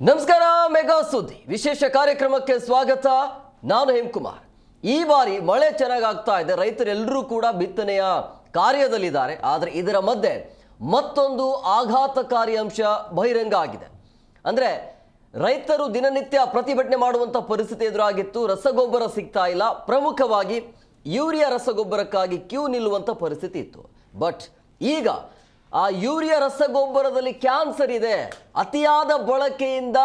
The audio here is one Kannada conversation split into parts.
ನಮಸ್ಕಾರ. ಮೆಗಾ ಸುದ್ದಿ ವಿಶೇಷ ಕಾರ್ಯಕ್ರಮಕ್ಕೆ ಸ್ವಾಗತ. ನಾನು ಹೇಮಕುಮಾರ್. ಈ ಬಾರಿ ಮಳೆ ಚೆನ್ನಾಗಿ ಆಗ್ತಾ ಇದೆ, ರೈತರೆಲ್ಲರೂ ಕೂಡ ಬಿತ್ತನೆಯ ಕಾರ್ಯದಲ್ಲಿದ್ದಾರೆ. ಆದರೆ ಇದರ ಮಧ್ಯೆ ಮತ್ತೊಂದು ಆಘಾತಕಾರಿ ಅಂಶ ಬಹಿರಂಗ ಆಗಿದೆ. ಅಂದರೆ ರೈತರು ದಿನನಿತ್ಯ ಪ್ರತಿಭಟನೆ ಮಾಡುವಂಥ ಪರಿಸ್ಥಿತಿ ಎದುರಾಗಿತ್ತು. ರಸಗೊಬ್ಬರ ಸಿಗ್ತಾ ಇಲ್ಲ, ಪ್ರಮುಖವಾಗಿ ಯೂರಿಯಾ ರಸಗೊಬ್ಬರಕ್ಕಾಗಿ ಕ್ಯೂ ನಿಲ್ಲುವಂಥ ಪರಿಸ್ಥಿತಿ ಇತ್ತು. ಬಟ್ ಈಗ ಆ ಯೂರಿಯಾ ರಸಗೊಬ್ಬರದಲ್ಲಿ ಕ್ಯಾನ್ಸರ್ ಇದೆ, ಅತಿಯಾದ ಬಳಕೆಯಿಂದ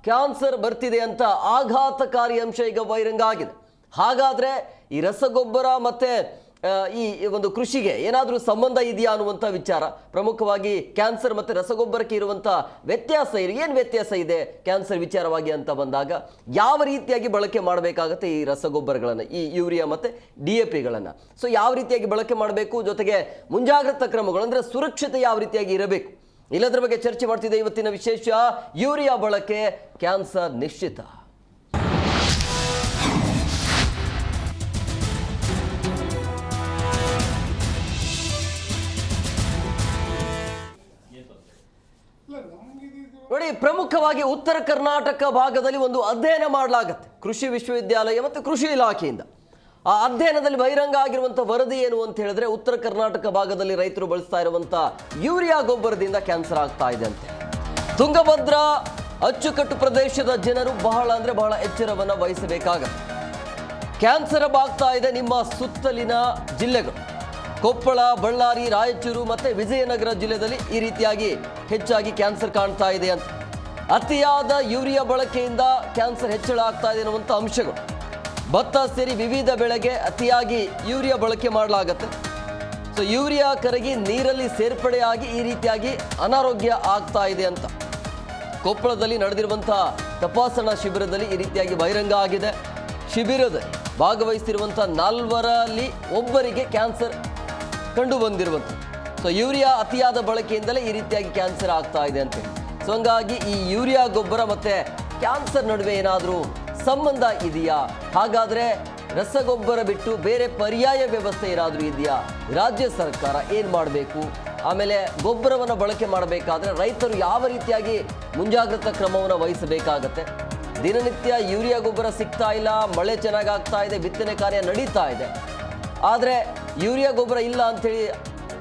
ಕ್ಯಾನ್ಸರ್ ಬರ್ತಿದೆ ಅಂತ ಆಘಾತಕಾರಿ ಅಂಶ ಈಗ ಬಹಿರಂಗ ಆಗಿದೆ. ಹಾಗಾದರೆ ಈ ರಸಗೊಬ್ಬರ ಮತ್ತು ಈ ಒಂದು ಕೃಷಿಗೆ ಏನಾದರೂ ಸಂಬಂಧ ಇದೆಯಾ ಅನ್ನುವಂಥ ವಿಚಾರ, ಪ್ರಮುಖವಾಗಿ ಕ್ಯಾನ್ಸರ್ ಮತ್ತು ರಸಗೊಬ್ಬರಕ್ಕೆ ಇರುವಂಥ ವ್ಯತ್ಯಾಸ ಏನು ವ್ಯತ್ಯಾಸ ಇದೆ ಕ್ಯಾನ್ಸರ್ ವಿಚಾರವಾಗಿ ಅಂತ ಬಂದಾಗ, ಯಾವ ರೀತಿಯಾಗಿ ಬಳಕೆ ಮಾಡಬೇಕಾಗತ್ತೆ ಈ ರಸಗೊಬ್ಬರಗಳನ್ನು, ಈ ಯೂರಿಯಾ ಮತ್ತು DAPಗಳನ್ನು. ಸೊ ಯಾವ ರೀತಿಯಾಗಿ ಬಳಕೆ ಮಾಡಬೇಕು, ಜೊತೆಗೆ ಮುಂಜಾಗ್ರತಾ ಕ್ರಮಗಳು ಅಂದರೆ ಸುರಕ್ಷತೆ ಯಾವ ರೀತಿಯಾಗಿ ಇರಬೇಕು, ಇಲ್ಲದ್ರ ಬಗ್ಗೆ ಚರ್ಚೆ ಮಾಡ್ತಿದ್ದೆ. ಇವತ್ತಿನ ವಿಶೇಷ ಯೂರಿಯಾ ಬಳಕೆ ಕ್ಯಾನ್ಸರ್ ನಿಶ್ಚಿತ. ನೋಡಿ, ಪ್ರಮುಖವಾಗಿ ಉತ್ತರ ಕರ್ನಾಟಕ ಭಾಗದಲ್ಲಿ ಒಂದು ಅಧ್ಯಯನ ಮಾಡಲಾಗುತ್ತೆ ಕೃಷಿ ವಿಶ್ವವಿದ್ಯಾಲಯ ಮತ್ತು ಕೃಷಿ ಇಲಾಖೆಯಿಂದ. ಆ ಅಧ್ಯಯನದಲ್ಲಿ ಬಹಿರಂಗ ಆಗಿರುವಂಥ ವರದಿ ಏನು ಅಂತ ಹೇಳಿದ್ರೆ, ಉತ್ತರ ಕರ್ನಾಟಕ ಭಾಗದಲ್ಲಿ ರೈತರು ಬಳಸ್ತಾ ಇರುವಂಥ ಯೂರಿಯಾ ಗೊಬ್ಬರದಿಂದ ಕ್ಯಾನ್ಸರ್ ಆಗ್ತಾ ಇದೆ ಅಂತೆ. ತುಂಗಭದ್ರಾ ಅಚ್ಚುಕಟ್ಟು ಪ್ರದೇಶದ ಜನರು ಬಹಳ ಎಚ್ಚರವನ್ನು ವಹಿಸಬೇಕಾಗತ್ತೆ. ಕ್ಯಾನ್ಸರ್ ಆಗ್ತಾ ಇದೆ ನಿಮ್ಮ ಸುತ್ತಲಿನ ಜಿಲ್ಲೆಗಳು. ಕೊಪ್ಪಳ, ಬಳ್ಳಾರಿ, ರಾಯಚೂರು ಮತ್ತು ವಿಜಯನಗರ ಜಿಲ್ಲೆಯಲ್ಲಿ ಈ ರೀತಿಯಾಗಿ ಹೆಚ್ಚಾಗಿ ಕ್ಯಾನ್ಸರ್ ಕಾಣ್ತಾ ಇದೆ ಅಂತ. ಅತಿಯಾದ ಯೂರಿಯಾ ಬಳಕೆಯಿಂದ ಕ್ಯಾನ್ಸರ್ ಹೆಚ್ಚಳ ಆಗ್ತಾ ಇದೆ ಅನ್ನುವಂಥ ಅಂಶಗಳು. ಭತ್ತ ಸೇರಿ ವಿವಿಧ ಬೆಳೆಗೆ ಅತಿಯಾಗಿ ಯೂರಿಯಾ ಬಳಕೆ ಮಾಡಲಾಗತ್ತೆ. ಸೊ ಯೂರಿಯಾ ಕರಗಿ ನೀರಲ್ಲಿ ಸೇರ್ಪಡೆಯಾಗಿ ಈ ರೀತಿಯಾಗಿ ಅನಾರೋಗ್ಯ ಆಗ್ತಾ ಇದೆ ಅಂತ ಕೊಪ್ಪಳದಲ್ಲಿ ನಡೆದಿರುವಂಥ ತಪಾಸಣಾ ಶಿಬಿರದಲ್ಲಿ ಈ ರೀತಿಯಾಗಿ ಬಹಿರಂಗ ಆಗಿದೆ. ಶಿಬಿರದಲ್ಲಿ ಭಾಗವಹಿಸಿರುವಂಥ 4ರಲ್ಲಿ ಒಬ್ಬರಿಗೆ ಕ್ಯಾನ್ಸರ್ ಕಂಡು ಬಂದಿರುವಂಥ. ಸೊ ಯೂರಿಯಾ ಅತಿಯಾದ ಬಳಕೆಯಿಂದಲೇ ಈ ರೀತಿಯಾಗಿ ಕ್ಯಾನ್ಸರ್ ಆಗ್ತಾ ಇದೆ ಅಂತೇಳಿ. ಸೊ ಹಂಗಾಗಿ ಈ ಯೂರಿಯಾ ಗೊಬ್ಬರ ಮತ್ತು ಕ್ಯಾನ್ಸರ್ ನಡುವೆ ಏನಾದರೂ ಸಂಬಂಧ ಇದೆಯಾ? ಹಾಗಾದರೆ ರಸಗೊಬ್ಬರ ಬಿಟ್ಟು ಬೇರೆ ಪರ್ಯಾಯ ವ್ಯವಸ್ಥೆ ಏನಾದರೂ ಇದೆಯಾ? ರಾಜ್ಯ ಸರ್ಕಾರ ಏನು ಮಾಡಬೇಕು? ಆಮೇಲೆ ಗೊಬ್ಬರವನ್ನು ಬಳಕೆ ಮಾಡಬೇಕಾದ್ರೆ ರೈತರು ಯಾವ ರೀತಿಯಾಗಿ ಮುಂಜಾಗ್ರತಾ ಕ್ರಮವನ್ನು ವಹಿಸಬೇಕಾಗತ್ತೆ? ದಿನನಿತ್ಯ ಯೂರಿಯಾ ಗೊಬ್ಬರ ಸಿಗ್ತಾ ಇಲ್ಲ, ಮಳೆ ಚೆನ್ನಾಗಿ ಆಗ್ತಾ ಇದೆ, ಬಿತ್ತನೆ ಕಾರ್ಯ ನಡೀತಾ ಇದೆ. ಆದರೆ ಯೂರಿಯಾ ಗೊಬ್ಬರ ಇಲ್ಲ ಅಂಥೇಳಿ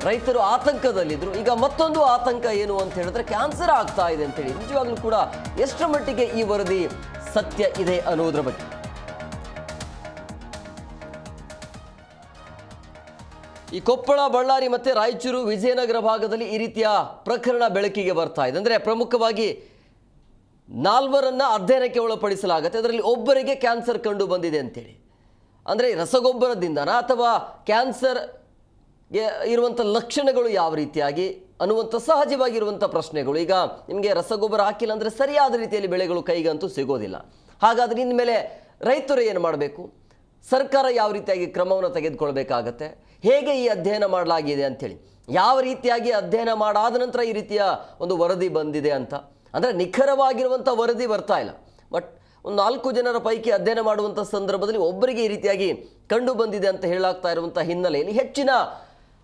ರೈತರು ಆತಂಕದಲ್ಲಿದ್ದರು. ಈಗ ಮತ್ತೊಂದು ಆತಂಕ ಏನು ಅಂತ ಹೇಳಿದ್ರೆ, ಕ್ಯಾನ್ಸರ್ ಆಗ್ತಾ ಇದೆ ಅಂತೇಳಿ. ನಿಜವಾಗ್ಲೂ ಕೂಡ ಎಷ್ಟರ ಮಟ್ಟಿಗೆ ಈ ವರದಿ ಸತ್ಯ ಇದೆ ಅನ್ನೋದ್ರ ಬಗ್ಗೆ ಈ ಕೊಪ್ಪಳ, ಬಳ್ಳಾರಿ ಮತ್ತು ರಾಯಚೂರು, ವಿಜಯನಗರ ಭಾಗದಲ್ಲಿ ಈ ರೀತಿಯ ಪ್ರಕರಣ ಬೆಳಕಿಗೆ ಬರ್ತಾ ಇದೆ. ಅಂದರೆ ಪ್ರಮುಖವಾಗಿ 4ರನ್ನು ಅಧ್ಯಯನಕ್ಕೆ ಒಳಪಡಿಸಲಾಗುತ್ತೆ. ಅದರಲ್ಲಿ ಒಬ್ಬರಿಗೆ ಕ್ಯಾನ್ಸರ್ ಕಂಡು ಬಂದಿದೆ ಅಂತೇಳಿ. ಅಂದರೆ ರಸಗೊಬ್ಬರದಿಂದನ ಅಥವಾ ಕ್ಯಾನ್ಸರ್ಗೆ ಇರುವಂಥ ಲಕ್ಷಣಗಳು ಯಾವ ರೀತಿಯಾಗಿ ಅನ್ನುವಂಥ ಸಹಜವಾಗಿರುವಂಥ ಪ್ರಶ್ನೆಗಳು. ಈಗ ನಿಮಗೆ ರಸಗೊಬ್ಬರ ಹಾಕಿಲ್ಲ ಅಂದರೆ ಸರಿಯಾದ ರೀತಿಯಲ್ಲಿ ಬೆಳೆಗಳು ಕೈಗಂತೂ ಸಿಗೋದಿಲ್ಲ. ಹಾಗಾದರೆ ಇನ್ಮೇಲೆ ರೈತರು ಏನು ಮಾಡಬೇಕು? ಸರ್ಕಾರ ಯಾವ ರೀತಿಯಾಗಿ ಕ್ರಮವನ್ನು ತೆಗೆದುಕೊಳ್ಬೇಕಾಗತ್ತೆ? ಹೇಗೆ ಈ ಅಧ್ಯಯನ ಮಾಡಲಾಗಿದೆ ಅಂಥೇಳಿ, ಯಾವ ರೀತಿಯಾಗಿ ಅಧ್ಯಯನ ಮಾಡಾದ ನಂತರ ಈ ರೀತಿಯ ಒಂದು ವರದಿ ಬಂದಿದೆ ಅಂತ. ಅಂದರೆ ನಿಖರವಾಗಿರುವಂಥ ವರದಿ ಬರ್ತಾ ಇಲ್ಲ. ಬಟ್ ಒಂದು 4 ಜನರ ಪೈಕಿ ಅಧ್ಯಯನ ಮಾಡುವಂಥ ಸಂದರ್ಭದಲ್ಲಿ ಒಬ್ಬರಿಗೆ ಈ ರೀತಿಯಾಗಿ ಕಂಡು ಬಂದಿದೆ ಅಂತ ಹೇಳಾಗ್ತಾ ಇರುವಂಥ ಹಿನ್ನೆಲೆಯಲ್ಲಿ ಹೆಚ್ಚಿನ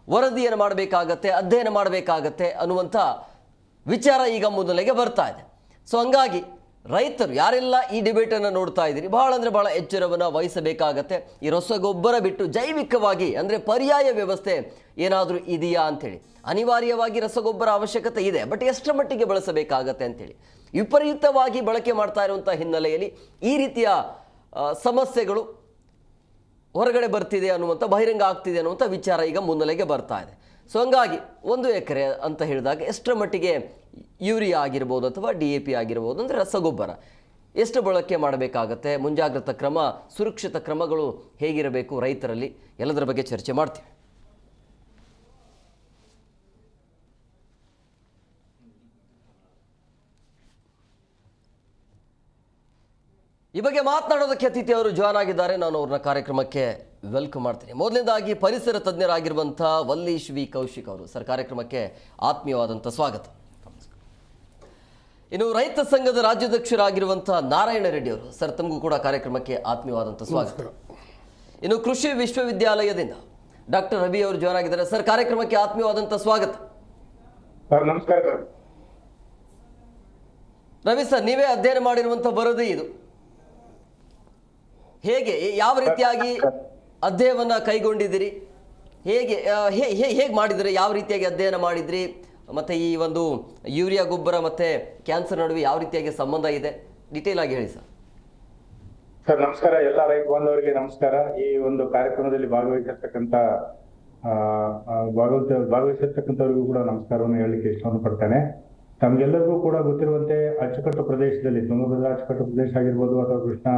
ವರದಿಯನ್ನು ಮಾಡಬೇಕಾಗತ್ತೆ, ಅಧ್ಯಯನ ಮಾಡಬೇಕಾಗತ್ತೆ ಅನ್ನುವಂಥ ವಿಚಾರ ಈಗ ಮುನ್ನೆಲೆಗೆ ಬರ್ತಾ ಇದೆ. ಸೊ ಹಂಗಾಗಿ ರೈತರು ಯಾರೆಲ್ಲ ಈ ಡಿಬೇಟನ್ನು ನೋಡ್ತಾ ಇದ್ದೀರಿ, ಬಹಳ ಎಚ್ಚರವನ್ನು ವಹಿಸಬೇಕಾಗತ್ತೆ. ಈ ರಸಗೊಬ್ಬರ ಬಿಟ್ಟು ಜೈವಿಕವಾಗಿ ಅಂದರೆ ಪರ್ಯಾಯ ವ್ಯವಸ್ಥೆ ಏನಾದರೂ ಇದೆಯಾ ಅಂಥೇಳಿ. ಅನಿವಾರ್ಯವಾಗಿ ರಸಗೊಬ್ಬರ ಅವಶ್ಯಕತೆ ಇದೆ, ಬಟ್ ಎಷ್ಟರ ಮಟ್ಟಿಗೆ ಬಳಸಬೇಕಾಗತ್ತೆ ಅಂಥೇಳಿ. ವಿಪರೀತವಾಗಿ ಬಳಕೆ ಮಾಡ್ತಾ ಇರುವಂಥ ಹಿನ್ನೆಲೆಯಲ್ಲಿ ಈ ರೀತಿಯ ಸಮಸ್ಯೆಗಳು ಹೊರಗಡೆ ಬರ್ತಿದೆ ಅನ್ನುವಂಥ, ಬಹಿರಂಗ ಆಗ್ತಿದೆ ಅನ್ನುವಂಥ ವಿಚಾರ ಈಗ ಮುನ್ನೆಲೆಗೆ ಬರ್ತಾ ಇದೆ. ಸೊ ಹಂಗಾಗಿ 1 ಎಕರೆ ಅಂತ ಹೇಳಿದಾಗ ಎಷ್ಟರ ಮಟ್ಟಿಗೆ ಯೂರಿಯಾ ಆಗಿರ್ಬೋದು ಅಥವಾ DAP ಆಗಿರ್ಬೋದು, ಅಂದರೆ ರಸಗೊಬ್ಬರ ಎಷ್ಟು ಬಳಕೆ ಮಾಡಬೇಕಾಗತ್ತೆ, ಮುಂಜಾಗ್ರತಾ ಕ್ರಮ, ಸುರಕ್ಷಿತ ಕ್ರಮಗಳು ಹೇಗಿರಬೇಕು ರೈತರಲ್ಲಿ, ಎಲ್ಲದರ ಬಗ್ಗೆ ಚರ್ಚೆ ಮಾಡ್ತೀವಿ. ಈ ಬಗ್ಗೆ ಮಾತನಾಡೋದಕ್ಕೆ ಅತಿಥಿ ಅವರು ಜಾಯ್ನ್ ಆಗಿದ್ದಾರೆ. ನಾನು ಅವ್ರನ್ನ ಕಾರ್ಯಕ್ರಮಕ್ಕೆ ವೆಲ್ಕಮ್ ಮಾಡ್ತೀನಿ. ಮೊದಲನೇದಾಗಿ ಪರಿಸರ ತಜ್ಞರಾಗಿರುವಂಥ ವಲ್ಲೀಶ್ ವಿ ಕೌಶಿಕ್ ಅವರು. ಸರ್, ಕಾರ್ಯಕ್ರಮಕ್ಕೆ ಆತ್ಮೀಯವಾದಂಥ ಸ್ವಾಗತ. ಇನ್ನು ರೈತ ಸಂಘದ ರಾಜ್ಯಾಧ್ಯಕ್ಷರಾಗಿರುವಂಥ ನಾರಾಯಣ ರೆಡ್ಡಿ ಅವರು. ಸರ್, ತಮಗೂ ಕೂಡ ಕಾರ್ಯಕ್ರಮಕ್ಕೆ ಆತ್ಮೀಯವಾದಂಥ ಸ್ವಾಗತ. ಇನ್ನು ಕೃಷಿ ವಿಶ್ವವಿದ್ಯಾಲಯದಿಂದ ಡಾಕ್ಟರ್ ರವಿ ಅವರು ಜಾಯ್ನ್ ಆಗಿದ್ದಾರೆ. ಸರ್, ಕಾರ್ಯಕ್ರಮಕ್ಕೆ ಆತ್ಮೀಯವಾದಂಥ ಸ್ವಾಗತ. ನಮಸ್ಕಾರ. ರವಿ ಸರ್, ನೀವೇ ಅಧ್ಯಯನ ಮಾಡಿರುವಂಥ ವರದಿ ಇದು. ಹೇಗೆ, ಯಾವ ರೀತಿಯಾಗಿ ಅಧ್ಯಯನವನ್ನು ಕೈಗೊಂಡಿದ್ದೀರಿ? ಹೇಗೆ ಹೇಗೆ ಮಾಡಿದ್ರಿ? ಯಾವ ರೀತಿಯಾಗಿ ಅಧ್ಯಯನ ಮಾಡಿದ್ರಿ? ಮತ್ತು ಈ ಒಂದು ಯೂರಿಯಾ ಗೊಬ್ಬರ ಮತ್ತು ಕ್ಯಾನ್ಸರ್ ನಡುವೆ ಯಾವ ರೀತಿಯಾಗಿ ಸಂಬಂಧ ಇದೆ? ಡಿಟೇಲ್ ಆಗಿ ಹೇಳಿ ಸರ್. ಸರ್ ನಮಸ್ಕಾರ, ಎಲ್ಲ ರೈತ ಬಾಂಧವರಿಗೆ ನಮಸ್ಕಾರ. ಈ ಒಂದು ಕಾರ್ಯಕ್ರಮದಲ್ಲಿ ಭಾಗವಹಿಸಿರ್ತಕ್ಕಂಥವ್ರಿಗೂ ಕೂಡ ನಮಸ್ಕಾರವನ್ನು ಹೇಳಲಿಕ್ಕೆ ಇಷ್ಟವನ್ನು ಪಡ್ತೇನೆ. ತಮ್ಗೆಲ್ಲರಿಗೂ ಕೂಡ ಗೊತ್ತಿರುವಂತೆ ಅಚ್ಚುಕಟ್ಟು ಪ್ರದೇಶದಲ್ಲಿ, ತುಂಗಭದ್ರಾ ಅಚ್ಚುಕಟ್ಟು ಪ್ರದೇಶ ಆಗಿರ್ಬೋದು ಅಥವಾ ಕೃಷ್ಣ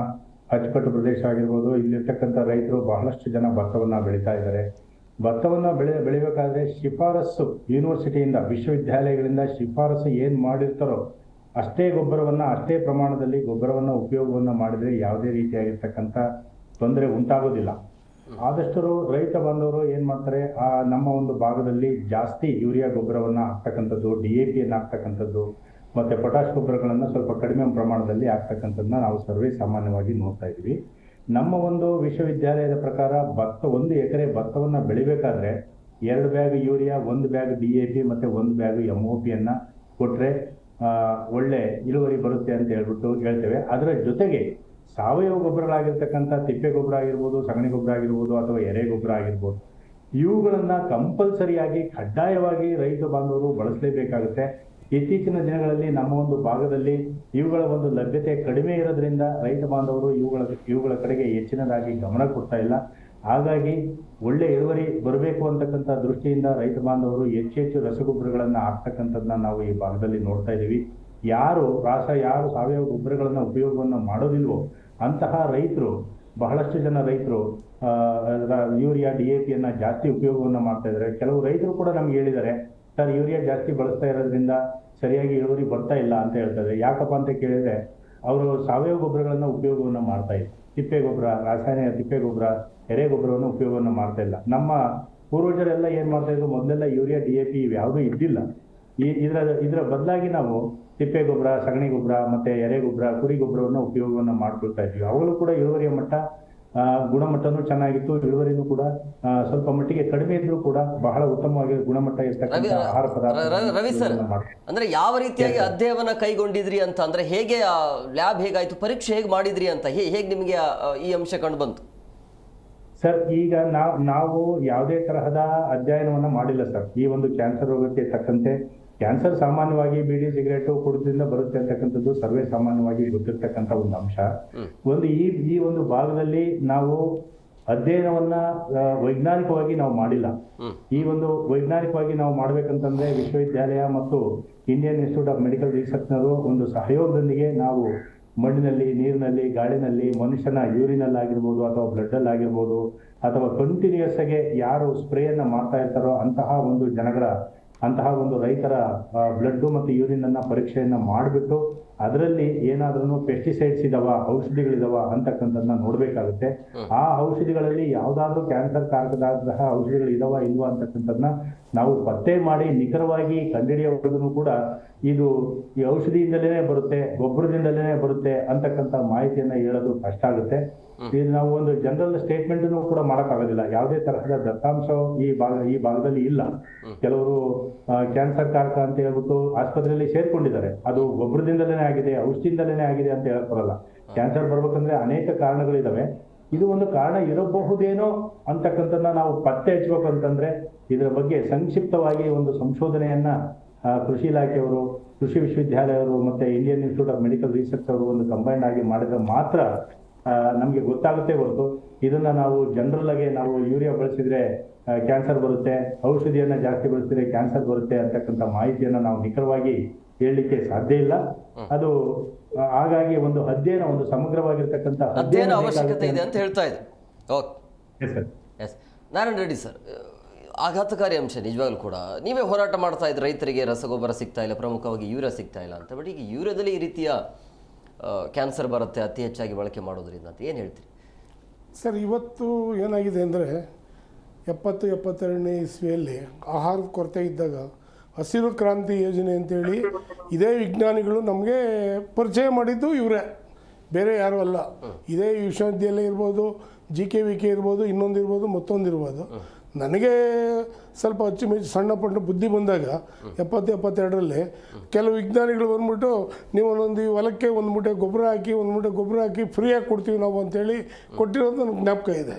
ಅಚ್ಚುಕಟ್ಟು ಪ್ರದೇಶ ಆಗಿರ್ಬೋದು, ಇಲ್ಲಿರ್ತಕ್ಕಂಥ ರೈತರು ಬಹಳಷ್ಟು ಜನ ಭತ್ತವನ್ನ ಬೆಳೀತಾ ಇದ್ದಾರೆ. ಭತ್ತವನ್ನ ಬೆಳಿಬೇಕಾದ್ರೆ ಶಿಫಾರಸ್ಸು ಯೂನಿವರ್ಸಿಟಿಯಿಂದ, ವಿಶ್ವವಿದ್ಯಾಲಯಗಳಿಂದ ಶಿಫಾರಸು ಏನ್ ಮಾಡಿರ್ತಾರೋ ಅಷ್ಟೇ ಗೊಬ್ಬರವನ್ನ, ಅಷ್ಟೇ ಪ್ರಮಾಣದಲ್ಲಿ ಗೊಬ್ಬರವನ್ನ ಉಪಯೋಗವನ್ನ ಮಾಡಿದ್ರೆ ಯಾವುದೇ ರೀತಿಯಾಗಿರ್ತಕ್ಕಂಥ ತೊಂದರೆ ಉಂಟಾಗೋದಿಲ್ಲ. ಆದಷ್ಟು ರೈತ ಬಾಂಧವರು ಏನ್ ಮಾಡ್ತಾರೆ, ನಮ್ಮ ಒಂದು ಭಾಗದಲ್ಲಿ ಜಾಸ್ತಿ ಯೂರಿಯಾ ಗೊಬ್ಬರವನ್ನ ಹಾಕ್ತಕ್ಕಂಥದ್ದು, DAP ಅನ್ನ ಹಾಕ್ತಕ್ಕಂಥದ್ದು, ಮತ್ತೆ ಪೊಟಾಶ್ ಗೊಬ್ಬರಗಳನ್ನ ಸ್ವಲ್ಪ ಕಡಿಮೆ ಪ್ರಮಾಣದಲ್ಲಿ ಹಾಕ್ತಕ್ಕಂಥದ್ದನ್ನ ನಾವು ಸರ್ವೇ ಸಾಮಾನ್ಯವಾಗಿ ನೋಡ್ತಾ ಇದೀವಿ. ನಮ್ಮ ಒಂದು ವಿಶ್ವವಿದ್ಯಾಲಯದ ಪ್ರಕಾರ ಒಂದು ಎಕರೆ ಭತ್ತವನ್ನ ಬೆಳಿಬೇಕಾದ್ರೆ 2 ಬ್ಯಾಗ್ ಯೂರಿಯಾ, 1 ಬ್ಯಾಗ್ DAP ಮತ್ತೆ 1 ಬ್ಯಾಗ್ MOP ಅನ್ನ ಕೊಟ್ರೆ ಒಳ್ಳೆ ಇಳುವರಿ ಬರುತ್ತೆ ಅಂತ ಹೇಳ್ತೇವೆ. ಅದರ ಜೊತೆಗೆ ಸಾವಯವ ಗೊಬ್ಬರಗಳಾಗಿರ್ತಕ್ಕಂಥ ತಿಪ್ಪೆ ಗೊಬ್ಬರ ಆಗಿರ್ಬೋದು, ಸಗಣಿ ಗೊಬ್ಬರ ಆಗಿರ್ಬೋದು ಅಥವಾ ಎರೆ ಗೊಬ್ಬರ ಆಗಿರ್ಬೋದು, ಇವುಗಳನ್ನ ಕಂಪಲ್ಸರಿಯಾಗಿ ಕಡ್ಡಾಯವಾಗಿ ರೈತ ಬಾಂಧವರು ಬಳಸಲೇಬೇಕಾಗುತ್ತೆ. ಇತ್ತೀಚಿನ ದಿನಗಳಲ್ಲಿ ನಮ್ಮ ಒಂದು ಭಾಗದಲ್ಲಿ ಇವುಗಳ ಒಂದು ಲಭ್ಯತೆ ಕಡಿಮೆ ಇರೋದ್ರಿಂದ ರೈತ ಬಾಂಧವರು ಇವುಗಳ ಕಡೆಗೆ ಹೆಚ್ಚಿನದಾಗಿ ಗಮನ ಕೊಡ್ತಾ ಇಲ್ಲ. ಹಾಗಾಗಿ ಒಳ್ಳೆ ಇಳುವರಿ ಬರಬೇಕು ಅಂತಕ್ಕಂಥ ದೃಷ್ಟಿಯಿಂದ ರೈತ ಬಾಂಧವರು ಹೆಚ್ಚು ರಸಗೊಬ್ಬರಗಳನ್ನ ಹಾಕ್ತಕ್ಕಂಥದ್ದನ್ನ ನಾವು ಈ ಭಾಗದಲ್ಲಿ ನೋಡ್ತಾ ಇದ್ದೀವಿ. ಯಾರು ಸಾವಯವ ಗೊಬ್ಬರಗಳನ್ನ ಉಪಯೋಗವನ್ನು ಮಾಡೋದಿಲ್ವೋ ಅಂತಹ ರೈತರು, ಬಹಳಷ್ಟು ಜನ ರೈತರು ಯೂರಿಯಾ DAP ಅನ್ನ ಜಾಸ್ತಿ ಉಪಯೋಗವನ್ನ ಮಾಡ್ತಾ ಇದ್ದಾರೆ. ಕೆಲವು ರೈತರು ಕೂಡ ನಮ್ಗೆ ಹೇಳಿದ್ದಾರೆ, ಸರ್ ಯೂರಿಯಾ ಜಾಸ್ತಿ ಬಳಸ್ತಾ ಇರೋದ್ರಿಂದ ಸರಿಯಾಗಿ ಇಳುವರಿ ಬರ್ತಾ ಇಲ್ಲ ಅಂತ ಹೇಳ್ತಾರೆ. ಯಾಕಪ್ಪ ಅಂತ ಕೇಳಿದ್ರೆ ಅವರು ಸಾವಯವ ಗೊಬ್ಬರಗಳನ್ನ ಉಪಯೋಗವನ್ನ ಮಾಡ್ತಾ ಇದ್ದಾರೆ. ತಿಪ್ಪೆ ಗೊಬ್ಬರ, ರಾಸಾಯನಿಕ ತಿಪ್ಪೆ ಗೊಬ್ಬರ, ಎರೆ ಗೊಬ್ಬರವನ್ನು ಉಪಯೋಗವನ್ನ ಮಾಡ್ತಾ ಇಲ್ಲ. ನಮ್ಮ ಪೂರ್ವಜರೆಲ್ಲ ಏನ್ ಮಾಡ್ತಾ ಇದ್ರು, ಮೊದಲೆಲ್ಲ ಯೂರಿಯಾ DAP ಇವ್ಯಾವುದೂ ಇದ್ದಿಲ್ಲ. ಇದರ ಬದಲಾಗಿ ನಾವು ತಿಪ್ಪೆ ಗೊಬ್ಬರ, ಸಗಣಿ ಗೊಬ್ಬರ ಮತ್ತೆ ಎರೆ ಗೊಬ್ಬರ, ಕುರಿ ಗೊಬ್ಬರವನ್ನು ಉಪಯೋಗವನ್ನ ಮಾಡ್ಕೊಳ್ತಾ ಇದ್ವಿ. ಅವುಗಳು ಕೂಡ ಇಳುವರಿಯ ಮಟ್ಟ, ಗುಣಮಟ್ಟನೂ ಚೆನ್ನಾಗಿತ್ತು, ಇಳುವರಿನೂ ಕೂಡ ಸ್ವಲ್ಪ ಮಟ್ಟಿಗೆ ಕಡಿಮೆ ಇದ್ರೂ ಕೂಡ ಬಹಳ ಉತ್ತಮವಾಗಿ ಗುಣಮಟ್ಟ ಇರ್ತಕ್ಕಂಥ ಆಹಾರ ಪದಾರ್ಥ. ರವಿ ಸರ್, ಅಂದ್ರೆ ಯಾವ ರೀತಿಯಾಗಿ ಅಧ್ಯಯನ ಕೈಗೊಂಡಿದ್ರಿ ಅಂತ, ಅಂದ್ರೆ ಹೇಗೆ ಲ್ಯಾಬ್ ಹೇಗಾಯ್ತು, ಪರೀಕ್ಷೆ ಹೇಗೆ ಮಾಡಿದ್ರಿ ಅಂತ, ಹೇಗೆ ನಿಮಗೆ ಈ ಅಂಶ ಕಂಡು ಬಂತು? ಸರ್, ಈಗ ನಾವು ಯಾವುದೇ ತರಹದ ಅಧ್ಯಯನವನ್ನ ಮಾಡಿಲ್ಲ ಸರ್. ಈ ಒಂದು ಕ್ಯಾನ್ಸರ್ ರೋಗಕ್ಕೆ ತಕ್ಕಂತೆ, ಕ್ಯಾನ್ಸರ್ ಸಾಮಾನ್ಯವಾಗಿ ಬೀಡಿ ಸಿಗರೇಟು ಕುಡಿದ್ರಿಂದ ಬರುತ್ತೆ ಅಂತಕ್ಕಂಥದ್ದು ಸರ್ವೇ ಸಾಮಾನ್ಯವಾಗಿ ಗೊತ್ತಿರ್ತಕ್ಕಂಥ ಒಂದು ಅಂಶ. ಈ ಒಂದು ಭಾಗದಲ್ಲಿ ನಾವು ಅಧ್ಯಯನವನ್ನ ವೈಜ್ಞಾನಿಕವಾಗಿ ನಾವು ಮಾಡಿಲ್ಲ. ಈ ಒಂದು ವೈಜ್ಞಾನಿಕವಾಗಿ ನಾವು ಮಾಡ್ಬೇಕಂತಂದ್ರೆ ವಿಶ್ವವಿದ್ಯಾಲಯ ಮತ್ತು ಇಂಡಿಯನ್ ಇನ್ಸ್ಟಿಟ್ಯೂಟ್ ಆಫ್ ಮೆಡಿಕಲ್ ರಿಸರ್ಚ್ನವರು ಒಂದು ಸಹಯೋಗದೊಂದಿಗೆ ನಾವು ಮಣ್ಣಿನಲ್ಲಿ, ನೀರಿನಲ್ಲಿ, ಗಾಳಿನಲ್ಲಿ, ಮನುಷ್ಯನ ಯೂರಿನಲ್ಲಿ ಆಗಿರ್ಬೋದು ಅಥವಾ ಬ್ಲಡ್ ಅಲ್ಲಿ ಆಗಿರ್ಬೋದು ಅಥವಾ ಕಂಟಿನ್ಯೂಸ್ ಆಗಿ ಯಾರು ಸ್ಪ್ರೇಯನ್ನ ಮಾಡ್ತಾ ಇರ್ತಾರೋ ಅಂತಹ ಒಂದು ರೈತರ ಬ್ಲಡ್ ಮತ್ತು ಯೂರಿನ್ ಅನ್ನ ಪರೀಕ್ಷೆಯನ್ನ ಮಾಡಿಬಿಟ್ಟು ಅದರಲ್ಲಿ ಏನಾದ್ರೂ ಪೆಸ್ಟಿಸೈಡ್ಸ್ ಇದಾವ, ಔಷಧಿಗಳಿದಾವ ಅಂತಕ್ಕಂಥದ್ದನ್ನ ನೋಡ್ಬೇಕಾಗುತ್ತೆ. ಆ ಔಷಧಿಗಳಲ್ಲಿ ಯಾವ್ದಾದ್ರು ಕ್ಯಾನ್ಸರ್ ಕಾರಕದಂತಹ ಔಷಧಿಗಳು ಇದಾವ ಇಲ್ವಾ ಅಂತಕ್ಕಂಥದ್ದನ್ನ ನಾವು ಪತ್ತೆ ಮಾಡಿ ನಿಖರವಾಗಿ ಕಂಡುಹಿಡಿಯೋವರೆಗೂ ಕೂಡ ಇದು ಈ ಔಷಧಿಯಿಂದಲೇ ಬರುತ್ತೆ, ಗೊಬ್ಬರದಿಂದಲೇ ಬರುತ್ತೆ ಅಂತಕ್ಕಂಥ ಮಾಹಿತಿಯನ್ನ ಹೇಳೋದು ಕಷ್ಟ ಆಗುತ್ತೆ. ಇದು ನಾವು ಒಂದು ಜನರಲ್ ಸ್ಟೇಟ್ಮೆಂಟ್ ಕೂಡ ಮಾಡಕ್ಕಾಗೋದಿಲ್ಲ. ಯಾವುದೇ ತರಹದ ದತ್ತಾಂಶ ಈ ಭಾಗದಲ್ಲಿ ಇಲ್ಲ. ಕೆಲವರು ಕ್ಯಾನ್ಸರ್ ಕಾರಕ ಅಂತ ಹೇಳ್ಬಿಟ್ಟು ಆಸ್ಪತ್ರೆಯಲ್ಲಿ ಸೇರ್ಕೊಂಡಿದ್ದಾರೆ. ಅದು ಗೊಬ್ಬರದಿಂದಲೇ ಆಗಿದೆ, ಔಷಧಿಯಿಂದಲೇ ಆಗಿದೆ ಅಂತ ಹೇಳಕ್ ಬರಲ್ಲ. ಕ್ಯಾನ್ಸರ್ ಬರ್ಬೇಕಂದ್ರೆ ಅನೇಕ ಕಾರಣಗಳಿದಾವೆ. ಇದು ಒಂದು ಕಾರಣ ಇರಬಹುದೇನೋ ಅಂತಕ್ಕಂಥದ್ದನ್ನ ನಾವು ಪತ್ತೆ ಹಚ್ಚಬೇಕು ಅಂತಂದ್ರೆ ಇದರ ಬಗ್ಗೆ ಸಂಕ್ಷಿಪ್ತವಾಗಿ ಒಂದು ಸಂಶೋಧನೆಯನ್ನ ಕೃಷಿ ಇಲಾಖೆಯವರು, ಕೃಷಿ ವಿಶ್ವವಿದ್ಯಾಲಯವರು ಮತ್ತೆ Indian institute of medical research ಅವರು ಒಂದು ಕಂಬೈಂಡ್ ಆಗಿ ಮಾಡಿದ್ರೆ ಮಾತ್ರ ನಮ್ಗೆ ಗೊತ್ತಾಗುತ್ತೆ ಹೊರತು ಇದನ್ನ ನಾವು ಜನರಲ್ ಆಗಿ ನಾವು ಯೂರಿಯಾ ಬಳಸಿದ್ರೆ ಕ್ಯಾನ್ಸರ್ ಬರುತ್ತೆ, ಔಷಧಿಯನ್ನ ಜಾಸ್ತಿ ಬಳಸಿದ್ರೆ ಕ್ಯಾನ್ಸರ್ ಬರುತ್ತೆ ಅಂತಕ್ಕಂಥ ಮಾಹಿತಿಯನ್ನ ನಾವು ನಿಖರವಾಗಿ ಹೇಳಲಿಕ್ಕೆ ಸಾಧ್ಯ ಇಲ್ಲ. ಅದು ಹಾಗಾಗಿ ಒಂದು ಅಧ್ಯಯನ, ಒಂದು ಸಮಗ್ರವಾಗಿರ್ತಕ್ಕಂಥ ಅಧ್ಯಯನ ಅವಶ್ಯಕತೆ ಇದೆ ಅಂತ ಹೇಳ್ತಾ ಇದೆ. ನಾರಾಯಣ ರೆಡ್ಡಿ ಸರ್, ಆಘಾತಕಾರಿ ಅಂಶ ನಿಜವಾಗ್ಲೂ ಕೂಡ. ನೀವೇ ಹೋರಾಟ ಮಾಡ್ತಾ ಇದ್ರೆ ರೈತರಿಗೆ ರಸಗೊಬ್ಬರ ಸಿಗ್ತಾ ಇಲ್ಲ, ಪ್ರಮುಖವಾಗಿ ಯೂರಿಯಾ ಸಿಗ್ತಾ ಇಲ್ಲ ಅಂತ. ಬಟ್ ಈಗ ಯೂರಿಯಾದಲ್ಲಿ ಈ ರೀತಿಯ ಕ್ಯಾನ್ಸರ್ ಬರುತ್ತೆ ಅತಿ ಹೆಚ್ಚಾಗಿ ಬಳಕೆ ಮಾಡೋದ್ರಿಂದ ಅಂತ ಏನು ಹೇಳ್ತೀರಿ ಸರ್? ಇವತ್ತು ಏನಾಗಿದೆ ಅಂದರೆ 72ನೇ ಇಸ್ವಿಯಲ್ಲಿ ಆಹಾರದ ಕೊರತೆ ಇದ್ದಾಗ ಹಸಿರು ಕ್ರಾಂತಿ ಯೋಜನೆ ಅಂತೇಳಿ ಇದೇ ವಿಜ್ಞಾನಿಗಳು ನಮಗೆ ಪರಿಚಯ ಮಾಡಿದ್ದು ಇವರೇ, ಬೇರೆ ಯಾರೂ ಅಲ್ಲ. ಇದೇ ವಿಶ್ವವಿದ್ಯಾಲಯ ಇರ್ಬೋದು, GKVK ಇರ್ಬೋದು, ಇನ್ನೊಂದಿರ್ಬೋದು, ಮತ್ತೊಂದಿರ್ಬೋದು. ನನಗೆ ಸ್ವಲ್ಪ ಅಚ್ಚುಮೆಚ್ಚು ಸಣ್ಣ ಪುಟ್ಟ ಬುದ್ಧಿ ಬಂದಾಗ 72ರಲ್ಲಿ ಕೆಲವು ವಿಜ್ಞಾನಿಗಳು ಬಂದ್ಬಿಟ್ಟು ನೀವು ಒಂದೊಂದು ಈ ಹೊಲಕ್ಕೆ ಒಂದು ಮೂಟೆ ಗೊಬ್ಬರ ಹಾಕಿ ಫ್ರೀಯಾಗಿ ಕೊಡ್ತೀವಿ ನಾವು ಅಂತೇಳಿ ಕೊಟ್ಟಿರೋದು ನನಗೆ ಜ್ಞಾಪಕ ಇದೆ.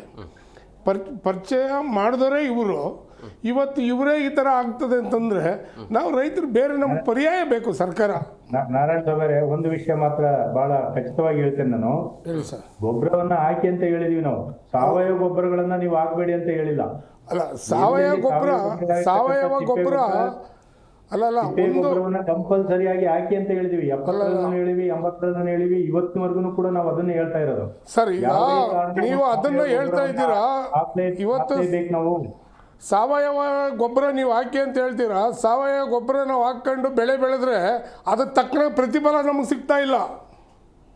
ಪರಿಚಯ ಮಾಡಿದವರೇ ಇವರು. ಇವತ್ತು ಇವರೇ ಈ ಥರ ಆಗ್ತದೆ ಅಂತಂದರೆ ನಾವು ರೈತರು ಬೇರೆ ನಮ್ಗೆ ಪರ್ಯಾಯ ಬೇಕು ಸರ್ಕಾರ. ನಾರಾಯಣ ಸ್ವಾಮಿ, ಒಂದು ವಿಷಯ ಮಾತ್ರ ಬಹಳ ಖಚಿತವಾಗಿ ಹೇಳ್ತೇನೆ ನಾನು. ಹೇಳಿ ಸರ್. ಗೊಬ್ಬರವನ್ನ ಹಾಕಿ ಅಂತ ಹೇಳಿದೀವಿ ನಾವು, ಸಾವಯವ ಗೊಬ್ಬರಗಳನ್ನ ನೀವು ಹಾಕಬೇಡಿ ಅಂತ ಹೇಳಿಲ್ಲ. ಅಲ್ಲ, ಸಾವಯವ ಗೊಬ್ಬರ ಅಲ್ಲ ಗೊಬ್ಬರವನ್ನ ಕಂಪಲ್ಸರಿಯಾಗಿ ಹಾಕಿ ಅಂತ ಹೇಳಿದೀವಿ. 70 ಹೇಳಿವಿ, 80 ಹೇಳಿವಿ, ಇವತ್ತಿನವರೆಗೂ ಕೂಡ ನಾವು ಅದನ್ನ ಹೇಳ್ತಾ ಇರೋದು. ಸರ್, ಈಗ ನೀವು ಅದನ್ನ ಹೇಳ್ತಾ ಇದ್ದೀರಾ. ಇವತ್ತು ನಾವು ಸಾವಯವ ಗೊಬ್ಬರ ನೀವು ಹಾಕಿ ಅಂತ ಹೇಳ್ತೀರಾ. ಸಾವಯವ ಗೊಬ್ಬರ ನಾವು ಹಾಕೊಂಡು ಬೆಳೆ ಬೆಳೆದ್ರೆ ಅದಕ್ಕೆ ತಕ್ಕನ ಪ್ರತಿಫಲ ನಮಗೆ ಸಿಗ್ತಾ ಇಲ್ಲ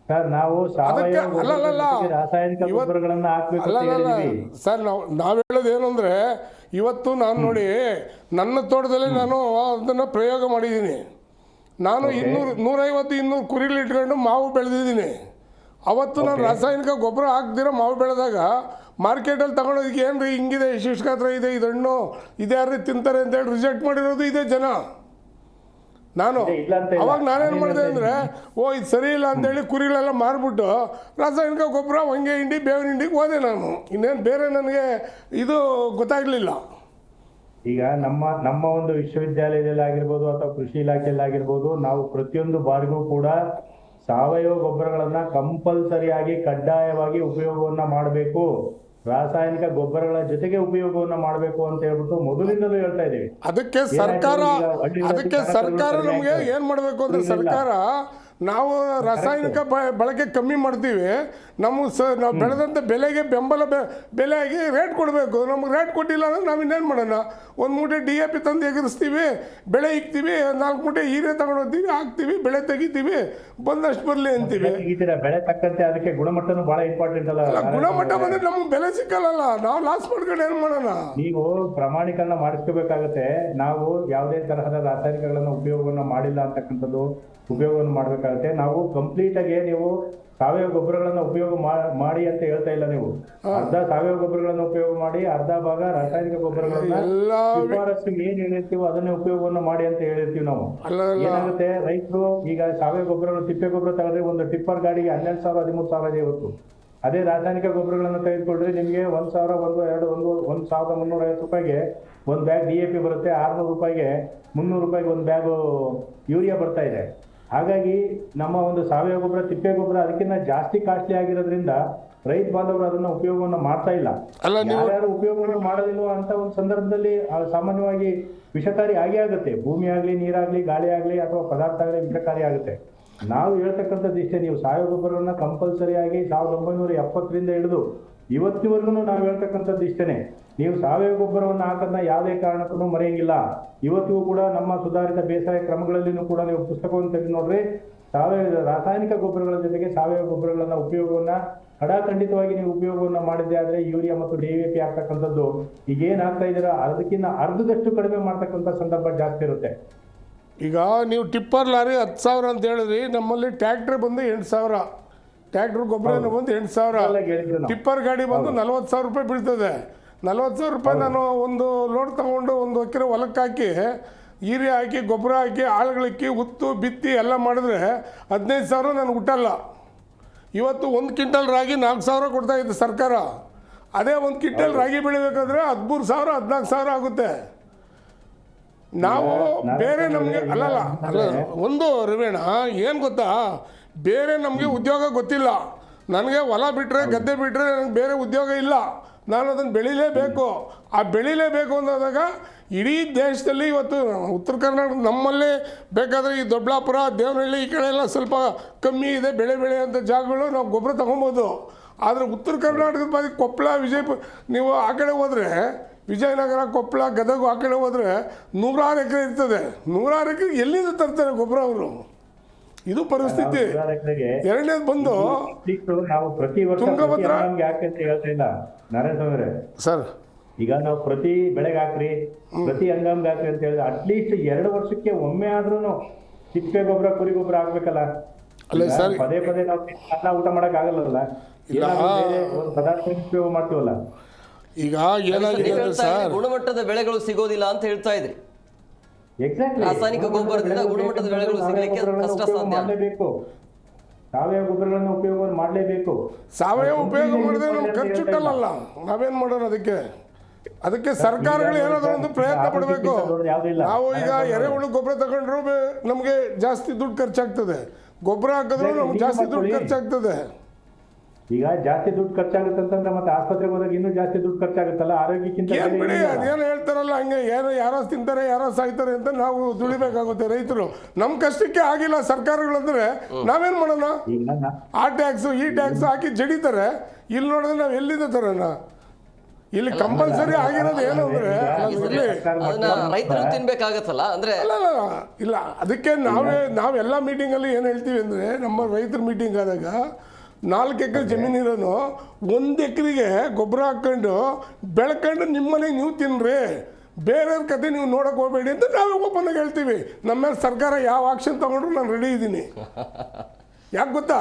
ಸರ್. ನಾವು ರಾಸಾಯನಿಕ ಗೊಬ್ಬರಗಳನ್ನ ಹಾಕಬೇಕು ಸರ್. ನಾವು ಹೇಳೋದು ಏನು ಅಂದರೆ, ಇವತ್ತು ನಾನು ನೋಡಿ ನನ್ನ ತೋಟದಲ್ಲಿ ನಾನು ಅದನ್ನು ಪ್ರಯೋಗ ಮಾಡಿದ್ದೀನಿ. ನಾನು 150-200 ಕುರಿಗಳು ಇಟ್ಕೊಂಡು ಮಾವು ಬೆಳೆದಿದ್ದೀನಿ. ಅವತ್ತು ನಾನು ರಾಸಾಯನಿಕ ಗೊಬ್ಬರ ಹಾಕ್ದಿರೋ ಮಾವು ಬೆಳೆದಾಗ ಮಾರ್ಕೆಟಲ್ಲಿ ತಗೊಂಡೋದಕ್ಕೆ ಏನು ರೀ ಹಿಂಗಿದೆ, ಶುಷ್ಕಾತ್ರ ಇದೆ, ಇದು ಹಣ್ಣು ಇದ್ಯಾರು ತಿಂತಾರೆ ಅಂತೇಳಿ ರಿಜೆಕ್ಟ್ ಮಾಡಿರೋದು ಇದೆ ಜನ. ನಾನು ಅವಾಗ ನಾನೇನು ಮಾಡಿದೆ ಅಂದರೆ, ಇದು ಸರಿ ಇಲ್ಲ ಅಂತೇಳಿ ಕುರಿಗಳೆಲ್ಲ ಮಾರ್ಬಿಟ್ಟು ರಾಸಾಯನಿಕ ಗೊಬ್ಬರ ಹೊಂಗೆ ಹಿಂಡಿ ಬೇವಿನ ಹಿಂಡಿಗೆ ಹೋದೆ ನಾನು. ಇನ್ನೇನು ಬೇರೆ ನನಗೆ ಇದು ಗೊತ್ತಾಗಲಿಲ್ಲ. ಈಗ ನಮ್ಮ ಒಂದು ವಿಶ್ವವಿದ್ಯಾಲಯದಲ್ಲಿ ಆಗಿರ್ಬೋದು ಅಥವಾ ಕೃಷಿ ಇಲಾಖೆಯಲ್ಲಿ ಆಗಿರ್ಬೋದು, ನಾವು ಪ್ರತಿಯೊಂದು ಬಾರಿಗೂ ಕೂಡ ಸಾವಯವ ಗೊಬ್ಬರಗಳನ್ನ ಕಂಪಲ್ಸರಿಯಾಗಿ ಕಡ್ಡಾಯವಾಗಿ ಉಪಯೋಗವನ್ನ ಮಾಡಬೇಕು, ರಾಸಾಯನಿಕ ಗೊಬ್ಬರಗಳ ಜೊತೆಗೆ ಉಪಯೋಗವನ್ನ ಮಾಡಬೇಕು ಅಂತ ಹೇಳ್ಬಿಟ್ಟು ಮೊದಲಿಂದಲೂ ಹೇಳ್ತಾ ಇದೀವಿ. ಅದಕ್ಕೆ ಸರ್ಕಾರ ನಮಗೆ ಏನ್ ಮಾಡಬೇಕು ಅಂದ್ರೆ, ಸರ್ಕಾರ ನಾವು ರಾಸಾಯನಿಕ ಬಳಕೆ ಕಮ್ಮಿ ಮಾಡ್ತೀವಿ, ನಾವು ಬೆಳೆದಂಥ ಬೆಲೆಗೆ ಬೆಂಬಲ ಬೆಲೆಯಾಗಿ ರೇಟ್ ಕೊಡಬೇಕು. ನಮ್ಗೆ ರೇಟ್ ಕೊಟ್ಟಿಲ್ಲ ಅಂದ್ರೆ ನಾವು ಇನ್ನೇನು ಮಾಡೋಣ? ಒಂದು ಮೂಟೆ DAP ತಂದು ಎಗರಿಸ್ತೀವಿ, ಬೆಳೆ ಇಕ್ತೀವಿ, 4 ಮೂಟೆ ಹೀರೆ ತಗೊಂಡೋಗ್ತೀವಿ, ಹಾಕ್ತೀವಿ, ಬೆಳೆ ತೆಗಿತೀವಿ, ಬಂದಷ್ಟು ಬರಲಿ ಅಂತೀವಿ. ಬೆಳೆ ತಕ್ಕಂತೆ ಅದಕ್ಕೆ ಗುಣಮಟ್ಟನೂ ಬಹಳ ಇಂಪಾರ್ಟೆಂಟ್ ಅಲ್ಲ. ಗುಣಮಟ್ಟ ಬಂದ್ರೆ ನಮ್ಗೆ ಬೆಲೆ ಸಿಕ್ಕಲ್ಲ, ನಾವು ಲಾಸ್ ಮಾಡ್ಕೊಂಡು ಏನು ಮಾಡೋಣ? ನೀವು ಪ್ರಮಾಣೀಕರಣ ಮಾಡಿಸ್ಕೋಬೇಕಾಗತ್ತೆ. ನಾವು ಯಾವುದೇ ತರಹದ ರಾಸಾಯನಿಕಗಳನ್ನ ಉಪಯೋಗವನ್ನು ಮಾಡಿಲ್ಲ ಅಂತಕ್ಕಂಥದ್ದು ಉಪಯೋಗವನ್ನು ಮಾಡಬೇಕಾಗುತ್ತೆ. ನಾವು ಕಂಪ್ಲೀಟ್ ಆಗಿ ನೀವು ಸಾವಯವ ಗೊಬ್ಬರಗಳನ್ನ ಉಪಯೋಗ ಮಾಡಿ ಅಂತ ಹೇಳ್ತಾ ಇಲ್ಲ. ನೀವು ಅರ್ಧ ಸಾವಯವ ಗೊಬ್ಬರಗಳನ್ನ ಉಪಯೋಗ ಮಾಡಿ, ಅರ್ಧ ಭಾಗ ರಾಸಾಯನಿಕ ಗೊಬ್ಬರಗಳನ್ನ ಶಿಫಾರಸ್ಸು ಏನ್ ಹೇಳಿರ್ತೀವೋ ಅದನ್ನೇ ಉಪಯೋಗವನ್ನು ಮಾಡಿ ಅಂತ ಹೇಳಿರ್ತೀವಿ ನಾವು. ಏನಾಗುತ್ತೆ, ರೈತರು ಈಗ ಸಾವಯವ ಗೊಬ್ಬರಗಳು, ತಿಪ್ಪೆ ಗೊಬ್ಬರ ತಗೊಂಡ್ರೆ ಒಂದು ಟಿಪ್ಪರ್ ಗಾಡಿಗೆ 12,000 13,000 ಇದೆ ಇವತ್ತು. ಅದೇ ರಾಸಾಯನಿಕ ಗೊಬ್ಬರಗಳನ್ನು ತೆಗೆದುಕೊಂಡ್ರೆ ನಿಮಗೆ 1,350 ರೂಪಾಯಿಗೆ ಒಂದು ಬ್ಯಾಗ್ DAP ಬರುತ್ತೆ, 600 ರೂಪಾಯಿಗೆ 300 ರೂಪಾಯಿಗೆ ಒಂದು ಬ್ಯಾಗ್ ಯೂರಿಯಾ ಬರ್ತಾ ಇದೆ. ಹಾಗಾಗಿ ನಮ್ಮ ಒಂದು ಸಾವಯವ ಗೊಬ್ಬರ, ತಿಪ್ಪೆ ಗೊಬ್ಬರ ಅದಕ್ಕಿಂತ ಜಾಸ್ತಿ ಕಾಸ್ಟ್ಲಿ ಆಗಿರೋದ್ರಿಂದ ರೈತ ಬಾಂಧವರು ಅದನ್ನ ಉಪಯೋಗವನ್ನು ಮಾಡ್ತಾ ಇಲ್ಲ. ಯಾರ್ಯಾರು ಉಪಯೋಗವನ್ನು ಮಾಡೋದಿಲ್ವ ಅಂತ ಒಂದು ಸಂದರ್ಭದಲ್ಲಿ ಸಾಮಾನ್ಯವಾಗಿ ವಿಷಕಾರಿ ಆಗೇ ಆಗುತ್ತೆ. ಭೂಮಿ ಆಗ್ಲಿ, ನೀರಾಗ್ಲಿ, ಗಾಳಿ ಆಗ್ಲಿ ಅಥವಾ ಪದಾರ್ಥ ಆಗಲಿ ವಿಷಕಾರಿ ಆಗುತ್ತೆ. ನಾವು ಹೇಳ್ತಕ್ಕಂಥದ್ದು ಇಷ್ಟೇ, ನೀವು ಸಾವಯವ ಗೊಬ್ಬರವನ್ನ ಕಂಪಲ್ಸರಿಯಾಗಿ 1970ರಿಂದ ಹಿಡಿದು ಇವತ್ತಿವರೆಗೂ ನಾವು ಹೇಳ್ತಕ್ಕಂಥದ್ದು ಇಷ್ಟೇನೆ, ನೀವು ಸಾವಯವ ಗೊಬ್ಬರವನ್ನು ಹಾಕೋದನ್ನ ಯಾವುದೇ ಕಾರಣಕ್ಕೂ ಮರೆಯಂಗಿಲ್ಲ. ಇವತ್ತಿಗೂ ಕೂಡ ನಮ್ಮ ಸುಧಾರಿತ ಬೇಸಾಯ ಕ್ರಮಗಳಲ್ಲಿನೂ ಕೂಡ ನೀವು ಪುಸ್ತಕವನ್ನು ತೆಗೆದು ನೋಡ್ರಿ, ರಾಸಾಯನಿಕ ಗೊಬ್ಬರಗಳ ಜೊತೆಗೆ ಸಾವಯವ ಗೊಬ್ಬರಗಳನ್ನ ಉಪಯೋಗವನ್ನ ಖಂಡಿತವಾಗಿ ನೀವು ಉಪಯೋಗವನ್ನ ಮಾಡಿದ್ದೆ ಆದ್ರೆ ಯೂರಿಯಾ ಮತ್ತು DAP ಆಗ್ತಕ್ಕಂಥದ್ದು ಈಗ ಏನ್ ಆಗ್ತಾ ಇದ್ದೀರಾ ಅದಕ್ಕಿಂತ ಅರ್ಧದಷ್ಟು ಕಡಿಮೆ ಮಾಡ್ತಕ್ಕಂಥ ಸಂದರ್ಭ ಜಾಸ್ತಿ ಇರುತ್ತೆ. ಈಗ ನೀವು ಟಿಪ್ಪರ್ ಲಾರಿ 10,000 ಅಂತ ಹೇಳಿದ್ರಿ, ನಮ್ಮಲ್ಲಿ ಟ್ರ್ಯಾಕ್ಟರ್ ಬಂದು 8,000, ಟ್ರ್ಯಾಕ್ಟರ್ ಗೊಬ್ಬರ ಬಂದು 8,000, ಟಿಪ್ಪರ್ ಗಾಡಿ ಬಂದು 40,000 ರೂಪಾಯಿ ಬೀಳ್ತದೆ. 40,000 ರೂಪಾಯಿ ನಾನು ಒಂದು ಲೋಡ್ ತಗೊಂಡು 1 ಎಕರೆ ಹೊಲಕ್ಕೆ ಹಾಕಿ, ಯೂರಿಯಾ ಹಾಕಿ, ಗೊಬ್ಬರ ಹಾಕಿ, ಆಳುಗಳಿಕ್ಕಿ, ಉತ್ತು ಬಿತ್ತಿ ಎಲ್ಲ ಮಾಡಿದ್ರೆ 15,000 ನನಗೆ ಹುಟ್ಟಲ್ಲ. ಇವತ್ತು 1 ಕ್ವಿಂಟಲ್ ರಾಗಿ 4,000 ಕೊಡ್ತಾ ಇತ್ತು ಸರ್ಕಾರ. ಅದೇ 1 ಕ್ವಿಂಟಲ್ ರಾಗಿ ಬೆಳಿಬೇಕಾದ್ರೆ 13,000 14,000 ಆಗುತ್ತೆ. ನಾವು ಬೇರೆ ನಮಗೆ ಅಲ್ಲ ಒಂದು ರವೇಣ ಏನು ಗೊತ್ತಾ, ಬೇರೆ ನಮಗೆ ಉದ್ಯೋಗ ಗೊತ್ತಿಲ್ಲ. ನನಗೆ ಹೊಲ ಬಿಟ್ಟರೆ, ಗದ್ದೆ ಬಿಟ್ಟರೆ ನನಗೆ ಬೇರೆ ಉದ್ಯೋಗ ಇಲ್ಲ. ನಾನು ಅದನ್ನು ಬೆಳಿಲೇಬೇಕು. ಆ ಬೆಳಿಲೇಬೇಕು ಅಂದಾಗ ಇಡೀ ದೇಶದಲ್ಲಿ ಇವತ್ತು ಉತ್ತರ ಕರ್ನಾಟಕ ನಮ್ಮಲ್ಲೇ ಬೇಕಾದರೆ ಈ ದೊಡ್ಡಬಳ್ಳಾಪುರ, ದೇವನಹಳ್ಳಿ ಈ ಕಡೆ ಎಲ್ಲ ಸ್ವಲ್ಪ ಕಮ್ಮಿ ಇದೆ ಬೆಳೆ ಅಂತ ಜಾಗಗಳು ನಾವು ಗೊಬ್ಬರ ತೊಗೊಬೋದು. ಆದರೆ ಉತ್ತರ ಕರ್ನಾಟಕದ ಬಾರಿ ಕೊಪ್ಪಳ, ವಿಜಯಪುರ, ನೀವು ಆ ಕಡೆ ಹೋದರೆ ವಿಜಯನಗರ, ಕೊಪ್ಪಳ, ಗದಗ ಆ ಕಡೆ ಹೋದರೆ 100 ಎಕರೆ ಇರ್ತದೆ. 100 ಎಕರೆ ಎಲ್ಲಿಂದ ತರ್ತಾರೆ ಗೊಬ್ಬರ ಅವರು? ಇದು ಪರಿಸ್ಥಿತಿ. ಎರಡನೇದು ಬಂದು ನಾವು ಪ್ರತಿ ವರ್ಷ ಯಾಕೆ ಅಂತ ಹೇಳ್ತಾ ಇಲ್ಲ ನಾರಾಯಣ ಅವರೇ ಸರ್. ಈಗ ನಾವು ಪ್ರತಿ ಬೆಳೆಗೆ ಹಾಕ್ರಿ, ಪ್ರತಿ ಹಂಗಾಮ್ಗೆ ಹಾಕ್ರಿ ಅಂತ ಹೇಳಿದ್ರೆ ಅಟ್ಲೀಸ್ಟ್ 2 ವರ್ಷಕ್ಕೆ ಒಮ್ಮೆ ಆದ್ರೂ ತಿಪ್ಪೆ ಗೊಬ್ಬರ, ಕುರಿ ಗೊಬ್ಬರ ಹಾಕ್ಬೇಕಲ್ಲ. ಪದೇ ನಾವು ಅನ್ನ ಊಟ ಮಾಡಕ್ ಆಗಲ್ಲ, ಒಂದು ಪದಾರ್ಥ ಉಪಯೋಗ ಮಾಡ್ತೀವಲ್ಲ. ಈಗ ಏನಾಗಿದೆ ಅಂದ್ರೆ ಸರ್, ಗುಣಮಟ್ಟದ ಬೆಳೆಗಳು ಸಿಗೋದಿಲ್ಲ ಅಂತ ಹೇಳ್ತಾ ಇದ್ರಿ. ಎಕ್ಸಾಕ್ಟ್ಲಿ ರಾಸಾಯನಿಕ ಗೊಬ್ಬರದಿಂದ ಗುಣಮಟ್ಟದ ಬೆಳೆಗಳು ಸಿಗಲಿಕ್ಕೆ ಕಷ್ಟ ಸಾಧ್ಯ. ಮಾಡಲೇಬೇಕು, ಸಾವಯವ ಗೊಬ್ಬರಗಳನ್ನು ಉಪಯೋಗ ಮಾಡಲೇಬೇಕು. ಸಾವಯವ ಉಪಯೋಗ ಮಾಡಿದ್ರೆ ನಮ್ಗೆ ಖರ್ಚುಟ್ಟಲ್ಲ, ನಾವೇನ್ ಮಾಡೋಣ ಅದಕ್ಕೆ ಸರ್ಕಾರಗಳು ಏನಾದರೂ ಒಂದು ಪ್ರಯತ್ನ ಪಡಬೇಕು. ನಾವು ಈಗ ಎರೆಹುಳು ಗೊಬ್ಬರ ತಗೊಂಡ್ರು ನಮಗೆ ಜಾಸ್ತಿ ದುಡ್ಡು ಖರ್ಚಾಗ್ತದೆ, ಗೊಬ್ಬರ ಹಾಕಿದ್ರು ನಮ್ಗೆ ಜಾಸ್ತಿ ದುಡ್ಡು ಖರ್ಚಾಗ್ತದೆ. ಈಗ ಜಾಸ್ತಿ ದುಡ್ಡು ಖರ್ಚಾಗುತ್ತೆ ಅಂತಂದ್ರೆ ಮತ್ತೆ ಆಸ್ಪತ್ರೆಗೆ ಹೋದಾಗ ಇನ್ನೂ ಜಾಸ್ತಿ ದುಡ್ಡು ಖರ್ಚಾಗುತ್ತಲ್ಲ, ಆರೋಗ್ಯಕ್ಕಿಂತ ಏನ್ ಬಿಡಿ, ಅದೇನು ಹೇಳ್ತಾರಲ್ಲ ಹಂಗೆ, ಯಾರೋ ತಿಂತಾರೆ ಯಾರೋ ಸಾಯ್ತಾರೆ ಅಂತ ನಾವು ದುಡಿಬೇಕಾಗುತ್ತೆ. ರೈತರು ನಮ್ಮ ಕಷ್ಟಕ್ಕೆ ಆಗಿಲ್ಲ ಸರ್ಕಾರಗಳಂದ್ರೆ ನಾವೇನ್ ಮಾಡೋಣ? ಆ ಟ್ಯಾಕ್ಸ್ ಈ ಟ್ಯಾಕ್ಸ್ ಹಾಕಿ ಜಡಿತಾರೆ. ಇಲ್ಲಿ ನೋಡಿದ್ರೆ ನಾವು ಎಲ್ಲಿಂದ ತರೋಣ? ಇಲ್ಲಿ ಕಂಪಲ್ಸರಿ ಆಗಿರೋದು ಏನು ಅಂದ್ರೆ ರೈತರು ತಿನ್ಬೇಕಾಗತ್ತಲ್ಲ ಅಂದ್ರೆ ಇಲ್ಲ. ಅದಕ್ಕೆ ನಾವೆಲ್ಲ ಮೀಟಿಂಗಲ್ಲಿ ಏನು ಹೇಳ್ತೀವಿ ಅಂದರೆ, ನಮ್ಮ ರೈತರ ಮೀಟಿಂಗ್ ಆದಾಗ 4 ಎಕರೆ ಜಮೀನಿರೋನು 1 ಎಕರೆಗೆ ಗೊಬ್ಬರ ಹಾಕ್ಕೊಂಡು ಬೆಳ್ಕೊಂಡು ನಿಮ್ಮನೆಗೆ ನೀವು ತಿನ್ನಿರಿ, ಬೇರೆಯವ್ರ ಕತೆ ನೀವು ನೋಡೋಕೆ ಹೋಗಬೇಡಿ ಅಂತ ನಾವೇ ಒಪ್ಪನಾಗ ಹೇಳ್ತೀವಿ. ನಮ್ಮ ಮೇಲೆ ಸರ್ಕಾರ ಯಾವ ಆಕ್ಷನ್ ತಗೊಂಡ್ರು ನಾನು ರೆಡಿ ಇದ್ದೀನಿ. ಯಾಕೆ ಗೊತ್ತಾ,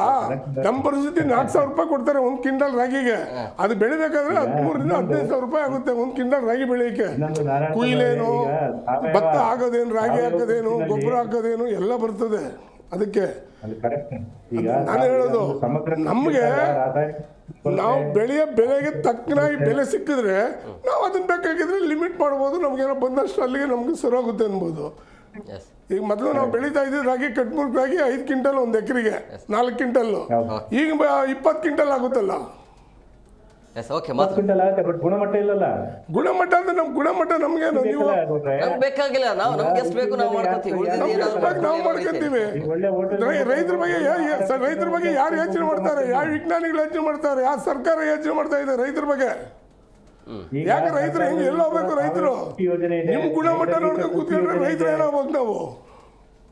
ನಮ್ಮ ಪರಿಸ್ಥಿತಿ 4,000 ರೂಪಾಯಿ ಕೊಡ್ತಾರೆ 1 ಕ್ವಿಂಟಲ್ ರಾಗಿಗೆ. ಅದು ಬೆಳಿಬೇಕಾದ್ರೆ 13,000 ರಿಂದ 15,000 ರೂಪಾಯಿ ಆಗುತ್ತೆ 1 ಕ್ವಿಂಟಲ್ ರಾಗಿ ಬೆಳೆಯಕ್ಕೆ. ಕುಯ್ಲೇನು, ಭತ್ತ ಹಾಕೋದೇನು, ರಾಗಿ ಹಾಕೋದೇನು, ಗೊಬ್ಬರ ಹಾಕೋದೇನು ಎಲ್ಲ ಬರ್ತದೆ. ಅದಕ್ಕೆ ನಾನು ಹೇಳೋದು, ನಮಗೆ ನಾವು ಬೆಳೆಯೋ ಬೆಲೆಗೆ ತಕ್ಕನಾಗಿ ಬೆಲೆ ಸಿಕ್ಕಿದ್ರೆ ನಾವು ಅದನ್ನ ಬೇಕಾಗಿದ್ರೆ ಲಿಮಿಟ್ ಮಾಡ್ಬೋದು. ನಮಗೇನೋ ಬಂದಷ್ಟು ಅಲ್ಲಿಗೆ ನಮ್ಗೆ ಸರೋಗುತ್ತೆ ಅನ್ಬೋದು. ಈಗ ಮೊದಲು ನಾವು ಬೆಳೀತಾ ಇದ್ದೀವಿ ರಾಗಿ, ಕಟ್ಮುರ್ಕ್ ರಾಗಿ 5 ಕ್ವಿಂಟಲ್ 1 ಎಕರೆಗೆ, 4 ಕ್ವಿಂಟಲ್ಲು, ಈಗ 20 ಕ್ವಿಂಟಲ್ ಆಗುತ್ತಲ್ಲ. ಗುಣಮಟ್ಟ ಇಲ್ಲಲ್ಲ. ಗುಣಮಟ್ಟ ಅಂದ್ರೆ ನಮ್ ಗುಣಮಟ್ಟ ನಮ್ಗೆ ಬೇಕಾಗಿಲ್ಲ, ನಮ್ಗೆ ಎಷ್ಟು ಬೇಕು ನಾವು ಮಾಡ್ಕೊತೀವಿ. ರೈತರ ಬಗ್ಗೆ ಯಾರು ಯೋಚನೆ ಮಾಡ್ತಾರೆ? ಯಾವ ವಿಜ್ಞಾನಿಗಳು ಯೋಚನೆ ಮಾಡ್ತಾರೆ? ಯಾವ ಸರ್ಕಾರ ಯೋಚನೆ ಮಾಡ್ತಾ ಇದೆ ರೈತರ ಬಗ್ಗೆ? ಯಾಕೆ ರೈತರು ಹೆಂಗೆ ಎಲ್ಲ ಹೋಗ್ಬೇಕು? ರೈತರು ನಿಮ್ ಗುಣಮಟ್ಟ ನೋಡ್ಕೊಂಡು ಕೂತ್ಕೊಂಡ್ರೆ ರೈತರು ಏನಾಗ್ಬೇಕು ನಾವು?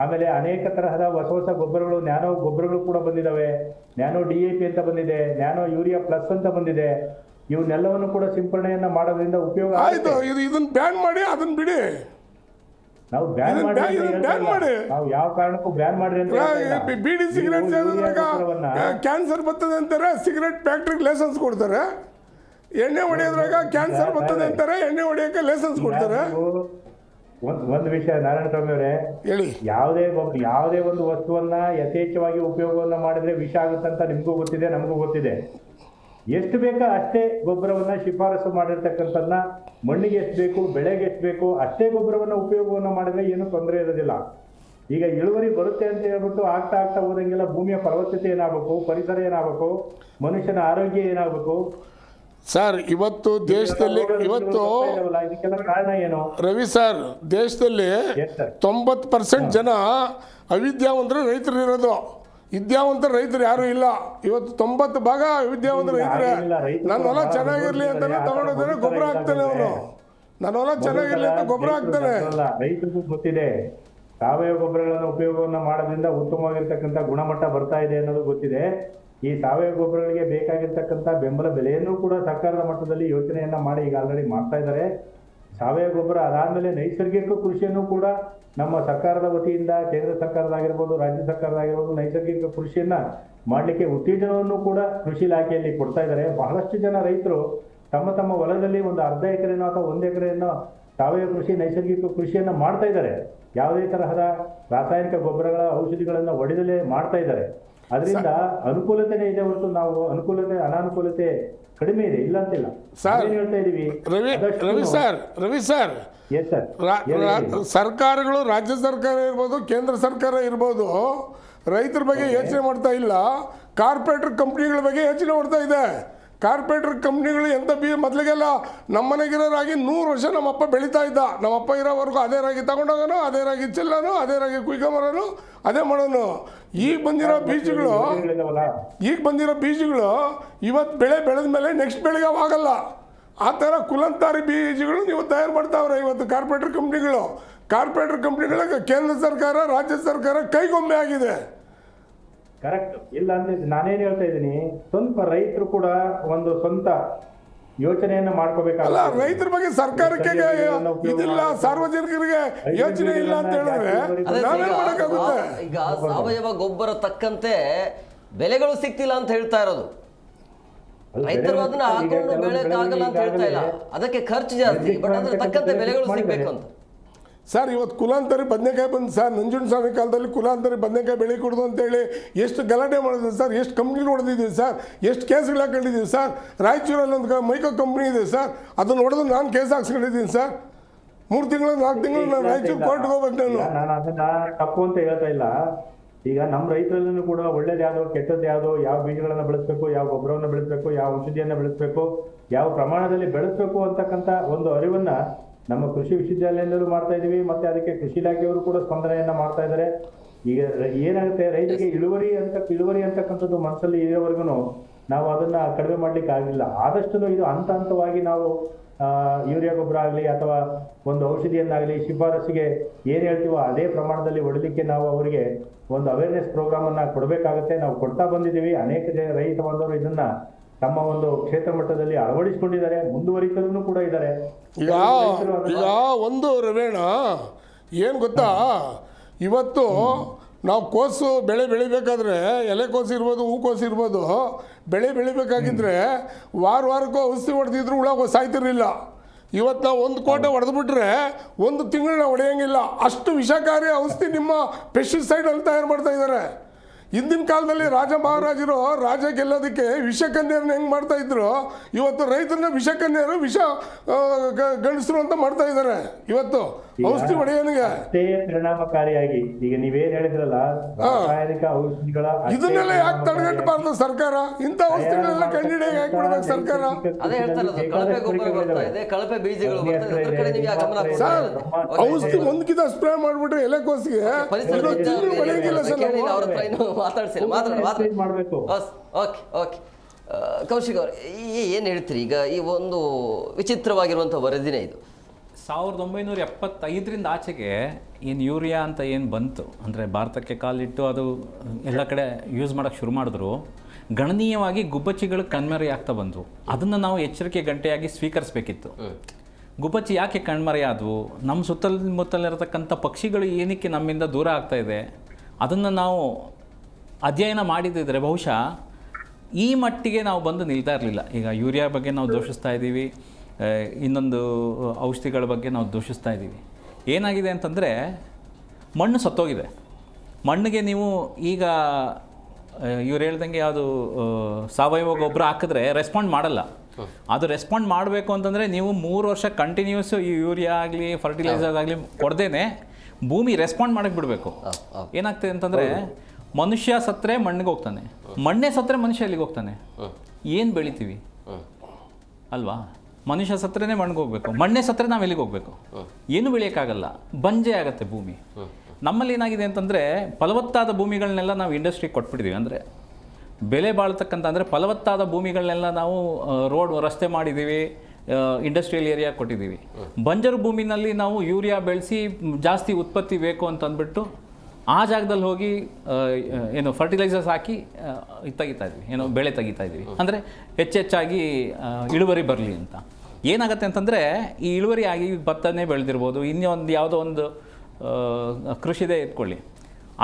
ಆಮೇಲೆ ಅನೇಕ ತರಹದ ಹೊಸ ಗೊಬ್ಬರಗಳು, ನ್ಯಾನೋ ಗೊಬ್ಬರಗಳು ಕೂಡ ಬಂದಿದ್ದಾವೆ. ನ್ಯಾನೋ DAP ಅಂತ ಬಂದಿದೆ, ನ್ಯಾನೋ ಯೂರಿಯಾ ಪ್ಲಸ್ ಅಂತ ಬಂದಿದೆ. ಇವನ್ನೆಲ್ಲವನ್ನು ಕೂಡ ಸಿಂಪಡಣೆಯನ್ನ ಮಾಡೋದ್ರಿಂದ ಉಪಯೋಗ ಆಯ್ತು. ಇದನ್ನ ಬ್ಯಾನ್ ಮಾಡಿ ಅದನ್ನ ಬಿಡಿ. ನಾವು ಬ್ಯಾನ್ ಮಾಡಿ, ನಾವು ಯಾವ ಕಾರಣಕ್ಕೂ ಬ್ಯಾನ್ ಮಾಡ್ರಿ ಅಂತ. ಬೀಡಿ ಸಿಗರೇಟ್ ಕ್ಯಾನ್ಸರ್ ಬರ್ತದೆ ಅಂತಾರೆ, ಸಿಗರೇಟ್ ಫ್ಯಾಕ್ಟ್ರಿಗೆ ಲೈಸೆನ್ಸ್ ಕೊಡ್ತಾರೆ. ಎಣ್ಣೆ ಹೊಡೆಯೋದ್ರಾಗ ಕ್ಯಾನ್ಸರ್ ಬರ್ತದೆ ಅಂತಾರೆ, ಎಣ್ಣೆ ಹೊಡೆಯೋಕೆ ಲೈಸೆನ್ಸ್ ಕೊಡ್ತಾರೆ. ಒಂದು ವಿಷಯ ನಾರಾಯಣ ಸ್ವಾಮಿ ಅವರೇ ಹೇಳಿ, ಯಾವುದೇ ಒಂದು ವಸ್ತುವನ್ನ ಯಥೇಚ್ಛವಾಗಿ ಉಪಯೋಗವನ್ನ ಮಾಡಿದ್ರೆ ವಿಷ ಆಗುತ್ತಂತ ನಿಮ್ಗೂ ಗೊತ್ತಿದೆ, ನಮಗೂ ಗೊತ್ತಿದೆ. ಎಷ್ಟು ಬೇಕಾ ಅಷ್ಟೇ ಗೊಬ್ಬರವನ್ನ ಶಿಫಾರಸು ಮಾಡಿರ್ತಕ್ಕಂಥದ್ದನ್ನ, ಮಣ್ಣಿಗೆ ಎಷ್ಟು ಬೇಕು, ಬೆಳೆಗೆ ಎಷ್ಟು ಬೇಕು ಅಷ್ಟೇ ಗೊಬ್ಬರವನ್ನ ಉಪಯೋಗವನ್ನ ಮಾಡಿದ್ರೆ ಏನು ತೊಂದರೆ ಇರೋದಿಲ್ಲ. ಈಗ ಇಳುವರಿ ಬರುತ್ತೆ ಅಂತ ಹೇಳ್ಬಿಟ್ಟು ಆಗ್ತಾ ಹೋದಂಗೆಲ್ಲ ಭೂಮಿಯ ಫಲವತ್ತತೆ ಏನಾಗಬೇಕು, ಪರಿಸರ ಏನಾಗಬೇಕು, ಮನುಷ್ಯನ ಆರೋಗ್ಯ ಏನಾಗಬೇಕು ಸರ್? ಇವತ್ತು ದೇಶದಲ್ಲಿ ಇದಕ್ಕೆಲ್ಲ ಕಾರಣ ಏನು ರವಿ ಸರ್? ದೇಶದಲ್ಲಿ 90% ಜನ ಅವಿದ್ಯಾವಂತರು ರೈತರು ಇರೋದು. ವಿದ್ಯಾವಂತರ ರೈತರು ಯಾರು ಇಲ್ಲ. ಇವತ್ತು 90 ಭಾಗ ಅವಿದ್ಯಾವಂತ ರೈತರೇ. ನನ್ನ ಹೊಲ ಚೆನ್ನಾಗಿರ್ಲಿ ಅಂತಾನೆ ತಗೊಂಡೋದ್ರೆ ಗೊಬ್ಬರ ಹಾಕ್ತಾನೆ ಅವನು. ನನ್ನ ಹೊಲ ಚೆನ್ನಾಗಿರ್ಲಿ ಅಂತ ಗೊಬ್ಬರ ಹಾಕ್ತಾನೆ. ರೈತರಿಗೂ ಗೊತ್ತಿದೆ, ಸಾವಯವ ಗೊಬ್ಬರಗಳನ್ನು ಉಪಯೋಗವನ್ನ ಮಾಡೋದ್ರಿಂದ ಉತ್ತಮವಾಗಿರ್ತಕ್ಕಂಥ ಗುಣಮಟ್ಟ ಬರ್ತಾ ಇದೆ ಅನ್ನೋದು ಗೊತ್ತಿದೆ. ಈ ಸಾವಯವ ಗೊಬ್ಬರಗಳಿಗೆ ಬೇಕಾಗಿರ್ತಕ್ಕಂಥ ಬೆಂಬಲ ಬೆಲೆಯನ್ನು ಕೂಡ ಸರ್ಕಾರದ ಮಟ್ಟದಲ್ಲಿ ಯೋಚನೆಯನ್ನ ಮಾಡಿ ಈಗ ಆಲ್ರೆಡಿ ಮಾಡ್ತಾ ಇದ್ದಾರೆ. ಸಾವಯವ ಗೊಬ್ಬರ ಅದಾದ್ಮೇಲೆ ನೈಸರ್ಗಿಕ ಕೃಷಿಯನ್ನು ಕೂಡ ನಮ್ಮ ಸರ್ಕಾರದ ವತಿಯಿಂದ, ಕೇಂದ್ರ ಸರ್ಕಾರದಾಗಿರ್ಬೋದು, ರಾಜ್ಯ ಸರ್ಕಾರದಾಗಿರ್ಬೋದು, ನೈಸರ್ಗಿಕ ಕೃಷಿಯನ್ನ ಮಾಡಲಿಕ್ಕೆ ಉತ್ತೇಜನವನ್ನು ಕೂಡ ಕೃಷಿ ಇಲಾಖೆಯಲ್ಲಿ ಕೊಡ್ತಾ ಇದ್ದಾರೆ. ಬಹಳಷ್ಟು ಜನ ರೈತರು ತಮ್ಮ ಹೊಲದಲ್ಲಿ ಒಂದು ಅರ್ಧ ಎಕರೆನೋ ಅಥವಾ 1 ಎಕರೆನೋ ಸಾವಯವ ಕೃಷಿ, ನೈಸರ್ಗಿಕ ಕೃಷಿಯನ್ನ ಮಾಡ್ತಾ ಇದ್ದಾರೆ. ಯಾವುದೇ ತರಹದ ರಾಸಾಯನಿಕ ಗೊಬ್ಬರಗಳ ಔಷಧಿಗಳನ್ನ ಹೊಡೆದಲೇ ಮಾಡ್ತಾ ಇದ್ದಾರೆ. ಅದರಿಂದ ಅನುಕೂಲತೆನೇ ಇದೆ ಹೊರತು ನಾವು ಅನಾನುಕೂಲತೆ ಕಡಿಮೆ ಇದೆ, ಇಲ್ಲ ಅಂತಿಲ್ಲ. ಹೇಳ್ತಾ ಇದೀವಿ ರವಿ ಸರ್, ಸರ್ಕಾರಗಳು, ರಾಜ್ಯ ಸರ್ಕಾರ ಇರ್ಬೋದು, ಕೇಂದ್ರ ಸರ್ಕಾರ ಇರ್ಬೋದು, ರೈತರ ಬಗ್ಗೆ ಯೋಚನೆ ಮಾಡ್ತಾ ಇಲ್ಲ. ಕಾರ್ಪೊರೇಟರ್ ಕಂಪ್ನಿಗಳ ಬಗ್ಗೆ ಯೋಚನೆ ಮಾಡ್ತಾ ಇದೆ. ಕಾರ್ಪೊರೇಟರ್ ಕಂಪ್ನಿಗಳು ಎಂತ ಮೊದಲಿಗೆಲ್ಲ ನಮ್ಮನೆಗಿರೋ ರಾಗಿ 100 ವರ್ಷ ನಮ್ಮಪ್ಪ ಬೆಳೀತಾ ಇದ್ದ. ನಮ್ಮಪ್ಪ ಇರೋವರೆಗೂ ಅದೇ ರಾಗಿ ತಗೊಂಡೋಗೋನು, ಅದೇ ರಾಗಿ ಚೆಲ್ಲೋನು, ಅದೇ ರಾಗಿ ಕುಯ್ಕೊಂಬರೋನು, ಅದೇ ಮಾಡೋನು. ಈಗ ಬಂದಿರೋ ಬೀಜಗಳು ಇವತ್ತು ಬೆಳೆ ಬೆಳೆದ ಮೇಲೆ ನೆಕ್ಸ್ಟ್ ಬೆಳೆಗೆ ಆಗಲ್ಲ. ಆ ಥರ ಕುಲಂತಾರಿ ಬೀಜಗಳು ನೀವು ತಯಾರು ಮಾಡ್ತಾವ್ರೆ ಇವತ್ತು ಕಾರ್ಪೊರೇಟರ್ ಕಂಪ್ನಿಗಳಿಗೆ ಕೇಂದ್ರ ಸರ್ಕಾರ, ರಾಜ್ಯ ಸರ್ಕಾರ ಕೈಗೊಂಬೆ ಆಗಿದೆ. ಕರೆಕ್ಟ್ ಇಲ್ಲ ಅಂದ್ರೆ ನಾನೇನ್ ಹೇಳ್ತಾ ಇದ್ದೀನಿ, ಸ್ವಲ್ಪ ರೈತರು ಕೂಡ ಒಂದು ಸ್ವಂತ ಯೋಚನೆಯನ್ನ ಮಾಡ್ಕೋಬೇಕಲ್ಲ. ರೈತರ ಬಗ್ಗೆ ಸರ್ಕಾರಕ್ಕೆ ಇದಿಲ್ಲ, ಸಾರ್ವಜನಿಕರಿಗೆ ಯೋಚನೆ ಇಲ್ಲ ಅಂತ ಹೇಳಿದ್ರೆ ನಾವೇನ್ ಮಾಡಕ್ಕಾಗುತ್ತೆ? ಈಗ ಸಾವಯವ ಗೊಬ್ಬರ ತಕ್ಕಂತೆ ಬೆಲೆಗಳು ಸಿಗ್ತಿಲ್ಲ ಅಂತ ಹೇಳ್ತಾ ಇರೋದು. ರೈತರು ಅದನ್ನ ಹಾಕೊಂಡು ಬೆಳೆಯಕ್ಕಾಗಲ್ಲ ಅಂತ ಹೇಳ್ತಾ ಇಲ್ಲ, ಅದಕ್ಕೆ ಖರ್ಚು ಜಾಸ್ತಿ, ಬಟ್ ಅದ್ರ ತಕ್ಕಂತೆ ಬೆಲೆಗಳು ಸಿಗ್ಬೇಕು ಅಂತ. ಸರ್ ಇವತ್ತು ಕುಲಾಂತರಿ ಬದನೆಕಾಯಿ ಬಂದು ಸರ್, ನಂಜುಂಡಸ್ವಾಮಿ ಕಾಲದಲ್ಲಿ ಕುಲಾಂತರಿ ಬದನೆಕಾಯಿ ಬೆಳೆ ಕೊಡೋದು ಅಂತೇಳಿ ಎಷ್ಟು ಗಲಾಟೆ ಮಾಡಿದ್ವಿ ಸರ್, ಎಷ್ಟು ಕಂಪ್ನಿಗಳು ಹೊಡೆದಿದ್ದೀವಿ ಸರ್, ಎಷ್ಟು ಕೇಸ್ಗಳು ಹಾಕೊಂಡಿದ್ದೀವಿ ಸರ್. ರಾಯಚೂರಲ್ಲಿ ಒಂದು ಮೈಕೋ ಕಂಪ್ನಿ ಇದೆ ಸರ್, ಅದನ್ನು ಹೊಡೆದು ನಾನು ಕೇಸ್ ಹಾಕ್ಸ್ಕೊಂಡಿದ್ದೀನಿ ಸರ್. 3 ತಿಂಗಳು 4 ತಿಂಗಳು ನಾನು ರಾಯಚೂರು ಕೋರ್ಟ್ಗೆ ಹೋಗ್ಬೇಕು. ನಾನು ಅದನ್ನ ತಪ್ಪು ಅಂತ ಹೇಳ್ತಾ ಇಲ್ಲ. ಈಗ ನಮ್ಮ ರೈತರಲ್ಲೂ ಕೂಡ ಒಳ್ಳೇದು ಯಾವ್ದು ಕೆಟ್ಟದ್ದು ಯಾವ್ದು, ಯಾವ ಬೀಜಗಳನ್ನ ಬೆಳೆಸ್ಬೇಕು, ಯಾವ ಗೊಬ್ಬರವನ್ನು ಬೆಳೆಸ್ಬೇಕು, ಯಾವ ಔಷಧಿಯನ್ನ ಬೆಳೆಸ್ಬೇಕು, ಯಾವ ಪ್ರಮಾಣದಲ್ಲಿ ಬೆಳೆಸ್ಬೇಕು ಅಂತಕ್ಕಂಥ ಒಂದು ಅರಿವನ್ನ ನಮ್ಮ ಕೃಷಿ ವಿಶ್ವವಿದ್ಯಾಲಯದಲ್ಲೂ ಮಾಡ್ತಾ ಇದೀವಿ. ಮತ್ತೆ ಅದಕ್ಕೆ ಕೃಷಿ ಇಲಾಖೆಯವರು ಕೂಡ ಸ್ಪಂದನೆಯನ್ನ ಮಾಡ್ತಾ ಇದ್ದಾರೆ. ಈಗ ಏನಾಗುತ್ತೆ, ರೈತರಿಗೆ ಇಳುವರಿ ಅಂತಕ್ಕಂಥದ್ದು ಮನಸ್ಸಲ್ಲಿ ಇರೋವರೆಗೂ ನಾವು ಅದನ್ನ ಕಡಿಮೆ ಮಾಡ್ಲಿಕ್ಕೆ ಆಗಿಲ್ಲ. ಆದಷ್ಟು ಇದು ಹಂತ ಹಂತವಾಗಿ ನಾವು ಯೂರಿಯಾ ಗೊಬ್ಬರ ಆಗಲಿ ಅಥವಾ ಒಂದು ಔಷಧಿಯನ್ನಾಗಲಿ ಶಿಫಾರಸಿಗೆ ಏನು ಹೇಳ್ತೀವೋ ಅದೇ ಪ್ರಮಾಣದಲ್ಲಿ ಹೊಡಲಿಕ್ಕೆ ನಾವು ಅವರಿಗೆ ಒಂದು ಅವೇರ್ನೆಸ್ ಪ್ರೋಗ್ರಾಮ್ ಅನ್ನ ಕೊಡಬೇಕಾಗುತ್ತೆ. ನಾವು ಕೊಡ್ತಾ ಬಂದಿದ್ದೀವಿ. ಅನೇಕ ರೈತ ಬಾಂಧವರು ಇದನ್ನ ತಮ್ಮ ಒಂದು ಕ್ಷೇತ್ರ ಮಟ್ಟದಲ್ಲಿ ಅಳವಡಿಸಿಕೊಂಡಿದ್ದಾರೆ, ಮುಂದುವರಿತಲೂ ಕೂಡ ಇದ್ದಾರೆ. ಈಗ ಒಂದು ರವೇಣ ಏನು ಗೊತ್ತಾ, ಇವತ್ತು ನಾವು ಕೋಸು ಬೆಳಿಬೇಕಾದ್ರೆ, ಎಲೆಕೋಸು ಇರ್ಬೋದು, ಹೂಕೋಸು ಇರ್ಬೋದು, ಬೆಳಿಬೇಕಾಗಿದ್ರೆ ವಾರಕ್ಕೂ ಔಷಧಿ ಹೊಡೆದಿದ್ರು ಹುಳ ಸಾಯ್ತಿರ್ಲಿಲ್ಲ. ಇವತ್ತು ನಾವು 1 ಕೋಟೆ ಹೊಡೆದ್ಬಿಟ್ರೆ 1 ತಿಂಗಳು ನಾವು ಹೊಡೆಯೋಂಗಿಲ್ಲ. ಅಷ್ಟು ವಿಷಕಾರಿ ಔಷಧಿ ನಿಮ್ಮ ಪೆಸ್ಟಿಸೈಡಲ್ಲಿ ತಯಾರು ಮಾಡ್ತಾ ಇದ್ದಾರೆ. ಹಿಂದಿನ ಕಾಲದಲ್ಲಿ ರಾಜ ಮಹಾರಾಜರು ರಾಜ ಗೆಲ್ಲೋದಕ್ಕೆ ವಿಷಕನ್ಯರನ್ನ ಹೆಂಗೆ ಮಾಡ್ತಾ ಇದ್ರು, ಇವತ್ತು ರೈತರನ್ನ ವಿಷಕನ್ಯರು ವಿಷ ಗಂಡಸರು ಅಂತ ಮಾಡ್ತಾ ಇದ್ದಾರೆ. ಇವತ್ತು ಔಷಧಿ ಹೊಡೆಯೋನಿಗೆ ಅಷ್ಟೇ ಪರಿಣಾಮಕಾರಿಯಾಗಿ ಈಗ ನೀವೇನ್ ಹೇಳಿದ್ರಲ್ಲ ರಾಸಾಯನಿಕ ಔಷಧಿಗಳ ಇದನ್ನೆಲ್ಲ ಯಾಕೆ ತಡೆಗಟ್ಟಬಾರ್ದು ಸರ್ಕಾರ? ಇಂಥ ಔಷಧಿಗಳೆಲ್ಲ ಕಂಡಿಡಿಯಾಗಿ ಯಾಕೆ ಬಿಡ್ಬೇಕು ಸರ್ಕಾರ? ಅದೇ ಹೇಳ್ತಾರಲ್ಲ, ಕಳಪೆ ಗೊಬ್ಬರ ಬರ್ತಾ ಇದೆ, ಕಳಪೆ ಬೀಜಗಳು ಬರ್ತಾ ಇದೆ, ಅದ್ರ ಕಡೆ ನೀವು ಯಾಕೆ ಗಮನ ಹರಿಸ್ತಾ ಸರ್, ಇಲ್ಲ? ಔಷಧಿ ಒಂದ್ಕಿಂತ ಸ್ಪ್ರೇ ಮಾಡ್ಬಿಟ್ರೆ ಎಲೆಕೋಸಿಗೆ ತಿಂಗಳು ಬೆಳೆಯಂಗಿಲ್ಲ ಸರ್. ಅವ್ರ ಹತ್ರ ಇನ್ನೂ ಮಾತಾಡ್ಸಿಲ್ಲ, ಮಾಡಬೇಕು. Okay okay. ಕೌಶಿಕ್ ಅವ್ರು ಏನು ಹೇಳ್ತೀರಿ? ಈಗ ಈ ಒಂದು ವಿಚಿತ್ರವಾಗಿರುವಂಥ ವರದಿನೇ ಇದು. 1975ರಿಂದ ಆಚೆಗೆ ಏನು ಯೂರಿಯಾ ಅಂತ ಏನು ಬಂತು ಅಂದರೆ ಭಾರತಕ್ಕೆ ಕಾಲಿಟ್ಟು ಅದು ಎಲ್ಲ ಕಡೆ ಯೂಸ್ ಮಾಡೋಕ್ಕೆ ಶುರು ಮಾಡಿದ್ರು, ಗಣನೀಯವಾಗಿ ಗುಬ್ಬಚ್ಚಿಗಳು ಕಣ್ಮರೆ ಆಗ್ತಾ ಬಂದವು. ಅದನ್ನು ನಾವು ಎಚ್ಚರಿಕೆ ಗಂಟೆಯಾಗಿ ಸ್ವೀಕರಿಸಬೇಕಿತ್ತು. ಗುಬ್ಬಚ್ಚಿ ಯಾಕೆ ಕಣ್ಮರೆ ಆದವು? ನಮ್ಮ ಸುತ್ತಮುತ್ತಲಿರತಕ್ಕಂಥ ಪಕ್ಷಿಗಳು ಏನಕ್ಕೆ ನಮ್ಮಿಂದ ದೂರ ಆಗ್ತಾ ಇದೆ, ಅದನ್ನು ನಾವು ಅಧ್ಯಯನ ಮಾಡಿದಿದ್ರೆ ಬಹುಶಃ ಈ ಮಟ್ಟಿಗೆ ನಾವು ಬಂದು ನಿಲ್ತಾ ಇರಲಿಲ್ಲ. ಈಗ ಯೂರಿಯಾ ಬಗ್ಗೆ ನಾವು ದೂಷಿಸ್ತಾ ಇದ್ದೀವಿ, ಇನ್ನೊಂದು ಔಷಧಿಗಳ ಬಗ್ಗೆ ನಾವು ದೂಷಿಸ್ತಾ ಇದ್ದೀವಿ. ಏನಾಗಿದೆ ಅಂತಂದರೆ ಮಣ್ಣು ಸತ್ತೋಗಿದೆ. ಮಣ್ಣಿಗೆ ನೀವು ಈಗ ಇವ್ರು ಹೇಳ್ದಂಗೆ ಯಾವುದು ಸಾವಯವ ಗೊಬ್ಬರ ಹಾಕಿದ್ರೆ ರೆಸ್ಪಾಂಡ್ ಮಾಡಲ್ಲ. ಅದು ರೆಸ್ಪಾಂಡ್ ಮಾಡಬೇಕು ಅಂತಂದರೆ ನೀವು 3 ವರ್ಷ ಕಂಟಿನ್ಯೂಸ್ ಈ ಯೂರಿಯಾ ಆಗಲಿ ಫರ್ಟಿಲೈಸರ್ ಆಗಲಿ ಕೊಡ್ದೇನೆ ಭೂಮಿ ರೆಸ್ಪಾಂಡ್ ಮಾಡಕ್ಕೆ ಬಿಡಬೇಕು. ಏನಾಗ್ತದೆ ಅಂತಂದರೆ ಮನುಷ್ಯ ಸತ್ತರೆ ಮಣ್ಣಿಗೆ ಹೋಗ್ತಾನೆ, ಮಣ್ಣೇ ಸತ್ತರೆ ಮನುಷ್ಯ ಎಲ್ಲಿಗೆ ಹೋಗ್ತಾನೆ? ಏನು ಬೆಳಿತೀವಿ ಅಲ್ವಾ? ಮನುಷ್ಯ ಸತ್ತರೆ ಮಣ್ಣಿಗೆ ಹೋಗ್ಬೇಕು, ಮಣ್ಣೇ ಸತ್ತರೆ ನಾವು ಎಲ್ಲಿಗೆ ಹೋಗ್ಬೇಕು? ಏನು ಬೆಳೆಯೋಕ್ಕಾಗಲ್ಲ, ಬಂಜೆ ಆಗುತ್ತೆ ಭೂಮಿ. ನಮ್ಮಲ್ಲಿ ಏನಾಗಿದೆ ಅಂತಂದರೆ ಫಲವತ್ತಾದ ಭೂಮಿಗಳನ್ನೆಲ್ಲ ನಾವು ಇಂಡಸ್ಟ್ರಿಗೆ ಕೊಟ್ಬಿಟ್ಟಿದ್ದೀವಿ. ಅಂದರೆ ಬೆಲೆ ಬಾಳ್ತಕ್ಕಂಥ ಅಂದರೆ ಫಲವತ್ತಾದ ಭೂಮಿಗಳನ್ನೆಲ್ಲ ನಾವು ರಸ್ತೆ ಮಾಡಿದ್ದೀವಿ, ಇಂಡಸ್ಟ್ರಿಯಲ್ ಏರಿಯಾ ಕೊಟ್ಟಿದ್ದೀವಿ. ಬಂಜರು ಭೂಮಿನಲ್ಲಿ ನಾವು ಯೂರಿಯಾ ಬೆಳೆಸಿ ಜಾಸ್ತಿ ಉತ್ಪತ್ತಿ ಬೇಕು ಅಂತ ಅಂದ್ಬಿಟ್ಟು ಆ ಜಾಗದಲ್ಲಿ ಹೋಗಿ ಏನು ಫರ್ಟಿಲೈಸರ್ಸ್ ಹಾಕಿ ತೆಗಿತಾ ಇದ್ವಿ, ಏನೋ ಬೆಳೆ ತೆಗಿತಾ ಇದ್ವಿ. ಅಂದರೆ ಹೆಚ್ಚಾಗಿ ಇಳುವರಿ ಬರಲಿ ಅಂತ. ಏನಾಗುತ್ತೆ ಅಂತಂದರೆ ಈ ಇಳುವರಿ ಆಗಿ ಭತ್ತನೇ ಬೆಳೆದಿರ್ಬೋದು, ಇನ್ನೊಂದು ಯಾವುದೋ ಒಂದು ಕೃಷಿದೇ ಇಟ್ಕೊಳ್ಳಿ,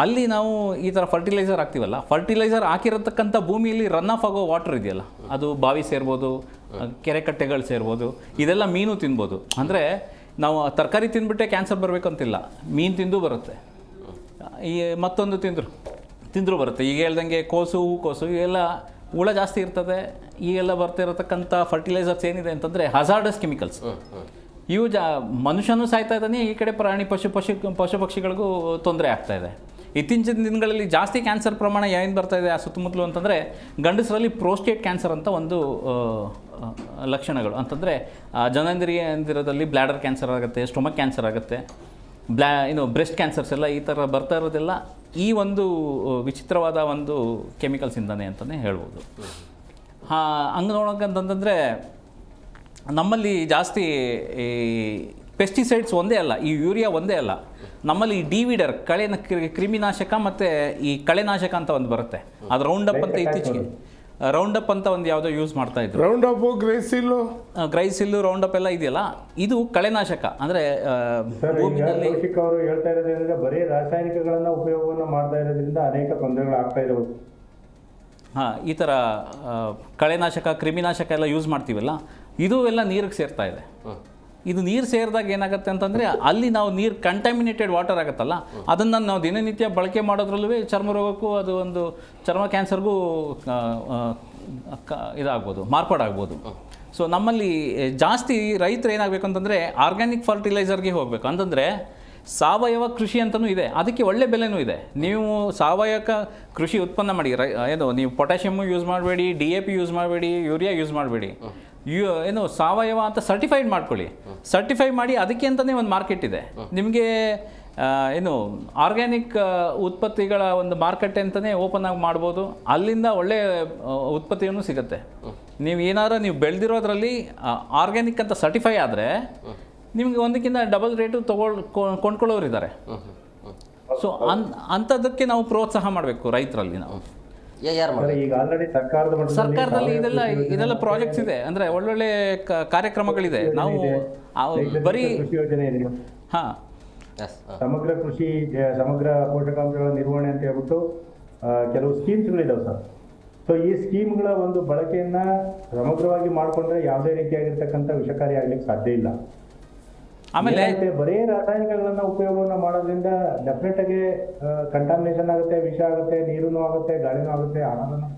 ಅಲ್ಲಿ ನಾವು ಈ ಥರ ಫರ್ಟಿಲೈಸರ್ ಹಾಕ್ತೀವಲ್ಲ, ಫರ್ಟಿಲೈಸರ್ ಹಾಕಿರತಕ್ಕಂಥ ಭೂಮಿಯಲ್ಲಿ ರನ್ ಆಫ್ ಆಗೋ ವಾಟರ್ ಇದೆಯಲ್ಲ, ಅದು ಬಾವಿ ಸೇರ್ಬೋದು, ಕೆರೆ ಕಟ್ಟೆಗಳು ಸೇರ್ಬೋದು, ಇದೆಲ್ಲ ಮೀನು ತಿನ್ಬೋದು. ಅಂದರೆ ನಾವು ತರಕಾರಿ ತಿಂದ್ಬಿಟ್ಟೆ ಕ್ಯಾನ್ಸರ್ ಬರಬೇಕು ಅಂತಿಲ್ಲ, ಮೀನು ತಿಂದು ಬರುತ್ತೆ, ಈ ಮತ್ತೊಂದು ತಿಂದರೂ ಬರುತ್ತೆ. ಈಗ ಹೇಳ್ದಂಗೆ ಕೋಸು ಹೂಕೋಸು ಇವೆಲ್ಲ ಹುಳ ಜಾಸ್ತಿ ಇರ್ತದೆ. ಈಗೆಲ್ಲ ಬರ್ತಿರತಕ್ಕಂಥ ಫರ್ಟಿಲೈಸರ್ಸ್ ಏನಿದೆ ಅಂತಂದರೆ ಹಜಾರ್ಡಸ್ ಕೆಮಿಕಲ್ಸ್. ಇವು ಮನುಷ್ಯನೂ ಸಾಯ್ತಾ ಇದ್ದಾನೆ, ಈ ಕಡೆ ಪ್ರಾಣಿ ಪಶು ಪಕ್ಷಿಗಳಿಗೂ ತೊಂದರೆ ಆಗ್ತಾ ಇದೆ. ಇತ್ತೀಚಿನ ದಿನಗಳಲ್ಲಿ ಜಾಸ್ತಿ ಕ್ಯಾನ್ಸರ್ ಪ್ರಮಾಣ ಏನು ಬರ್ತಾ ಇದೆ ಆ ಸುತ್ತಮುತ್ತಲು ಅಂತಂದರೆ ಗಂಡಸರಲ್ಲಿ ಪ್ರೋಸ್ಟೇಟ್ ಕ್ಯಾನ್ಸರ್ ಅಂತ ಒಂದು ಲಕ್ಷಣಗಳು. ಅಂತಂದರೆ ಜನನೇಂದ್ರಿಯದಲ್ಲಿ ಬ್ಲ್ಯಾಡರ್ ಕ್ಯಾನ್ಸರ್ ಆಗುತ್ತೆ, ಸ್ಟೊಮಕ್ ಕ್ಯಾನ್ಸರ್ ಆಗುತ್ತೆ, ಬ್ರೆಸ್ಟ್ ಕ್ಯಾನ್ಸರ್ಸ್ ಎಲ್ಲ ಈ ಥರ ಬರ್ತಾ ಇರೋದೆಲ್ಲ ಈ ಒಂದು ವಿಚಿತ್ರವಾದ ಒಂದು ಕೆಮಿಕಲ್ಸಿಂದನೇ ಅಂತಲೇ ಹೇಳ್ಬೋದು. ಹಂಗೆ ನೋಡೋಕ್ಕಂತಂದರೆ ನಮ್ಮಲ್ಲಿ ಜಾಸ್ತಿ ಈ ಪೆಸ್ಟಿಸೈಡ್ಸ್ ಒಂದೇ ಅಲ್ಲ, ಈ ಯೂರಿಯಾ ಒಂದೇ ಅಲ್ಲ, ನಮ್ಮಲ್ಲಿ ಈ ಡಿವಿಡರ್ ಕ್ರಿಮಿನಾಶಕ ಮತ್ತು ಈ ಕಳೆನಾಶಕ ಅಂತ ಒಂದು ಬರುತ್ತೆ, ಅದು ರೌಂಡಪ್ ಅಂತ ಇತ್ತೀಚೆಗೆ ರೌಂಡಪ್ ಅಂತ ಒಂದು ಯಾವುದೋ ಯೂಸ್ ಮಾಡ್ತಾ ಇದ್ರು. ರೌಂಡಪ್, ಗ್ರೈಸಿಲ್ಲು ರೌಂಡಪ್ ಎಲ್ಲ ಇದೆಯಲ್ಲ, ಇದು ಕಳೆನಾಶಕ. ಅಂದರೆ ಕೌಶಿಕ್ ಅವರು ಹೇಳ್ತಾ ಇರೋದ್ರಿಂದ ಬರೀ ರಾಸಾಯನಿಕಗಳನ್ನ ಉಪಯೋಗವನ್ನು ಮಾಡ್ತಾ ಇರೋದ್ರಿಂದ ಅನೇಕ ತೊಂದರೆಗಳು ಆಗ್ತಾ ಇರಬಹುದು. ಈ ಥರ ಕಳೆನಾಶಕ ಕ್ರಿಮಿನಾಶಕ ಎಲ್ಲ ಯೂಸ್ ಮಾಡ್ತೀವಲ್ಲ, ಇದು ಎಲ್ಲ ನೀರಿಗೆ ಸೇರ್ತಾ ಇದೆ. ಇದು ನೀರು ಸೇರಿದಾಗ ಏನಾಗುತ್ತೆ ಅಂತಂದರೆ ಅಲ್ಲಿ ನಾವು ನೀರು ಕಂಟ್ಯಾಮಿನೇಟೆಡ್ ವಾಟರ್ ಆಗುತ್ತಲ್ಲ, ಅದನ್ನು ನಾವು ದಿನನಿತ್ಯ ಬಳಕೆ ಮಾಡೋದ್ರಲ್ಲೂ ಚರ್ಮ ರೋಗಕ್ಕೂ ಅದು ಒಂದು ಚರ್ಮ ಕ್ಯಾನ್ಸರ್ಗೂ ಇದಾಗ್ಬೋದು, ಮಾರ್ಪಾಡಾಗ್ಬೋದು. ಸೊ ನಮ್ಮಲ್ಲಿ ಜಾಸ್ತಿ ರೈತರು ಏನಾಗಬೇಕು ಅಂತಂದರೆ ಆರ್ಗ್ಯಾನಿಕ್ ಫರ್ಟಿಲೈಸರ್ಗೆ ಹೋಗಬೇಕು. ಅಂತಂದರೆ ಸಾವಯವ ಕೃಷಿ ಅಂತಲೂ ಇದೆ, ಅದಕ್ಕೆ ಒಳ್ಳೆ ಬೆಲೆನೂ ಇದೆ. ನೀವು ಸಾವಯವ ಕೃಷಿ ಉತ್ಪನ್ನ ಮಾಡಿ, ಏನು ನೀವು ಪೊಟ್ಯಾಷಿಯಮ್ಮು ಯೂಸ್ ಮಾಡಬೇಡಿ, DAP ಯೂಸ್ ಮಾಡಬೇಡಿ, ಯೂರಿಯಾ ಯೂಸ್ ಮಾಡಬೇಡಿ, ಏನು ಸಾವಯವ ಅಂತ ಸರ್ಟಿಫೈಡ್ ಮಾಡ್ಕೊಳ್ಳಿ. ಸರ್ಟಿಫೈ ಮಾಡಿ ಅದಕ್ಕೆ ಅಂತಲೇ ಒಂದು ಮಾರ್ಕೆಟ್ ಇದೆ ನಿಮಗೆ. ಏನು ಆರ್ಗ್ಯಾನಿಕ್ ಉತ್ಪತ್ತಿಗಳ ಒಂದು ಮಾರ್ಕೆಟ್ ಅಂತಲೇ ಓಪನ್ ಆಗಿ ಮಾಡ್ಬೋದು. ಅಲ್ಲಿಂದ ಒಳ್ಳೆ ಉತ್ಪತ್ತಿಯನ್ನು ಸಿಗುತ್ತೆ. ನೀವು ಬೆಳೆದಿರೋದ್ರಲ್ಲಿ ಆರ್ಗ್ಯಾನಿಕ್ ಅಂತ ಸರ್ಟಿಫೈ ಆದರೆ ನಿಮಗೆ ಒಂದಕ್ಕಿಂತ ಡಬಲ್ ರೇಟು ಕೊಂಡ್ಕೊಳ್ಳೋರು ಇದ್ದಾರೆ. ಸೊ ಅಂಥದ್ದಕ್ಕೆ ನಾವು ಪ್ರೋತ್ಸಾಹ ಮಾಡಬೇಕು ರೈತರಲ್ಲಿ. ನಾವು ಈಗ ಆಲ್ರೆಡಿ ಸರ್ಕಾರದಲ್ಲಿ ಇದೆಲ್ಲ ಪ್ರಾಜೆಕ್ಟ್ಸ್ ಇದೆ, ಅಂದರೆ ಒಳ್ಳೊಳ್ಳೆ ಕಾರ್ಯಕ್ರಮಗಳಿದೆ. ನಾವು ಬರೀ ಹಾಂ ಸಮಗ್ರ ಕೃಷಿ, ಸಮಗ್ರ ಪೋಷಕಾಂಶಗಳ ನಿರ್ವಹಣೆ ಅಂತ ಹೇಳ್ಬಿಟ್ಟು ಕೆಲವು ಸ್ಕೀಮ್ಸ್ಗಳಿದಾವೆ ಸರ್. ಸೊ ಈ ಸ್ಕೀಮ್ಗಳ ಒಂದು ಬಳಕೆಯನ್ನ ಸಮಗ್ರವಾಗಿ ಮಾಡಿಕೊಂಡ್ರೆ ಯಾವುದೇ ರೀತಿಯಾಗಿರ್ತಕ್ಕಂಥ ವಿಷಕಾರಿ ಆಗ್ಲಿಕ್ಕೆ ಸಾಧ್ಯ ಇಲ್ಲ. ಆಮೇಲೆ ಬರೀ ರಾಸಾಯನಿಕಗಳನ್ನ ಉಪಯೋಗವನ್ನ ಮಾಡೋದ್ರಿಂದ ಡೆಫಿನೆಟ್ ಆಗಿ ಕಂಟಾಮಿನೇಷನ್ ಆಗುತ್ತೆ, ವಿಷ ಆಗುತ್ತೆ, ನೀರುನು ಆಗುತ್ತೆ, ಗಾಳಿನೂ ಆಗುತ್ತೆ, ಆಹಾರನೂ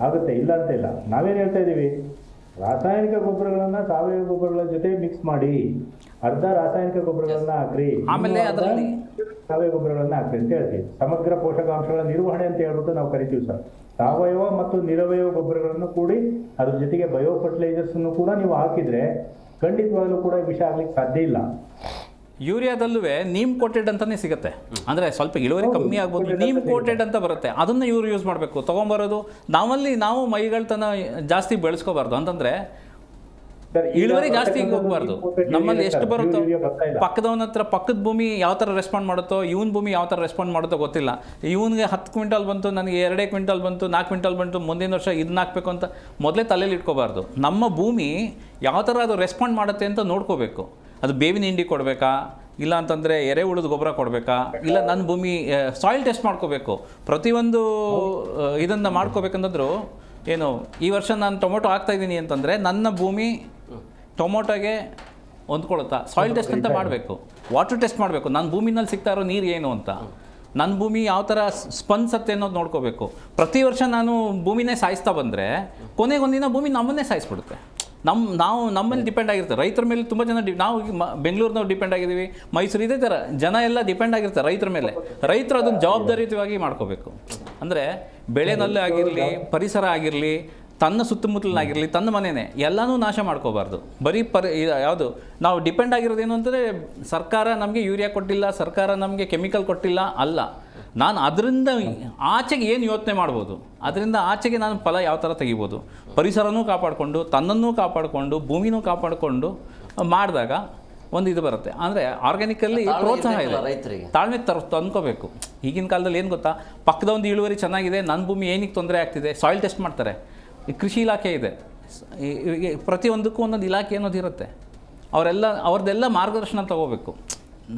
ಆಗುತ್ತೆ, ಇಲ್ಲ ಅಂತ ಇಲ್ಲ. ನಾವೇನು ಹೇಳ್ತಾ ಇದ್ದೀವಿ, ರಾಸಾಯನಿಕ ಗೊಬ್ಬರಗಳನ್ನ ಸಾವಯವ ಗೊಬ್ಬರಗಳ ಜೊತೆ ಮಿಕ್ಸ್ ಮಾಡಿ, ಅರ್ಧ ರಾಸಾಯನಿಕ ಗೊಬ್ಬರಗಳನ್ನ ಹಾಕ್ರಿ, ಆಮೇಲೆ ಅದರಲ್ಲಿ ಸಾವಯವ ಗೊಬ್ಬರಗಳನ್ನ ಹಾಕ್ರಿ ಅಂತ ಹೇಳ್ತೀವಿ. ಸಮಗ್ರ ಪೋಷಕಾಂಶಗಳ ನಿರ್ವಹಣೆ ಅಂತ ಹೇಳ್ಬಿಟ್ಟು ನಾವು ಕರಿತೀವಿ ಸರ್. ಸಾವಯವ ಮತ್ತು ನಿರವಯವ ಗೊಬ್ಬರಗಳನ್ನು ಕೂಡಿ ಅದ್ರ ಜೊತೆಗೆ ಬಯೋ ಫರ್ಟಿಲೈಸರ್ಸ್ ಕೂಡ ನೀವು ಹಾಕಿದ್ರೆ ಖಂಡಿತವಾಗ್ಲೂ ಕೂಡ ವಿಷ ಆಗ್ಲಿಕ್ಕೆ ಸಾಧ್ಯ ಇಲ್ಲ. ಯೂರಿಯಾದಲ್ಲೂ ನೀಮ್ ಕೋಟೆಡ್ ಅಂತಾನೆ ಸಿಗುತ್ತೆ, ಅಂದರೆ ಸ್ವಲ್ಪ ಇಳುವರಿ ಕಮ್ಮಿ ಆಗ್ಬೋದು, ನೀಮ್ ಕೋಟೆಡ್ ಅಂತ ಬರುತ್ತೆ. ಅದನ್ನು ಇವರು ಯೂಸ್ ಮಾಡಬೇಕು, ತೊಗೊಂಬರೋದು. ನಾವು ಮೈಗಳತನ ಜಾಸ್ತಿ ಬೆಳೆಸ್ಕೋಬಾರ್ದು. ಅಂತಂದರೆ ಇಳುವರಿ ಜಾಸ್ತಿ ಹೋಗಬಾರ್ದು. ನಮ್ಮಲ್ಲಿ ಎಷ್ಟು ಬರುತ್ತೋ, ಪಕ್ಕದವನ ಹತ್ರ ಪಕ್ಕದ ಭೂಮಿ ಯಾವ ಥರ ರೆಸ್ಪಾಂಡ್ ಮಾಡುತ್ತೋ, ಇವನ್ ಭೂಮಿ ಯಾವ ಥರ ರೆಸ್ಪಾಂಡ್ ಮಾಡುತ್ತೋ ಗೊತ್ತಿಲ್ಲ. ಇವನಿಗೆ 10 ಕ್ವಿಂಟಲ್ ಬಂತು, ನನಗೆ 2 ಕ್ವಿಂಟಲ್ ಬಂತು, 4 ಕ್ವಿಂಟಲ್ ಬಂತು, ಮುಂದಿನ ವರ್ಷ ಇದನ್ನ ಹಾಕಬೇಕು ಅಂತ ಮೊದಲೇ ತಲೆಯಲ್ಲಿ ಇಟ್ಕೋಬಾರ್ದು. ನಮ್ಮ ಭೂಮಿ ಯಾವ ಥರ ಅದು ರೆಸ್ಪಾಂಡ್ ಮಾಡುತ್ತೆ ಅಂತ ನೋಡ್ಕೋಬೇಕು. ಅದು ಬೇವಿನ ಹಿಂಡಿ ಕೊಡಬೇಕಾ, ಇಲ್ಲ ಅಂತಂದರೆ ಎರೆಹುಳದ ಗೊಬ್ಬರ ಕೊಡಬೇಕಾ, ಇಲ್ಲ ನನ್ನ ಭೂಮಿ ಸಾಯಿಲ್ ಟೆಸ್ಟ್ ಮಾಡ್ಕೋಬೇಕು. ಪ್ರತಿಯೊಂದು ಇದನ್ನು ಮಾಡ್ಕೋಬೇಕಂತಂದ್ರು ಏನು, ಈ ವರ್ಷ ನಾನು ಟೊಮೊಟೊ ಹಾಕ್ತಾಯಿದ್ದೀನಿ ಅಂತಂದರೆ ನನ್ನ ಭೂಮಿ ಟೊಮೊಟೊಗೆ ಹೊಂದ್ಕೊಳುತ್ತಾ, ಸಾಯಿಲ್ ಟೆಸ್ಟ್ ಅಂತ ಮಾಡಬೇಕು, ವಾಟರ್ ಟೆಸ್ಟ್ ಮಾಡಬೇಕು. ನನ್ನ ಭೂಮಿನಲ್ಲಿ ಸಿಗ್ತಾ ಇರೋ ನೀರು ಏನು ಅಂತ, ನನ್ನ ಭೂಮಿ ಯಾವ ಥರ ಸ್ಪಂದಿಸುತ್ತೆ ಅನ್ನೋದು ನೋಡ್ಕೋಬೇಕು. ಪ್ರತಿ ವರ್ಷ ನಾನು ಭೂಮಿನೇ ಸಾಯಿಸ್ತಾ ಬಂದರೆ ಕೊನೆಗೊಂದಿನ ಭೂಮಿ ನಮ್ಮನ್ನೇ ಸಾಯಿಸ್ಬಿಡುತ್ತೆ. ನಮ್ಮಲ್ಲಿ ಡಿಪೆಂಡ್ ಆಗಿರ್ತಾರೆ. ರೈತರ ಮೇಲೆ ತುಂಬ ಜನ ನಾವು ಬೆಂಗಳೂರಿನವ್ರು ಡಿಪೆಂಡ್ ಆಗಿದ್ದೀವಿ, ಮೈಸೂರು, ಇದೇ ಥರ ಜನ ಎಲ್ಲ ಡಿಪೆಂಡ್ ಆಗಿರ್ತಾರೆ ರೈತರ ಮೇಲೆ. ರೈತರು ಅದನ್ನು ಜವಾಬ್ದಾರಿಯುತವಾಗಿ ಮಾಡ್ಕೋಬೇಕು. ಅಂದರೆ ಬೆಳೆನಲ್ಲೇ ಆಗಿರಲಿ, ಪರಿಸರ ಆಗಿರಲಿ, ತನ್ನ ಸುತ್ತಮುತ್ತಲನ್ನಾಗಿರಲಿ, ತನ್ನ ಮನೆಯೇ ಎಲ್ಲನೂ ನಾಶ ಮಾಡ್ಕೋಬಾರ್ದು. ಬರೀ ಯಾವುದು ನಾವು ಡಿಪೆಂಡ್ ಆಗಿರೋದೇನು ಅಂತಂದರೆ ಸರ್ಕಾರ ನಮಗೆ ಯೂರಿಯಾ ಕೊಟ್ಟಿಲ್ಲ, ಸರ್ಕಾರ ನಮಗೆ ಕೆಮಿಕಲ್ ಕೊಟ್ಟಿಲ್ಲ ಅಲ್ಲ. ನಾನು ಅದರಿಂದ ಆಚೆಗೆ ಏನು ಯೋಚನೆ ಮಾಡ್ಬೋದು, ಅದರಿಂದ ಆಚೆಗೆ ನಾನು ಫಲ ಯಾವ ಥರ ತೆಗಿಬೋದು, ಪರಿಸರನೂ ಕಾಪಾಡಿಕೊಂಡು, ತನ್ನನ್ನೂ ಕಾಪಾಡಿಕೊಂಡು, ಭೂಮಿನೂ ಕಾಪಾಡಿಕೊಂಡು ಮಾಡಿದಾಗ ಒಂದು ಇದು ಬರುತ್ತೆ. ಅಂದರೆ ಆರ್ಗ್ಯಾನಿಕಲ್ಲಿ ಪ್ರೋತ್ಸಾಹ ಇದೆ, ರೈತರಿಗೆ ತಾಳ್ಮೆ ತಂದ್ಕೋಬೇಕು. ಈಗಿನ ಕಾಲದಲ್ಲಿ ಏನು ಗೊತ್ತಾ, ಪಕ್ಕದ ಒಂದು ಇಳುವರಿ ಚೆನ್ನಾಗಿದೆ, ನನ್ನ ಭೂಮಿ ಏನಕ್ಕೆ ತೊಂದರೆ ಆಗ್ತಿದೆ, ಸಾಯಿಲ್ ಟೆಸ್ಟ್ ಮಾಡ್ತಾರೆ. ಕೃಷಿ ಇಲಾಖೆ ಇದೆ, ಪ್ರತಿಯೊಂದಕ್ಕೂ ಒಂದೊಂದು ಇಲಾಖೆ ಅನ್ನೋದು ಇರುತ್ತೆ. ಅವ್ರದ್ದೆಲ್ಲ ಮಾರ್ಗದರ್ಶನ ತಗೋಬೇಕು.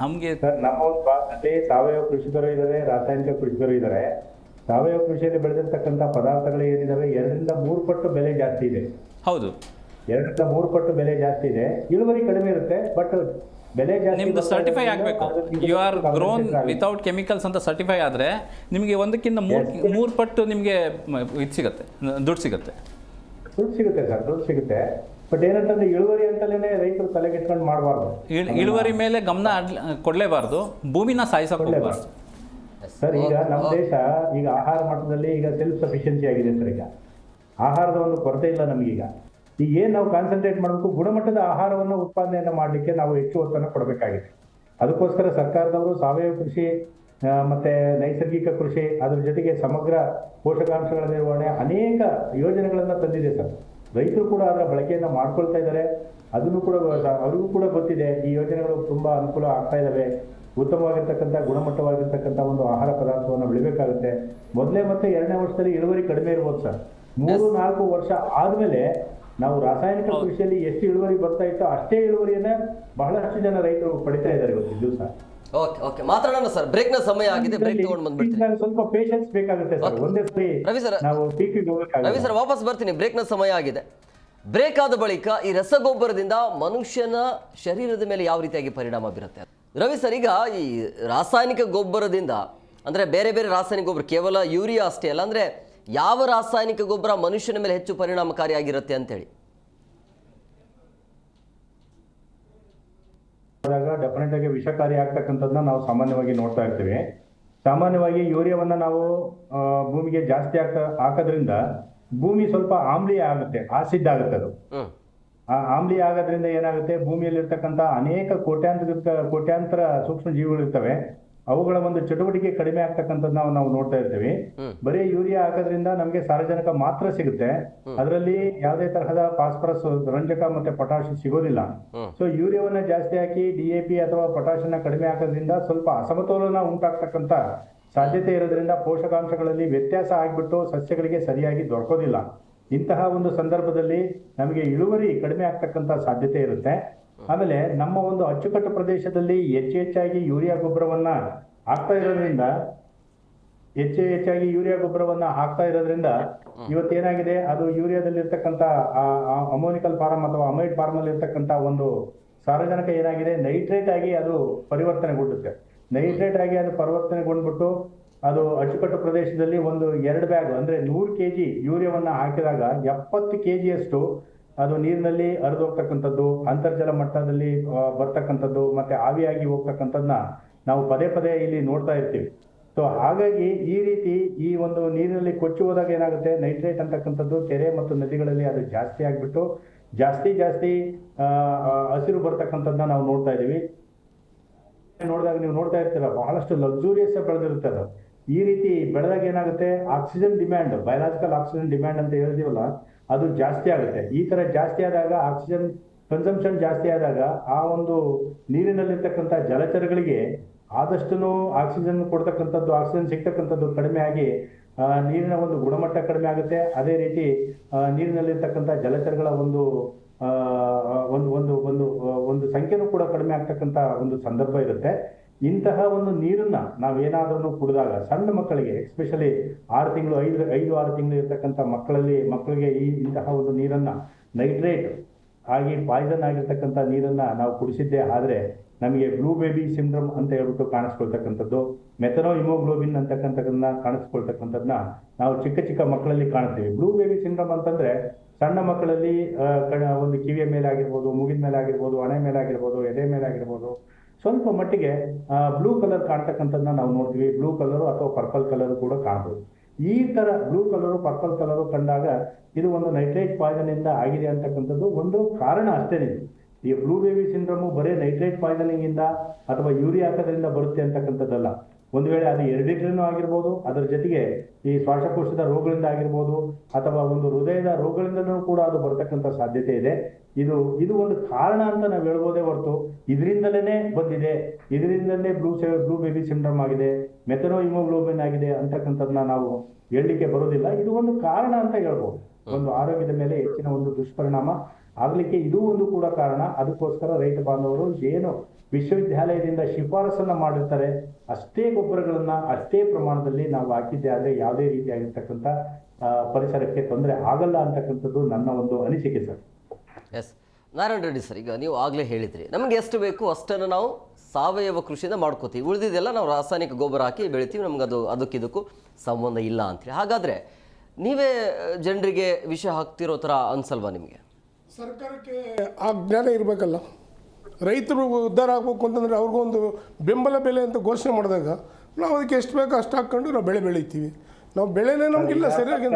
ನಮಗೆ ನಮ್ಮ ಒಂದು ಭಾಗದಲ್ಲಿ ಸಾವಯವ ಕೃಷಿಕರು ಇದ್ದಾರೆ, ರಾಸಾಯನಿಕ ಕೃಷಿಕರು ಇದ್ದಾರೆ. ಸಾವಯವ ಕೃಷಿಯಲ್ಲಿ ಬೆಳೆದಿರ್ತಕ್ಕಂಥ ಪದಾರ್ಥಗಳು ಏನಿದಾವೆ 2-3 ಪಟ್ಟು ಬೆಲೆ ಜಾಸ್ತಿ ಇದೆ. ಹೌದು, 2-3 ಪಟ್ಟು ಬೆಲೆ ಜಾಸ್ತಿ ಇದೆ. ಇಳುವರಿ ಕಡಿಮೆ ಇರುತ್ತೆ, ಬಟ್ ಬೆಲೆ ಜಾಸ್ತಿ. ನಿಮ್ದು ಸರ್ಟಿಫೈ ಆಗಬೇಕು, you are grown without chemicals ಅಂತ ಸರ್ಟಿಫೈ ಆದರೆ ನಿಮಗೆ ಒಂದಕ್ಕಿಂತ 3 ಪಟ್ಟು ನಿಮಗೆ ಇದು ಸಿಗುತ್ತೆ, ದುಡ್ಡು ಸಿಗುತ್ತೆ ಸರ್, ದುಡ್ಡು ಸಿಗುತ್ತೆ. ಬಟ್ ಏನಂತಂದ್ರೆ ಇಳುವರಿ ಅಂತಲೇ ರೈತರು ತಲೆಗೆಟ್ಕೊಂಡು ಮಾಡಬಾರ್ದು. ಇಳುವರಿ ಮೇಲೆ ಗಮನ ಕೊಡಲೇಬಾರ್ದು, ಭೂಮಿನ ಸಾಯಿಸೋಕೆ ಹೋಗಬಾರ್ದು ಸರ್. ಈಗ ನಮ್ಮ ದೇಶ ಈಗ ಆಹಾರ ಮಟ್ಟದಲ್ಲಿ ಈಗ ಸೆಲ್ಫ್ ಸಫಿಷಿಯನ್ಸಿ ಆಗಿದೆ ಸರ್. ಈಗ ಆಹಾರದ ಒಂದು ಕೊರತೆ ಇಲ್ಲ ನಮಗೀಗ. ಈಗ ಏನು ನಾವು ಕಾನ್ಸಂಟ್ರೇಟ್ ಮಾಡಬೇಕು, ಗುಣಮಟ್ಟದ ಆಹಾರವನ್ನು ಉತ್ಪಾದನೆಯನ್ನು ಮಾಡಲಿಕ್ಕೆ ನಾವು ಹೆಚ್ಚು ಒತ್ತನ್ನು ಕೊಡಬೇಕಾಗಿದೆ. ಅದಕ್ಕೋಸ್ಕರ ಸರ್ಕಾರದವರು ಸಾವಯವ ಕೃಷಿ ಮತ್ತೆ ನೈಸರ್ಗಿಕ ಕೃಷಿ, ಅದ್ರ ಜೊತೆಗೆ ಸಮಗ್ರ ಪೋಷಕಾಂಶಗಳ ನಿರ್ವಹಣೆ ಅನೇಕ ಯೋಜನೆಗಳನ್ನು ತಂದಿದೆ ಸರ್. ರೈತರು ಕೂಡ ಅದರ ಬಳಕೆಯನ್ನು ಮಾಡ್ಕೊಳ್ತಾ ಇದ್ದಾರೆ. ಅದನ್ನು ಕೂಡ ಅವರಿಗೂ ಕೂಡ ಗೊತ್ತಿದೆ, ಈ ಯೋಜನೆಗಳು ತುಂಬ ಅನುಕೂಲ ಆಗ್ತಾ ಇದ್ದಾವೆ. ಉತ್ತಮವಾಗಿರ್ತಕ್ಕಂಥ ಗುಣಮಟ್ಟವಾಗಿರ್ತಕ್ಕಂಥ ಒಂದು ಆಹಾರ ಪದಾರ್ಥವನ್ನು ಬೆಳಿಬೇಕಾಗುತ್ತೆ. ಮೊದಲೇ ಮತ್ತೆ 2ನೇ ವರ್ಷದಲ್ಲಿ ಇಳುವರಿ ಕಡಿಮೆ ಇರ್ಬೋದು ಸರ್. 3-4 ವರ್ಷ ಆದಮೇಲೆ ನಾವು ರಾಸಾಯನಿಕ ಕೃಷಿಯಲ್ಲಿ ಎಷ್ಟು ಇಳುವರಿ ಬರ್ತಾ ಇತ್ತೋ ಅಷ್ಟೇ ಇಳುವರಿಯನ್ನ ಬಹಳಷ್ಟು ಜನ ರೈತರು ಪಡಿತಾ ಇದ್ದಾರೆ ಇವತ್ತು ದಿವಸ. ಓಕೆ ಮಾತಾಡೋಣ ಸರ್. ಬ್ರೇಕ್ನ ಸಮಯ ಆಗಿದೆ, ಬ್ರೇಕ್ ತಗೊಂಡು ಬಂದ್ಬಿಡ್ತೀನಿ. ಸ್ವಲ್ಪ ಪೇಷನ್ಸ್ ಬೇಕಾಗುತ್ತೆ ಸರ್. ಒಂದೇ ಸರಿ ರವಿ ಸರ್, ನಾವು ಪೀಕಿಗೆ ಹೋಗಬೇಕಾಗುತ್ತೆ. ರವಿ ಸರ್ ವಾಪಸ್ ಬರ್ತೀನಿ, ಬ್ರೇಕ್ನ ಸಮಯ ಆಗಿದೆ. ಬ್ರೇಕ್ ಆದ ಬಳಿಕ ಈ ರಸಗೊಬ್ಬರದಿಂದ ಮನುಷ್ಯನ ಶರೀರದ ಮೇಲೆ ಯಾವ ರೀತಿಯಾಗಿ ಪರಿಣಾಮ ಬೀರುತ್ತೆ ರವಿ ಸರ್? ಈಗ ಈ ರಾಸಾಯನಿಕ ಗೊಬ್ಬರದಿಂದ ಅಂದರೆ ಬೇರೆ ಬೇರೆ ರಾಸಾಯನಿಕ ಗೊಬ್ಬರ, ಕೇವಲ ಯೂರಿಯಾ ಅಷ್ಟೇ ಅಲ್ಲ, ಅಂದರೆ ಯಾವ ರಾಸಾಯನಿಕ ಗೊಬ್ಬರ ಮನುಷ್ಯನ ಮೇಲೆ ಹೆಚ್ಚು ಪರಿಣಾಮಕಾರಿಯಾಗಿರುತ್ತೆ ಅಂತೇಳಿ ಡೆಫಿನೆಟ್ ಆಗಿ ವಿಷಕಾರಿ ಆಗ್ತಕ್ಕಂಥದ್ದನ್ನ ನಾವು ಸಾಮಾನ್ಯವಾಗಿ ನೋಡ್ತಾ ಇರ್ತೀವಿ. ಸಾಮಾನ್ಯವಾಗಿ ಯೂರಿಯಾವನ್ನ ನಾವು ಭೂಮಿಗೆ ಜಾಸ್ತಿ ಹಾಕೋದ್ರಿಂದ ಭೂಮಿ ಸ್ವಲ್ಪ ಆಮ್ಲೀಯ ಆಗುತ್ತೆ, ಆಸಿಡ್ ಆಗುತ್ತೆ. ಅದು ಆ ಆಮ್ಲೀಯ ಆಗೋದ್ರಿಂದ ಏನಾಗುತ್ತೆ, ಭೂಮಿಯಲ್ಲಿರ್ತಕ್ಕಂಥ ಅನೇಕ ಕೋಟ್ಯಾಂತರ ಸೂಕ್ಷ್ಮ ಜೀವಿಗಳು ಇರ್ತವೆ, ಅವುಗಳ ಒಂದು ಚಟುವಟಿಕೆ ಕಡಿಮೆ ಆಗ್ತಕ್ಕಂಥದ್ದು ನಾವು ನೋಡ್ತಾ ಇರ್ತೀವಿ. ಬರೀ ಯೂರಿಯಾ ಹಾಕೋದ್ರಿಂದ ನಮಗೆ ಸಾರಜನಕ ಮಾತ್ರ ಸಿಗುತ್ತೆ, ಅದರಲ್ಲಿ ಯಾವುದೇ ತರಹದ ಫಾಸ್ಫರಸ್, ರಂಜಕ ಮತ್ತೆ ಪೊಟಾಶ್ ಸಿಗೋದಿಲ್ಲ. ಸೊ ಯೂರಿಯಾವನ್ನ ಜಾಸ್ತಿ ಹಾಕಿ DAP ಅಥವಾ ಪೊಟಾಶನ್ನ ಕಡಿಮೆ ಹಾಕೋದ್ರಿಂದ ಸ್ವಲ್ಪ ಅಸಮತೋಲನ ಉಂಟಾಗ್ತಕ್ಕಂಥ ಸಾಧ್ಯತೆ ಇರೋದ್ರಿಂದ ಪೋಷಕಾಂಶಗಳಲ್ಲಿ ವ್ಯತ್ಯಾಸ ಆಗಿಬಿಟ್ಟು ಸಸ್ಯಗಳಿಗೆ ಸರಿಯಾಗಿ ದೊರಕೋದಿಲ್ಲ. ಇಂತಹ ಒಂದು ಸಂದರ್ಭದಲ್ಲಿ ನಮಗೆ ಇಳುವರಿ ಕಡಿಮೆ ಆಗ್ತಕ್ಕಂಥ ಸಾಧ್ಯತೆ ಇರುತ್ತೆ. ಆಮೇಲೆ ನಮ್ಮ ಒಂದು ಅಚ್ಚುಕಟ್ಟು ಪ್ರದೇಶದಲ್ಲಿ ಹೆಚ್ಚಾಗಿ ಯೂರಿಯಾ ಗೊಬ್ಬರವನ್ನ ಹಾಕ್ತಾ ಇರೋದ್ರಿಂದ ಇವತ್ತೇನಾಗಿದೆ, ಅದು ಯೂರಿಯಾದಲ್ಲಿರ್ತಕ್ಕಂಥ ಅಮೋನಿಕಲ್ ಫಾರ್ಮ್ ಅಥವಾ ಅಮೈಡ್ ಫಾರ್ಮ್ ಅಲ್ಲಿ ಇರ್ತಕ್ಕಂಥ ಒಂದು ಸಾರಜನಕ ಏನಾಗಿದೆ, ನೈಟ್ರೇಟ್ ಆಗಿ ಅದು ಪರಿವರ್ತನೆಗೊಂಡುತ್ತೆ. ನೈಟ್ರೇಟ್ ಆಗಿ ಅದು ಪರಿವರ್ತನೆಗೊಂಡ್ಬಿಟ್ಟು ಅದು ಅಚ್ಚುಕಟ್ಟು ಪ್ರದೇಶದಲ್ಲಿ ಒಂದು 2 ಬ್ಯಾಗ್ ಅಂದ್ರೆ 100 kg ಯೂರಿಯಾವನ್ನ ಹಾಕಿದಾಗ 70 kg ಅದು ನೀರಿನಲ್ಲಿ ಹರಿದೋಗ್ತಕ್ಕಂಥದ್ದು, ಅಂತರ್ಜಲ ಮಟ್ಟದಲ್ಲಿ ಬರ್ತಕ್ಕಂಥದ್ದು, ಮತ್ತೆ ಆವಿಯಾಗಿ ಹೋಗ್ತಕ್ಕಂಥದ್ದನ್ನ ನಾವು ಪದೇ ಪದೇ ಇಲ್ಲಿ ನೋಡ್ತಾ ಇರ್ತೀವಿ. ಸೊ ಹಾಗಾಗಿ ಈ ರೀತಿ ಈ ಒಂದು ನೀರಿನಲ್ಲಿ ಕೊಚ್ಚಿ ಹೋದಾಗ ಏನಾಗುತ್ತೆ, ನೈಟ್ರೇಟ್ ಅಂತಕ್ಕಂಥದ್ದು ಕೆರೆ ಮತ್ತು ನದಿಗಳಲ್ಲಿ ಅದು ಜಾಸ್ತಿ ಆಗ್ಬಿಟ್ಟು ಜಾಸ್ತಿ ಹಸಿರು ಬರ್ತಕ್ಕಂಥದ್ದನ್ನ ನಾವು ನೋಡ್ತಾ ಇದೀವಿ. ನೋಡಿದಾಗ ನೀವು ನೋಡ್ತಾ ಇರ್ತೀರ, ಬಹಳಷ್ಟು ಲಕ್ಸುರಿಯಸ್ ಬೆಳೆದಿರುತ್ತೆ ಅದು. ಈ ರೀತಿ ಬೆಳೆದಾಗ ಏನಾಗುತ್ತೆ, oxygen demand, biological oxygen demand ಅಂತ ಹೇಳ್ತೀವಲ್ಲ, ಅದು ಜಾಸ್ತಿ ಆಗುತ್ತೆ. ಈ ತರ ಜಾಸ್ತಿ ಆದಾಗ, ಆಕ್ಸಿಜನ್ ಕನ್ಸಂಪ್ಷನ್ ಜಾಸ್ತಿ ಆದಾಗ ಆ ಒಂದು ನೀರಿನಲ್ಲಿರ್ತಕ್ಕಂಥ ಜಲಚರಗಳಿಗೆ ಆದಷ್ಟು ಆಕ್ಸಿಜನ್ ಕೊಡ್ತಕ್ಕಂಥದ್ದು, ಆಕ್ಸಿಜನ್ ಸಿಗ್ತಕ್ಕಂಥದ್ದು ಕಡಿಮೆ ಆಗಿ ನೀರಿನ ಒಂದು ಗುಣಮಟ್ಟ ಕಡಿಮೆ ಆಗುತ್ತೆ. ಅದೇ ರೀತಿ ನೀರಿನಲ್ಲಿರ್ತಕ್ಕಂಥ ಜಲಚರಗಳ ಒಂದು ಒಂದು ಸಂಖ್ಯೆನೂ ಕೂಡ ಕಡಿಮೆ ಆಗ್ತಕ್ಕಂಥ ಒಂದು ಸಂದರ್ಭ ಇರುತ್ತೆ. ಇಂತಹ ಒಂದು ನೀರನ್ನ ನಾವೇನಾದ್ರೂ ಕುಡಿದಾಗ ಸಣ್ಣ ಮಕ್ಕಳಿಗೆ, ಎಸ್ಪೆಷಲಿ 6 ತಿಂಗಳು 5-6 ತಿಂಗಳು ಇರ್ತಕ್ಕಂಥ ಮಕ್ಕಳಿಗೆ ಇಂತಹ ಒಂದು ನೀರನ್ನ ನೈಟ್ರೇಟ್ ಆಗಿ ಪಾಯ್ಸನ್ ಆಗಿರ್ತಕ್ಕಂಥ ನೀರನ್ನ ನಾವು ಕುಡಿಸಿದ್ದೇ ಆದ್ರೆ ನಮಗೆ ಬ್ಲೂ ಬೇಬಿ ಸಿಂಡ್ರೋಮ್ ಅಂತ ಹೇಳ್ಬಿಟ್ಟು ಕಾಣಿಸ್ಕೊಳ್ತಕ್ಕಂಥದ್ದು, ಮೆಥನೋ ಹಿಮೋಗ್ಲೋಬಿನ್ ಅಂತಕ್ಕಂಥದನ್ನ ಕಾಣಿಸ್ಕೊಳ್ತಕ್ಕಂಥದ್ದನ್ನ ನಾವು ಚಿಕ್ಕ ಮಕ್ಕಳಲ್ಲಿ ಕಾಣ್ತೀವಿ. ಬ್ಲೂ ಬೇಬಿ ಸಿಂಡ್ರೋಮ್ ಅಂತಂದ್ರೆ ಸಣ್ಣ ಮಕ್ಕಳಲ್ಲಿ ಒಂದು ಕಿವಿಯ ಮೇಲೆ ಆಗಿರ್ಬೋದು, ಮೂಗಿನ ಮೇಲೆ ಆಗಿರ್ಬೋದು, ಹಣೆ ಮೇಲೆ ಆಗಿರ್ಬೋದು, ಎದೆ ಮೇಲೆ ಆಗಿರ್ಬೋದು, ಸ್ವಲ್ಪ ಮಟ್ಟಿಗೆ ಬ್ಲೂ ಕಲರ್ ಕಾಣ್ತಕ್ಕಂಥದ್ದನ್ನ ನಾವು ನೋಡ್ತೀವಿ. ಬ್ಲೂ ಕಲರು ಅಥವಾ ಪರ್ಪಲ್ ಕಲರ್ ಕೂಡ ಕಾಣ್ಬೋದು. ಈ ತರ ಬ್ಲೂ ಕಲರು, ಪರ್ಪಲ್ ಕಲರು ಕಂಡಾಗ ಇದು ಒಂದು ನೈಟ್ರೇಟ್ ಪಾಯ್ಸನ್ ಇಂದ ಆಗಿದೆ ಅಂತಕ್ಕಂಥದ್ದು ಒಂದು ಕಾರಣ ಅಷ್ಟೇನೆ. ಈ ಬ್ಲೂ ಬೇಬಿ ಸಿಂಡ್ರೋಮು ಬರೀ ನೈಟ್ರೇಟ್ ಪಾಯ್ಸನಿಂಗ್ ಇಂದ ಅಥವಾ ಯೂರಿಯಾ ಹಾಕೋದ್ರಿಂದ ಬರುತ್ತೆ ಅಂತಕ್ಕಂಥದ್ದಲ್ಲ. ಒಂದು ವೇಳೆ ಅದು ಹೆರಿಡಿಟರಿನೂ ಆಗಿರ್ಬೋದು, ಅದರ ಜೊತೆಗೆ ಈ ಶ್ವಾಸಕೋಶದ ರೋಗಗಳಿಂದ ಆಗಿರ್ಬೋದು, ಅಥವಾ ಒಂದು ಹೃದಯದ ರೋಗಗಳಿಂದನೂ ಕೂಡ ಅದು ಬರ್ತಕ್ಕಂಥ ಸಾಧ್ಯತೆ ಇದೆ. ಇದು ಒಂದು ಕಾರಣ ಅಂತ ನಾವು ಹೇಳ್ಬೋದೇ ಹೊರತು ಇದರಿಂದಲೇ ಬಂದಿದೆ, ಇದರಿಂದಲೇ ಬ್ಲೂ ಬೇಬಿ ಸಿಂಡ್ರೋಮ್ ಆಗಿದೆ, ಮೆಥನೋ ಹಿಮೋಗ್ಲೋಬಿನ್ ಆಗಿದೆ ಅಂತಕ್ಕಂಥದ್ದನ್ನ ನಾವು ಹೇಳಲಿಕ್ಕೆ ಬರೋದಿಲ್ಲ. ಇದು ಒಂದು ಕಾರಣ ಅಂತ ಹೇಳ್ಬೋದು. ಒಂದು ಆರೋಗ್ಯದ ಮೇಲೆ ಹೆಚ್ಚಿನ ಒಂದು ದುಷ್ಪರಿಣಾಮ ಆಗ್ಲಿಕ್ಕೆ ಇದು ಒಂದು ಕೂಡ ಕಾರಣ. ಅದಕ್ಕೋಸ್ಕರ ರೈತ ಬಾಂಧವರು ಏನು ವಿಶ್ವವಿದ್ಯಾಲಯದಿಂದ ಶಿಫಾರಸನ್ನ ಮಾಡಿರ್ತಾರೆ ಅಷ್ಟೇ ಗೊಬ್ಬರಗಳನ್ನ ಅಷ್ಟೇ ಪ್ರಮಾಣದಲ್ಲಿ ನಾವು ಹಾಕಿದ್ದೆ ಆದ್ರೆ ಯಾವುದೇ ರೀತಿಯಾಗಿರ್ತಕ್ಕಂಥ ಪರಿಸರಕ್ಕೆ ತೊಂದರೆ ಆಗಲ್ಲ ಅಂತಕ್ಕಂಥದ್ದು ನನ್ನ ಒಂದು ಅನಿಸಿಕೆ sir. S Narayana Reddy sir, ಈಗ ನೀವು ಆಗಲೇ ಹೇಳಿದ್ರಿ ನಮಗೆ ಎಷ್ಟು ಬೇಕು ಅಷ್ಟನ್ನು ನಾವು ಸಾವಯವ ಕೃಷಿಯಿಂದ ಮಾಡ್ಕೋತೀವಿ, ಉಳಿದಿದ್ದೆಲ್ಲ ನಾವು ರಾಸಾಯನಿಕ ಗೊಬ್ಬರ ಹಾಕಿ ಬೆಳಿತೀವಿ, ನಮ್ಗೆ ಅದಕ್ಕಿದಕ್ಕೂ ಸಂಬಂಧ ಇಲ್ಲ ಅಂತೇಳಿ. ಹಾಗಾದರೆ ನೀವೇ ಜನರಿಗೆ ವಿಷ ಹಾಕ್ತಿರೋ ಥರ ಅನ್ಸಲ್ವಾ ನಿಮಗೆ? ಸರ್ಕಾರಕ್ಕೆ ಆ ಜ್ಞಾನ ಇರಬೇಕಲ್ಲ. ರೈತರು ಉದ್ಧಾರ ಆಗಬೇಕು ಅಂತಂದರೆ ಅವ್ರಿಗೊಂದು ಬೆಂಬಲ ಬೆಲೆ ಅಂತ ಘೋಷಣೆ ಮಾಡಿದಾಗ ನಾವು ಅದಕ್ಕೆ ಎಷ್ಟು ಬೇಕೋ ಅಷ್ಟು ಹಾಕ್ಕೊಂಡು ನಾವು ಬೆಳಿತೀವಿ. ನಾವು ಬೆಳೆನೇ ನಮಗಿಲ್ಲ ಸರಿಯಾಗಿ,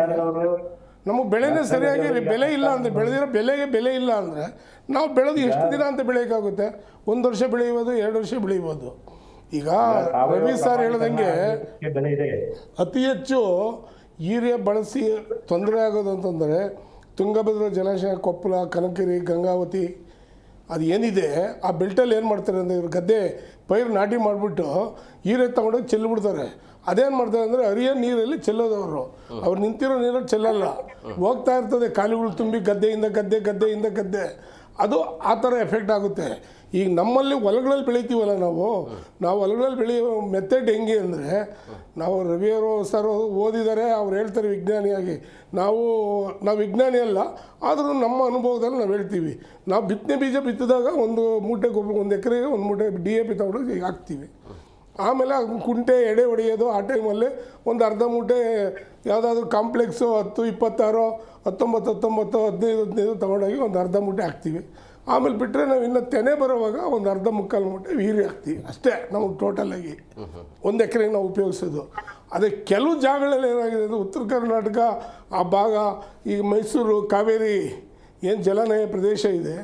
ನಮಗೆ ಬೆಳೆನೇ ಸರಿಯಾಗಿ ಬೆಲೆ ಇಲ್ಲ ಅಂದರೆ, ಬೆಳೆದಿರೋ ಬೆಲೆಗೆ ಬೆಲೆ ಇಲ್ಲ ಅಂದರೆ ನಾವು ಬೆಳೆದು ಎಷ್ಟು ದಿನ ಅಂತ ಬೆಳೆಯೋಕ್ಕಾಗುತ್ತೆ? 1 ವರ್ಷ ಬೆಳೆಯುವುದು, 2 ವರ್ಷ ಬೆಳೆಯುವುದು. ಈಗ ರವಿ ಸರ್ ಹೇಳ್ದಂಗೆ ಅತಿ ಹೆಚ್ಚು ಯೂರಿಯಾ ಬಳಸಿ ತೊಂದರೆ ಆಗೋದು ಅಂತಂದರೆ ತುಂಗಭದ್ರಾ ಜಲಾಶಯ, ಕೊಪ್ಪಳ, ಕನಕಗಿರಿ, ಗಂಗಾವತಿ ಅದು ಏನಿದೆ ಆ ಬೆಲ್ಟಲ್ಲಿ ಏನು ಮಾಡ್ತಾರೆ ಅಂದರೆ ಇವ್ರು ಗದ್ದೆ ಪೈರು ನಾಟಿ ಮಾಡಿಬಿಟ್ಟು ಯೂರಿಯಾ ತೊಗೊಂಡೋಗಿ ಚೆಲ್ಲಿಬಿಡ್ತಾರೆ. ಅದೇನು ಮಾಡ್ತಾರೆ ಅಂದರೆ ಹರಿಯೋ ನೀರಲ್ಲಿ ಚೆಲ್ಲೋದು. ಅವ್ರು ನಿಂತಿರೋ ನೀರಲ್ಲಿ ಚೆಲ್ಲಲ್ಲ, ಹೋಗ್ತಾ ಇರ್ತದೆ ಕಾಲುಗಳು ತುಂಬಿ ಗದ್ದೆಯಿಂದ ಗದ್ದೆ. ಅದು ಆ ಥರ ಎಫೆಕ್ಟ್ ಆಗುತ್ತೆ. ಈಗ ನಮ್ಮಲ್ಲಿ ಹೊಲಗಳಲ್ಲಿ ಬೆಳಿತೀವಲ್ಲ ನಾವು ಹೊಲಗಳಲ್ಲಿ ಬೆಳೆಯೋ ಮೆಥಡ್ ಹೆಂಗೆ ಅಂದರೆ, ನಾವು ರವಿಯವರು ಸರ್ ಓದಿದ್ದಾರೆ, ಅವ್ರು ಹೇಳ್ತಾರೆ ವಿಜ್ಞಾನಿಯಾಗಿ, ನಾವು ವಿಜ್ಞಾನಿ ಅಲ್ಲ, ಆದರೂ ನಮ್ಮ ಅನುಭವದಲ್ಲಿ ನಾವು ಹೇಳ್ತೀವಿ. ನಾವು ಬಿತ್ತನೆ ಬೀಜ ಬಿತ್ತಿದಾಗ ಒಂದು ಮೂಟೆ ಗೊಬ್ಬರ, 1 ಎಕರೆಗೆ 1 ಮೂಟೆ DAP ತಗೊಂಡು ಹಾಕ್ತೀವಿ. ಆಮೇಲೆ ಕುಂಟೆ ಎಡೆ ಹೊಡೆಯೋದು ಆ ಟೈಮಲ್ಲಿ ಒಂದು ಅರ್ಧ ಮೂಟೆ ಯಾವುದಾದ್ರೂ ಕಾಂಪ್ಲೆಕ್ಸು 10, 26, 19, 15 ತೊಗೊಂಡೋಗಿ ಒಂದು ಅರ್ಧ ಮೂಟೆ ಹಾಕ್ತೀವಿ. ಆಮೇಲೆ ಬಿಟ್ಟರೆ ನಾವು ಇನ್ನು ತೆನೆ ಬರೋವಾಗ ಒಂದು ಅರ್ಧ ಮುಕ್ಕಾಲು ಮೂಟೆ ವೀರ್ಯ ಹಾಕ್ತೀವಿ ಅಷ್ಟೇ. ನಾವು ಟೋಟಲಾಗಿ 1 ಎಕರೆಗೆ ನಾವು ಉಪಯೋಗಿಸೋದು. ಅದೇ ಕೆಲವು ಜಾಗಗಳಲ್ಲಿ ಏನಾಗಿದೆ ಅಂದರೆ, ಉತ್ತರ ಕರ್ನಾಟಕ ಆ ಭಾಗ, ಈಗ ಮೈಸೂರು ಕಾವೇರಿ ಏನು ಜಲಾನಯ ಪ್ರದೇಶ ಇದೆ,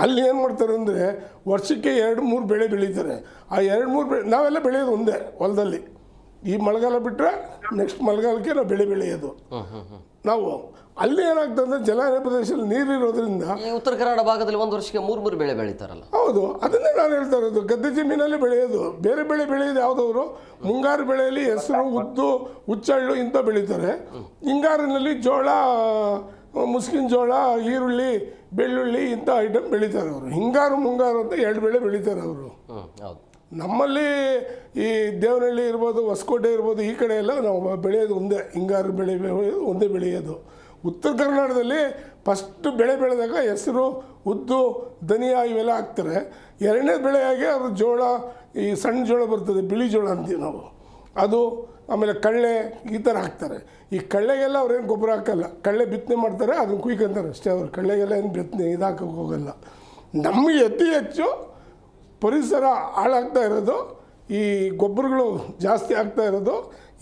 ಅಲ್ಲಿ ಏನು ಮಾಡ್ತಾರೆ ಅಂದರೆ ವರ್ಷಕ್ಕೆ 2-3 ಬೆಳೆ ಬೆಳೀತಾರೆ. ಆ 2-3 ಬೆಳೆ ನಾವೆಲ್ಲ ಬೆಳೆಯೋದು ಒಂದೇ ಹೊಲದಲ್ಲಿ. ಈ ಮಳೆಗಾಲ ಬಿಟ್ಟರೆ ನೆಕ್ಸ್ಟ್ ಮಳೆಗಾಲಕ್ಕೆ ನಾವು ಬೆಳೆಯೋದು. ನಾವು ಅಲ್ಲಿ ಏನಾಗ್ತದೆ ಅಂದರೆ ಜಲಾನಯ ಪ್ರದೇಶದಲ್ಲಿ ನೀರಿರೋದ್ರಿಂದ ಈ ಉತ್ತರ ಕನ್ನಡ ಭಾಗದಲ್ಲಿ ಒಂದು ವರ್ಷಕ್ಕೆ 3 ಬೆಳೆ ಬೆಳೀತಾರಲ್ಲ. ಹೌದು, ಅದನ್ನೇ ನಾನು ಹೇಳ್ತಾ ಇರೋದು. ಗದ್ದೆ ಜಮೀನಲ್ಲಿ ಬೆಳೆಯೋದು, ಬೇರೆ ಬೆಳೆ ಬೆಳೆಯೋದು ಯಾವುದವರು ಮುಂಗಾರು ಬೆಳೆಯಲ್ಲಿ ಹೆಸರು, ಉದ್ದು, ಹುಚ್ಚಳ್ಳು ಇಂಥ ಬೆಳೀತಾರೆ. ಹಿಂಗಾರಿನಲ್ಲಿ ಜೋಳ, ಮುಸ್ಕಿನ ಜೋಳ, ಈರುಳ್ಳಿ, ಬೆಳ್ಳುಳ್ಳಿ ಇಂಥ ಐಟಮ್ ಬೆಳೀತಾರೆ ಅವರು. ಹಿಂಗಾರು ಮುಂಗಾರು ಅಂತ 2 ಬೆಳೆ ಬೆಳೀತಾರೆ ಅವರು. ನಮ್ಮಲ್ಲಿ ಈ ದೇವನಹಳ್ಳಿ ಇರ್ಬೋದು, ಹೊಸಕೋಟೆ ಇರ್ಬೋದು, ಈ ಕಡೆ ಎಲ್ಲ ನಾವು ಬೆಳೆಯೋದು ಒಂದೇ, ಹಿಂಗಾರು ಬೆಳೆ ಒಂದೇ ಬೆಳೆಯೋದು. ಉತ್ತರ ಕರ್ನಾಟಕದಲ್ಲಿ ಫಸ್ಟ್ ಬೆಳೆ ಬೆಳೆದಾಗ ಹೆಸರು, ಉದ್ದು, ಧನಿಯಾ ಇವೆಲ್ಲ ಹಾಕ್ತಾರೆ. 2ನೇ ಬೆಳೆಯಾಗಿ ಅವರು ಜೋಳ, ಈ ಸಣ್ಣ ಜೋಳ ಬರ್ತದೆ, ಬಿಳಿ ಜೋಳ ಅಂತೀವಿ ನಾವು, ಅದು, ಆಮೇಲೆ ಕಳ್ಳೆ ಈ ಥರ ಹಾಕ್ತಾರೆ. ಈ ಕಳ್ಳೆಗೆಲ್ಲ ಅವ್ರೇನು ಗೊಬ್ಬರ ಹಾಕಲ್ಲ, ಕಳ್ಳೆ ಬಿತ್ತನೆ ಮಾಡ್ತಾರೆ, ಅದನ್ನು ಕುಯ್ಕೊಂತಾರೆ ಅಷ್ಟೇ. ಅವ್ರು ಕಳ್ಳೆಗೆಲ್ಲ ಏನು ಬಿತ್ತನೆ ಇದು ಹಾಕೋಕೆ ಹೋಗಲ್ಲ. ನಮಗೆ ಅತಿ ಹೆಚ್ಚು ಪರಿಸರ ಹಾಳಾಗ್ತಾ ಇರೋದು, ಈ ಗೊಬ್ಬರಗಳು ಜಾಸ್ತಿ ಆಗ್ತಾ ಇರೋದು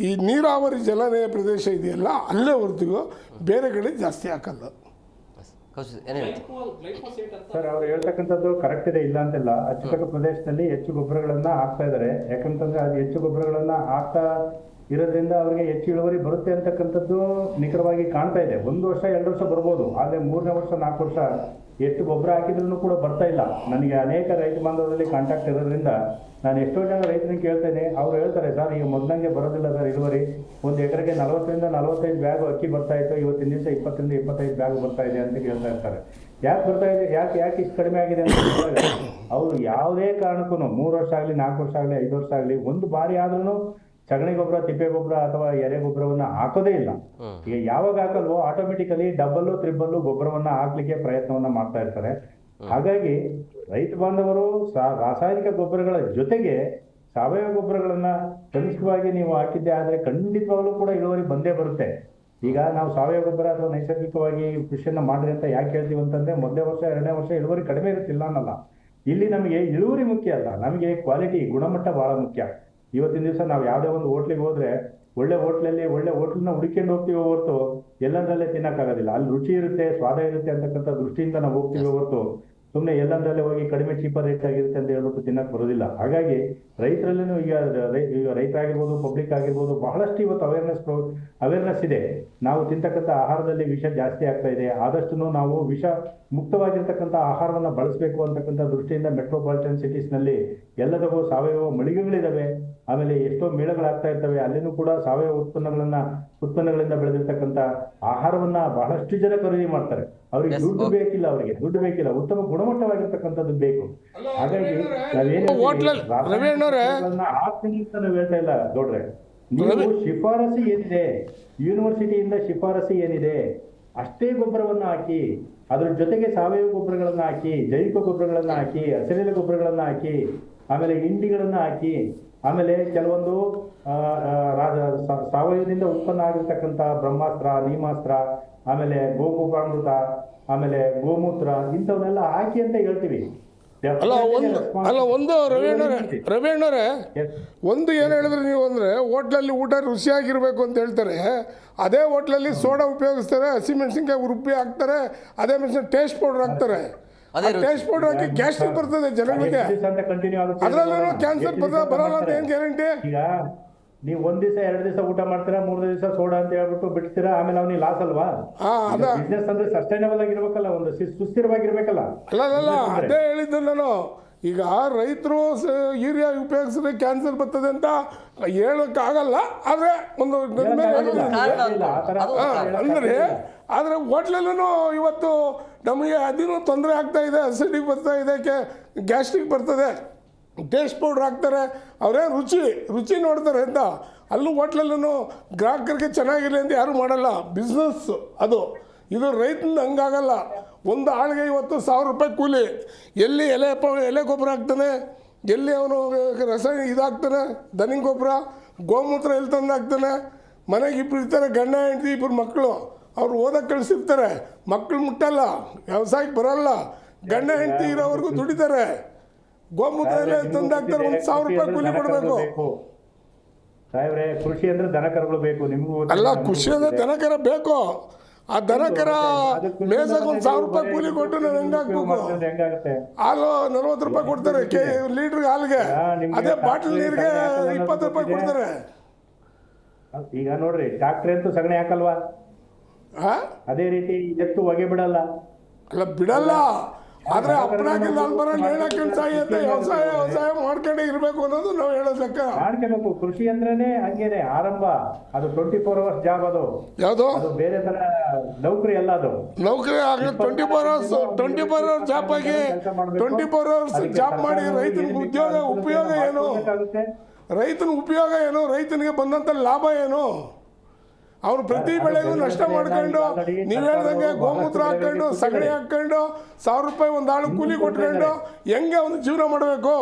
ಈ ನೀರಾವರಿ ಜಲಾನಯ ಪ್ರದೇಶ ಇದೆಯಲ್ಲ, ಅಲ್ಲೇ ಹೊರತು ಬೇರೆ ಕಡೆ ಜಾಸ್ತಿ ಹಾಕಲ್ಲ. ಸರ್, ಅವ್ರು ಹೇಳ್ತಕ್ಕಂಥದ್ದು ಕರೆಕ್ಟ್ ಇದೆ, ಇಲ್ಲ ಅಂತಿಲ್ಲ. ಅಚ್ಚುಕಟ್ಟು ಪ್ರದೇಶದಲ್ಲಿ ಹೆಚ್ಚು ಗೊಬ್ಬರಗಳನ್ನ ಹಾಕ್ತಾ ಇದ್ದಾರೆ. ಯಾಕಂತಂದ್ರೆ ಅದು ಹೆಚ್ಚು ಗೊಬ್ಬರಗಳನ್ನ ಹಾಕ್ತಾ ಇರೋದ್ರಿಂದ ಅವ್ರಿಗೆ ಹೆಚ್ಚು ಇಳುವರಿ ಬರುತ್ತೆ ಅಂತಕ್ಕಂಥದ್ದು ನಿಖರವಾಗಿ ಕಾಣ್ತಾ ಇದೆ. 1 ವರ್ಷ 2 ವರ್ಷ ಬರ್ಬೋದು, ಆದರೆ 3ನೇ ವರ್ಷ 4 ವರ್ಷ ಎಷ್ಟು ಗೊಬ್ಬರ ಹಾಕಿದ್ರೂ ಕೂಡ ಬರ್ತಾ ಇಲ್ಲ. ನನಗೆ ಅನೇಕ ರೈತ ಬಾಂಧವರಲ್ಲಿ ಕಾಂಟ್ಯಾಕ್ಟ್ ಇರೋದ್ರಿಂದ ನಾನು ಎಷ್ಟೋ ಜನ ರೈತರನ್ನ ಕೇಳ್ತೇನೆ. ಅವ್ರು ಹೇಳ್ತಾರೆ, ಸರ್ ಈಗ ಮೊದಲಂಗೆ ಬರೋದಿಲ್ಲ ಸರ್ ಇಳುವರಿ. 1 ಎಕರೆಗೆ 40ರಿಂದ 45 ಬ್ಯಾಗ್ ಅಕ್ಕಿ ಬರ್ತಾ ಇತ್ತು, ಇವತ್ತಿನ ದಿವಸ 20ರಿಂದ 25 ಬ್ಯಾಗ್ ಬರ್ತಾ ಇದೆ ಅಂತ ಕೇಳ್ತಾ ಇರ್ತಾರೆ. ಯಾಕೆ ಬರ್ತಾ ಇದೆ, ಯಾಕೆ ಇಷ್ಟು ಕಡಿಮೆ ಆಗಿದೆ ಅಂತ ಹೇಳಿದಾಗ, ಅವರು ಯಾವುದೇ ಕಾರಣಕ್ಕೂ 3 ವರ್ಷ ಆಗಲಿ, 4 ವರ್ಷ ಆಗಲಿ, 5 ವರ್ಷ ಆಗಲಿ, ಒಂದು ಬಾರಿ ಆದ್ರೂ ಸಗಣಿ ಗೊಬ್ಬರ, ತಿಪ್ಪೆ ಗೊಬ್ಬರ ಅಥವಾ ಎರೆ ಗೊಬ್ಬರವನ್ನ ಹಾಕೋದೇ ಇಲ್ಲ. ಈಗ ಯಾವಾಗ ಹಾಕಲ್ವೋ ಆಟೋಮೆಟಿಕಲಿ ಡಬಲ್, ತ್ರಿಬಲ್ ಗೊಬ್ಬರವನ್ನ ಹಾಕ್ಲಿಕ್ಕೆ ಪ್ರಯತ್ನವನ್ನ ಮಾಡ್ತಾ ಇರ್ತಾರೆ. ಹಾಗಾಗಿ ರೈತ ಬಾಂಧವರು ರಾಸಾಯನಿಕ ಗೊಬ್ಬರಗಳ ಜೊತೆಗೆ ಸಾವಯವ ಗೊಬ್ಬರಗಳನ್ನ ಕನಿಷ್ಠವಾಗಿ ನೀವು ಹಾಕಿದ್ದೆ ಆದ್ರೆ ಖಂಡಿತವಾಗ್ಲೂ ಕೂಡ ಇಳುವರಿ ಬಂದೇ ಬರುತ್ತೆ. ಈಗ ನಾವು ಸಾವಯವ ಗೊಬ್ಬರ ಅಥವಾ ನೈಸರ್ಗಿಕವಾಗಿ ಕೃಷಿಯನ್ನ ಮಾಡ್ರಿ ಅಂತ ಯಾಕೆ ಹೇಳ್ತೀವಿ ಅಂತಂದ್ರೆ, 1ನೇ ವರ್ಷ 2ನೇ ವರ್ಷ ಇಳುವರಿ ಕಡಿಮೆ ಇರುತ್ತಿಲ್ಲ ಅನ್ನಲ್ಲ. ಇಲ್ಲಿ ನಮಗೆ ಇಳುವರಿ ಮುಖ್ಯ ಅಲ್ಲ, ನಮಗೆ ಕ್ವಾಲಿಟಿ, ಗುಣಮಟ್ಟ ಬಹಳ ಮುಖ್ಯ. ಇವತ್ತಿನ ದಿವಸ ನಾವು ಯಾವುದೇ ಒಂದು ಹೋಟ್ಲಿಗೆ ಹೋದ್ರೆ ಒಳ್ಳೆ ಹೋಟ್ಲಲ್ಲಿ ಒಳ್ಳೆ ಹೋಟ್ಲನ್ನ ಹುಡುಕೊಂಡು ಹೋಗ್ತೀವಿ ಹೊರತು ಎಲ್ಲಂದ್ರಲ್ಲೇ ತಿನ್ನಕ್ಕಾಗೋದಿಲ್ಲ. ಅಲ್ಲಿ ರುಚಿ ಇರುತ್ತೆ, ಸ್ವಾದ ಇರುತ್ತೆ ಅಂತಕ್ಕಂಥ ದೃಷ್ಟಿಯಿಂದ ನಾವು ಹೋಗ್ತೀವಿ ಹೊರತು ಸುಮ್ಮನೆ ಎಲ್ಲಂದ್ರಲ್ಲೇ ಹೋಗಿ ಕಡಿಮೆ ಚೀಪರ್ ರೇಟ್ ಆಗಿರುತ್ತೆ ಅಂತ ಹೇಳ್ಬಿಟ್ಟು ತಿನ್ನಕ್ಕೆ ಬರೋದಿಲ್ಲ. ಹಾಗಾಗಿ ರೈತರಲ್ಲೂ ಈಗ ರೈತರಾಗಿರ್ಬೋದು, ಪಬ್ಲಿಕ್ ಆಗಿರ್ಬೋದು, ಬಹಳಷ್ಟು ಇವತ್ತು ಅವೇರ್ನೆಸ್ ಇದೆ. ನಾವು ತಿಂತಕ್ಕಂಥ ಆಹಾರದಲ್ಲಿ ವಿಷ ಜಾಸ್ತಿ ಆಗ್ತಾ ಇದೆ, ಆದಷ್ಟು ನಾವು ವಿಷ ಮುಕ್ತವಾಗಿರ್ತಕ್ಕಂಥ ಆಹಾರವನ್ನು ಬಳಸಬೇಕು ಅಂತಕ್ಕಂಥ ದೃಷ್ಟಿಯಿಂದ ಮೆಟ್ರೋಪಾಲಿಟನ್ ಸಿಟೀಸ್ನಲ್ಲಿ ಎಲ್ಲದಕ್ಕೂ ಸಾವಯವ ಮಳಿಗೆಗಳಿದಾವೆ. ಆಮೇಲೆ ಎಷ್ಟೋ ಮೇಳಗಳಾಗ್ತಾ ಇರ್ತವೆ, ಅಲ್ಲಿನೂ ಕೂಡ ಸಾವಯವ ಉತ್ಪನ್ನಗಳಿಂದ ಬೆಳೆದಿರ್ತಕ್ಕಂಥ ಆಹಾರವನ್ನ ಬಹಳಷ್ಟು ಜನ ಖರೀದಿ ಮಾಡ್ತಾರೆ. ಅವ್ರಿಗೆ ದುಡ್ಡು ಬೇಕಿಲ್ಲ, ಉತ್ತಮ ಗುಣಮಟ್ಟವಾಗಿರ್ತಕ್ಕಂಥದ್ದು ಬೇಕು. ಹಾಗಾಗಿ ಹಾಕ್ತೀನಿ ಅಂತ ನಾವು ಹೇಳ್ತಾ ಇಲ್ಲ ಗೌಡ್ರೆ. ನೀವು ಶಿಫಾರಸು ಏನಿದೆ, ಯೂನಿವರ್ಸಿಟಿಯಿಂದ ಶಿಫಾರಸು ಏನಿದೆ ಅಷ್ಟೇ ಗೊಬ್ಬರವನ್ನ ಹಾಕಿ, ಅದ್ರ ಜೊತೆಗೆ ಸಾವಯವ ಗೊಬ್ಬರಗಳನ್ನ ಹಾಕಿ, ಜೈವಿಕ ಗೊಬ್ಬರಗಳನ್ನ ಹಾಕಿ, ಹಸಿರೆಲೆ ಗೊಬ್ಬರಗಳನ್ನ ಹಾಕಿ, ಆಮೇಲೆ ಹಿಂಡಿಗಳನ್ನ ಹಾಕಿ, ಆಮೇಲೆ ಕೆಲವೊಂದು ಸಾವಯವದಿಂದ ಉತ್ಪನ್ನ ಆಗಿರ್ತಕ್ಕಂಥ ಬ್ರಹ್ಮಾಸ್ತ್ರ, ನೀಮಾಸ್ತ್ರ, ಆಮೇಲೆ ಗೋಮೂತ್ರಾಮೃತ, ಆಮೇಲೆ ಗೋಮೂತ್ರ, ಇಂಥವನ್ನೆಲ್ಲ ಹಾಕಿ ಅಂತ ಹೇಳ್ತೀವಿ. ಒಂದು ರವಿಯಣ್ಣರೇ ಒಂದು ಏನು ಹೇಳಿದ್ರೆ ನೀವು ಅಂದರೆ, ಹೋಟ್ಲಲ್ಲಿ ಊಟ ರುಚಿಯಾಗಿರ್ಬೇಕು ಅಂತ ಹೇಳ್ತಾರೆ. ಅದೇ ಹೋಟ್ಲಲ್ಲಿ ಸೋಡಾ ಉಪಯೋಗಿಸ್ತಾರೆ, ಹಸಿಮೆಣಸಿನ್ಕಾಯಿ ರುಬ್ಬಿ ಹಾಕ್ತಾರೆ, ಅದೇ ಮೆಣಸಿನ ಟೇಸ್ಟ್ ಪೌಡರ್ ಹಾಕ್ತಾರೆ. ಟೇಸ್ಟ್ ಪೌಡರ್ ಹಾಕಿ ಗ್ಯಾಸ್ಟ್ರಿಕ್ ಬರ್ತದೆ ಜನಗಳಿಗೆ, ಅದರಲ್ಲೂ ಕ್ಯಾನ್ಸರ್ ಬರಲ್ಲ ಅಂತ ಏನು ಗ್ಯಾರಂಟಿ? ಈಗ ನೀವು 1 ದಿವಸ 2 ದಿವಸ ಊಟ ಮಾಡ್ತೀರಾ, 3ನೇ ದಿವಸ ಸೋಡಾ ಅಂತ ಹೇಳ್ಬಿಟ್ಟು ಬಿಡ್ತೀರಾ, ಆಮೇಲೆ ಅವನಿಗೆ ಲಾಸ್ ಅಲ್ವಾ? ಬಿಸ್ನೆಸ್ ಅಂದ್ರೆ ಸಸ್ಟೈನಬಲ್ ಆಗಿರ್ಬೇಕಲ್ಲ, ಒಂದು ಸುಸ್ಥಿರವಾಗಿರ್ಬೇಕಲ್ಲ. ಅಲ್ಲ ಅದೇ ಹೇಳಿದ್ದು ನಾನು. ಈಗ ರೈತರು ಯೂರಿಯಾ ಉಪಯೋಗಿಸಿದ್ರೆ ಕ್ಯಾನ್ಸರ್ ಬರ್ತದೆ ಅಂತ ಹೇಳೋಕ್ಕಾಗಲ್ಲ. ಆದರೆ ಒಂದು ಅಂದರೆ ಆದರೆ ಹೋಟ್ಲಲ್ಲೂ ಇವತ್ತು ನಮಗೆ ಅದನ್ನು ತೊಂದರೆ ಆಗ್ತಾ ಇದೆ, ಅಸಿಡಿಕ್ ಬರ್ತಾ ಇದೆ, ಗ್ಯಾಸ್ಟ್ರಿಕ್ ಬರ್ತದೆ, ಟೇಸ್ಟ್ ಪೌಡ್ರ್ ಹಾಕ್ತಾರೆ. ಅವರೇ ರುಚಿ ನೋಡ್ತಾರೆ ಅಂತ ಅಲ್ಲೂ ಹೋಟ್ಲಲ್ಲೂ ಗ್ರಾಹಕರಿಗೆ ಚೆನ್ನಾಗಿರಲಿ ಅಂತ ಯಾರೂ ಮಾಡಲ್ಲ. ಬಿಸ್ನೆಸ್ ಅದು. ಇದು ರೈತನ ಹಂಗಾಗಲ್ಲ. ಒಂದು ಆಳಿಗೆ ಇವತ್ತು 1000 ರೂಪಾಯಿ ಕೂಲಿ. ಎಲ್ಲಿ ಎಲೆ ಗೊಬ್ಬರ ಹಾಕ್ತಾನೆ, ಎಲ್ಲಿ ಅವನು ರಸಾಯನ ಇದಾಗ್ತಾನೆ, ದನಿಂಗ್ ಗೊಬ್ಬರ, ಗೋಮೂತ್ರ ಎಲ್ಲಿ ತಂದು ಹಾಕ್ತಾನೆ. ಮನೆಗೆ ಇಬ್ಬರು ಇರ್ತಾರೆ, ಗಂಡ ಹೆಂಡತಿ, ಇಬ್ಬರು ಮಕ್ಕಳು. ಅವ್ರು ಓದಕ್ಕೆ ಕಳಿಸಿರ್ತಾರೆ, ಮಕ್ಕಳು ಮುಟ್ಟಲ್ಲ, ವ್ಯವಸಾಯಕ್ಕೆ ಬರಲ್ಲ, ಗಂಡ ಹೆಂಡತಿ ಇರೋವರೆಗೂ ದುಡಿತಾರೆ. ಗೋಮೂತ್ರ ಎಲ್ಲ ತಂದು ಹಾಕ್ತಾರೆ, 1000 ರೂಪಾಯಿ ಕೂಲಿ ಕೊಡಬೇಕು. ಸಾಹೇಬ್ರೆ, ಕೃಷಿ ಅಂದ್ರೆ ದನಕರುಗಳು ಬೇಕು. ನಿಮಗೂ ಅಲ್ಲ, ಕೃಷಿ ಅಂದ್ರೆ ದನಕರ ಬೇಕು. ಆ ದನಕರ ಮೇಸಕ್ಕೆ 1000 ರೂಪಾಯಿ ಕೂಲಿ ಕೊಟ್ಟು ನಾನು ಹೆಂಗಾಕ್ಬೇಕು? ಹಾಲು 40 ರೂಪಾಯಿ ಕೊಡ್ತಾರೆ ಲೀಟ್ರ್ ಹಾಲಿಗೆ. ಅದೇ ಬಾಟಲ್ ನೀರಿಗೆ 20 ರೂಪಾಯಿ ಕೊಡ್ತಾರೆ. ಈಗ ನೋಡ್ರಿ, ಟ್ರಾಕ್ಟರ್ ಅಂತೂ ಸಗಣಿ ಹಾಕಲ್ವಾ? ಅದೇ ರೀತಿ ಎತ್ತು ಹೊಗೆ ಬಿಡಲ್ಲ. ಅಲ್ಲ, ಬಿಡಲ್ಲ. ಆದ್ರೆ ಅಪ್ಪನಾಗಿಲ್ಲ ಅಲ್ಬರ ನೇಣಾಕೊಂಡು ಸಾಯುತ್ತೆ. ವ್ಯವಸಾಯ ಮಾಡ್ಕೊಂಡೇ ಇರ್ಬೇಕು ಅನ್ನೋದು ನಾವು ಹೇಳೋದು ಲೆಕ್ಕ. ಮಾಡ್ಕೋಬೇಕು. ಕೃಷಿ ಅಂದ್ರೇನೆ ಹಂಗೇನೆ ಆರಂಭ. ಅದು 24 hours ಜಾಬ್. ಅದು ಯಾವುದು? ಅದು ಬೇರೆ ತರ ನೌಕರಿ ಅಲ್ಲ. ಅದು ನೌಕರಿ ಆಗಲಿ 24 hours ಜಾಬ್ ಆಗಿ 24 hours ಜಾಬ್ ಮಾಡಿ ರೈತನಿಗೆ ಉಪಯೋಗ ಏನು? ರೈತನ ಉಪಯೋಗ ಏನು? ರೈತನಿಗೆ ಬಂದಂತ ಲಾಭ ಏನು? ಅವ್ರು ಪ್ರತಿ ಬೆಳೆಗೂ ನಷ್ಟ ಮಾಡ್ಕೊಂಡು, ನೀವು ಹೇಳ್ದಂಗೆ ಗೋಮೂತ್ರ ಹಾಕೊಂಡು, ಸಗಣಿ ಹಾಕೊಂಡು, 1000 ರೂಪಾಯಿ ಒಂದು ಆಳು ಕೂಲಿ ಕೊಟ್ಕೊಂಡು ಹೆಂಗೆ ಒಂದು ಜೀವನ ಮಾಡಬೇಕು?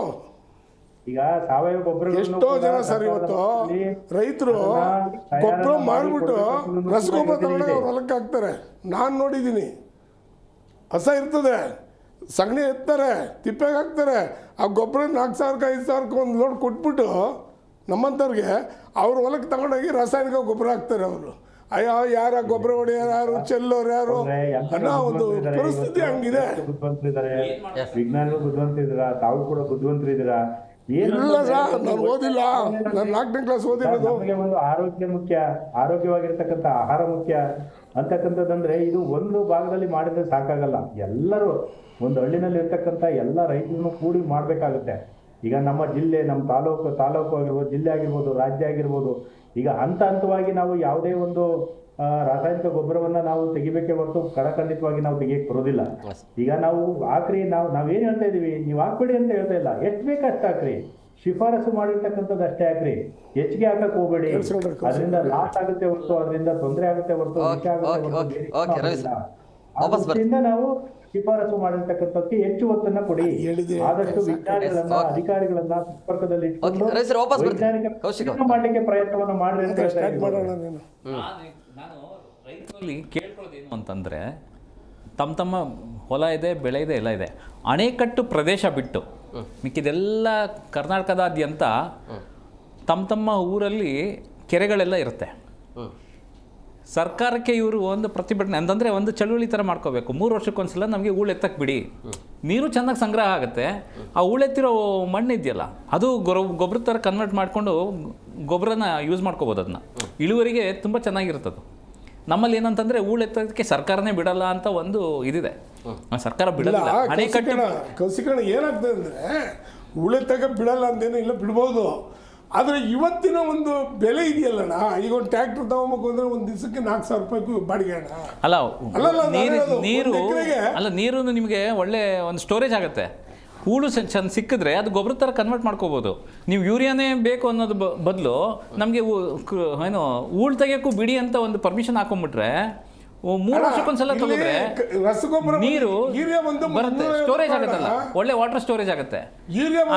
ಈಗ ಸಾವಯವ ಗೊಬ್ಬರ ಎಷ್ಟೋ ಜನ ಸರ್ ಇವತ್ತು ರೈತರು ಗೊಬ್ಬರ ಮಾಡಿಬಿಟ್ಟು ರಸಗೊಬ್ಬರ ತಗೊಂಡು ಅವ್ರ ಹೊಲಕ್ಕೆ ಹಾಕ್ತಾರೆ. ನಾನು ನೋಡಿದ್ದೀನಿ. ಹಸ ಇರ್ತದೆ, ಸಗಣಿ ಎತ್ತಾರೆ, ತಿಪ್ಪೆಗೆ ಹಾಕ್ತಾರೆ. ಆ ಗೊಬ್ಬರ 4000 5000 ಒಂದು ಲೋಡ್ ಕೊಟ್ಬಿಟ್ಟು ನಮ್ಮಂಥವ್ರಿಗೆ ಅವ್ರ ಹೊಲಕ್ಕೆ ತಗೊಂಡೋಗಿ ರಾಸಾಯನಿಕ ಗೊಬ್ಬರ ಹಾಕ್ತಾರೆ. ಅವರು ಅಯ್ಯೋ ಯಾರ ಗೊಬ್ಬರ ಹೊಡೆಯೋರು ಯಾರು, ಚೆಲ್ಲೋರು ಯಾರು ಅನ್ನೋ ಒಂದು ಪರಿಸ್ಥಿತಿ ಹಂಗಿದೆ. ವಿಜ್ಞಾನಿಗಳು ಬುದ್ಧಿವಂತಿದ್ದೀರಾ, ತಾವು ಕೂಡ ಬುದ್ಧಿವಂತರಿದ್ದೀರಾ. ಇಲ್ಲ ಸರ್, ನಾನು ಓದಿಲ್ಲ. ನಾನು 4ನೇ ಕ್ಲಾಸ್ ಓದಿರೋದು. ನಮಗೆ ಒಂದು ಆರೋಗ್ಯ ಮುಖ್ಯ, ಆರೋಗ್ಯವಾಗಿರ್ತಕ್ಕಂಥ ಆಹಾರ ಮುಖ್ಯ ಅಂತಕ್ಕಂಥದ್ದಂದ್ರೆ ಇದು ಒಂದು ಭಾಗದಲ್ಲಿ ಮಾಡಿದ್ರೆ ಸಾಕಾಗಲ್ಲ. ಎಲ್ಲರೂ ಒಂದು ಹಳ್ಳಿನಲ್ಲಿ ಇರ್ತಕ್ಕಂಥ ಎಲ್ಲ ರೈತರನ್ನು ಕೂಡಿ ಮಾಡಬೇಕಾಗುತ್ತೆ. ಈಗ ನಮ್ಮ ಜಿಲ್ಲೆ, ನಮ್ಮ ತಾಲೂಕು ಆಗಿರ್ಬೋದು, ಜಿಲ್ಲೆ ಆಗಿರ್ಬೋದು, ರಾಜ್ಯ ಆಗಿರ್ಬೋದು, ಈಗ ಹಂತವಾಗಿ ನಾವು ಯಾವುದೇ ಒಂದು ರಾಸಾಯನಿಕ ಗೊಬ್ಬರವನ್ನ ನಾವು ತೆಗಿಬೇಕೇ ಹೊರತು ಖಂಡಿತವಾಗಿ ನಾವು ತೆಗಿಯಕ್ಕೆ ಬರೋದಿಲ್ಲ. ಈಗ ನಾವು ಹಾಕ್ರಿ, ನಾವೇನ್ ಹೇಳ್ತಾ ಇದೀವಿ, ನೀವು ಹಾಕ್ಬಿಡಿ ಅಂತ ಹೇಳ್ತಾ ಇಲ್ಲ. ಎಷ್ಟು ಬೇಕಷ್ಟು ಹಾಕ್ರಿ, ಶಿಫಾರಸು ಮಾಡಿರ್ತಕ್ಕಂಥದ್ದು ಅಷ್ಟೇ ಹಾಕ್ರಿ, ಹೆಚ್ಚಿಗೆ ಹಾಕಕ್ ಹೋಗ್ಬೇಡಿ. ಅದರಿಂದ ಲಾಸ್ ಆಗುತ್ತೆ ಹೊರತು, ಅದರಿಂದ ತೊಂದರೆ ಆಗುತ್ತೆ ಹೊರತು ನಾವು ಶಿಫಾರಸು ಮಾಡಿರ್ತಕ್ಕಂಥಕ್ಕೆ ಹೆಚ್ಚು ಒತ್ತನ್ನ ಕೊಡಿ. ಆದಷ್ಟು ವಿಜ್ಞಾನಿಗಳನ್ನ, ಅಧಿಕಾರಿಗಳನ್ನ ಸಂಪರ್ಕದಲ್ಲಿ ಮಾಡ್ಲಿಕ್ಕೆ ಪ್ರಯತ್ನವನ್ನು ಮಾಡಿ ಅಂತ ನಾನು ರೈತರಲ್ಲಿ ಕೇಳ್ಕೊಳ್ಳೋದೇನು ಅಂತಂದ್ರೆ, ತಮ್ಮ ಹೊಲ ಇದೆ, ಬೆಳೆ ಇದೆ, ಎಲ್ಲ ಇದೆ. ಅಣೆಕಟ್ಟು ಪ್ರದೇಶ ಬಿಟ್ಟು ಮಿಕ್ಕಿದೆಲ್ಲ ಕರ್ನಾಟಕದಾದ್ಯಂತ ತಮ್ಮ ಊರಲ್ಲಿ ಕೆರೆಗಳೆಲ್ಲ ಇರುತ್ತೆ. ಸರ್ಕಾರಕ್ಕೆ ಇವರು ಒಂದು ಪ್ರತಿಭಟನೆ ಅಂತಂದರೆ ಒಂದು ಚಳುವಳಿ ಥರ ಮಾಡ್ಕೋಬೇಕು. 3 ವರ್ಷಕ್ಕೊಂದ್ಸಲ ನಮಗೆ ಹೂಳೆತ್ತಕ್ಕೆ ಬಿಡಿ, ನೀರು ಚೆನ್ನಾಗಿ ಸಂಗ್ರಹ ಆಗುತ್ತೆ. ಆ ಹೂಳೆತ್ತಿರೋ ಮಣ್ಣು ಇದೆಯಲ್ಲ, ಅದು ಗೊಬ್ಬರ ಥರ ಕನ್ವರ್ಟ್ ಮಾಡಿಕೊಂಡು ಗೊಬ್ಬರನ ಯೂಸ್ ಮಾಡ್ಕೋಬೋದು. ಅದನ್ನ ಇಳುವರಿಗೆ ತುಂಬ ಚೆನ್ನಾಗಿರ್ತದೆ. ನಮ್ಮಲ್ಲಿ ಏನಂತಂದರೆ ಹೂಳೆತ್ತೋದಕ್ಕೆ ಸರ್ಕಾರನೇ ಬಿಡಲ್ಲ ಅಂತ ಒಂದು ಇದಿದೆ. ಸರ್ಕಾರ ಬಿಡಲ್ಲ. ಕೌಶಿಕರಣ ಏನಾಗ್ತದೆ ಅಂದರೆ, ಹೂಳೆತ್ತಕ್ಕೆ ಬಿಡಲ್ಲ ಅಂತೇನು ಇಲ್ಲ, ಬಿಡ್ಬೋದು. ಆದರೆ ಇವತ್ತಿನ ಒಂದು ಬೆಲೆ ಇದೆಯಲ್ಲಣ್ಣ, ಈಗ ಒಂದು ಟ್ರ್ಯಾಕ್ಟರ್ ತಗೋಬೇಕು ಅಂದ್ರೆ ಒಂದು ದಿವಸಕ್ಕೆ 4000 ರೂಪಾಯಿ ಬಾಡಿಗೆ ಅಣ್ಣ. ನೀರು ನಿಮಗೆ ಒಳ್ಳೆ ಒಂದು ಸ್ಟೋರೇಜ್ ಆಗುತ್ತೆ. ಹೂಳು ಚೆಂದ ಸಿಕ್ಕಿದ್ರೆ ಅದು ಗೊಬ್ಬರ ಥರ ಕನ್ವರ್ಟ್ ಮಾಡ್ಕೋಬೋದು. ನೀವು ಯೂರಿಯಾನೇ ಬೇಕು ಅನ್ನೋದು ಬದಲು ನಮಗೆ ಏನು ಹೂಳು ತೆಗಿಯೋಕ್ಕೂ ಬಿಡಿ ಅಂತ ಒಂದು ಪರ್ಮಿಷನ್ ಹಾಕೊಂಡ್ಬಿಟ್ರೆ 3 ವರ್ಷಕ್ಕೊಂದ್ಸಲ ತಗೊಂಡ್ರೆ ನೀರು ಬರುತ್ತೆ, ಸ್ಟೋರೇಜ್ ಆಗುತ್ತಲ್ಲ, ಒಳ್ಳೆ ವಾಟರ್ ಸ್ಟೋರೇಜ್ ಆಗುತ್ತೆ.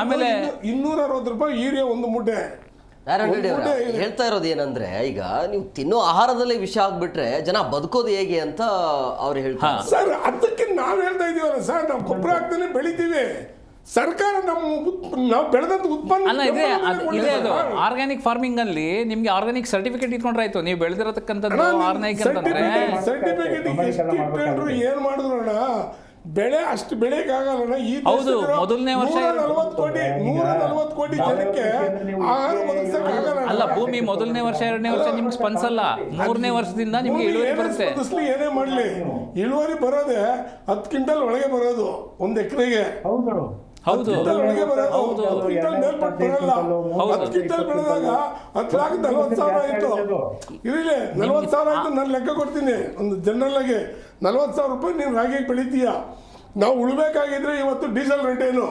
ಆಮೇಲೆ 260 ರೂಪಾಯಿ ಯೂರಿಯಾ ಒಂದು ಮೂಟೆ. ಹೇಳ್ತಾ ಇರೋದು ಏನಂದ್ರೆ, ಈಗ ನೀವು ತಿನ್ನೋ ಆಹಾರದಲ್ಲಿ ವಿಷ ಆಗ್ಬಿಟ್ರೆ ಜನ ಬದುಕೋದು ಹೇಗೆ ಅಂತ ಅವ್ರು ಹೇಳ್ತಾರೆ. ಸರ್, ಅದಕ್ಕೆ ನಾವು ಹೇಳ್ತಾ ಇದೀವಲ್ಲ ಸರ್, ನಾವು ಗೊಬ್ಬರ ಹಾಕ್ತಾನೆ ಬೆಳಿತೀವಿ. ಸರ್ಕಾರ ನಾವು ಬೆಳೆದಂತ ಉತ್ಪನ್ನ ಅಲ್ಲ ಇದೆ ಅದು ಆರ್ಗ್ಯಾನಿಕ್ ಫಾರ್ಮಿಂಗ್ ಅಲ್ಲಿ ನಿಮ್ಗೆ ಆರ್ಗ್ಯಾನಿಕ್ ಸರ್ಟಿಫಿಕೇಟ್ ಇಟ್ಕೊಂಡ್ರೆ ಆಯ್ತು. ನೀವು ಬೆಳೆದಿರತಕ್ಕಂಥದ್ದು ಆರ್ಗ್ಯಾನಿಕ್ ಅಂತಂದ್ರೆ ಸರ್ಟಿಫಿಕೇಟ್ ಏನ್ ಮಾಡಿದ್ರು ಬೆಳೆ ಅಷ್ಟು ಬೆಳೆಯಕ್ಕಾಗಲ್ಲ. ಈ ಹೌದು, ಮೊದಲನೇ ವರ್ಷ 140 ಕೋಟಿ ಜನಕ್ಕೆ ಆಹಾರ ಒದಗಿಸಕ್ಕಾಗಲ್ಲ. ಅಲ್ಲ, ಭೂಮಿ ಮೊದಲನೇ ವರ್ಷ 2ನೇ ವರ್ಷ ನಿಮ್ಗೆ ಸ್ಪಂದಿಸಲ್ಲ. 3ನೇ ವರ್ಷದಿಂದ ನಿಮ್ಗೆ ಇಳುವರಿ ಬರುತ್ತೆ. ಏನೇ ಮಾಡ್ಲಿ, ಇಳುವರಿ ಬರೋದೇ 10 ಕ್ವಿಂಟಲ್ ಒಳಗೆ ಬರೋದು 1 ಎಕರೆಗೆ. ಹೌದು. 10 ಕ್ವಿಂಟಲ್ ಒಳಗೆ ಬರೋದು, ಹೌದು. 10 ಕ್ವಿಂಟಲ್ ಮೇಲ್ಪಟ್ಟು ಬರಲ್ಲ. 10 ಕ್ವಿಂಟಲ್ ಬೆಳೆದಾಗ 10 ಲಾಖ 40,000 ಆಯಿತು. ಇರಲಿ 40,000 ಆಯಿತು, ನಾನು ಲೆಕ್ಕ ಕೊಡ್ತೀನಿ. ಒಂದು ಜನರಲ್ ಆಗಿ 40,000 ರೂಪಾಯಿ ನೀನು ರಾಗಿ ಬೆಳಿತೀಯ. ನಾವು ಉಳ್ಬೇಕಾಗಿದ್ರೆ ಇವತ್ತು ಡೀಸೆಲ್ ರೇಟ್ ಏನು?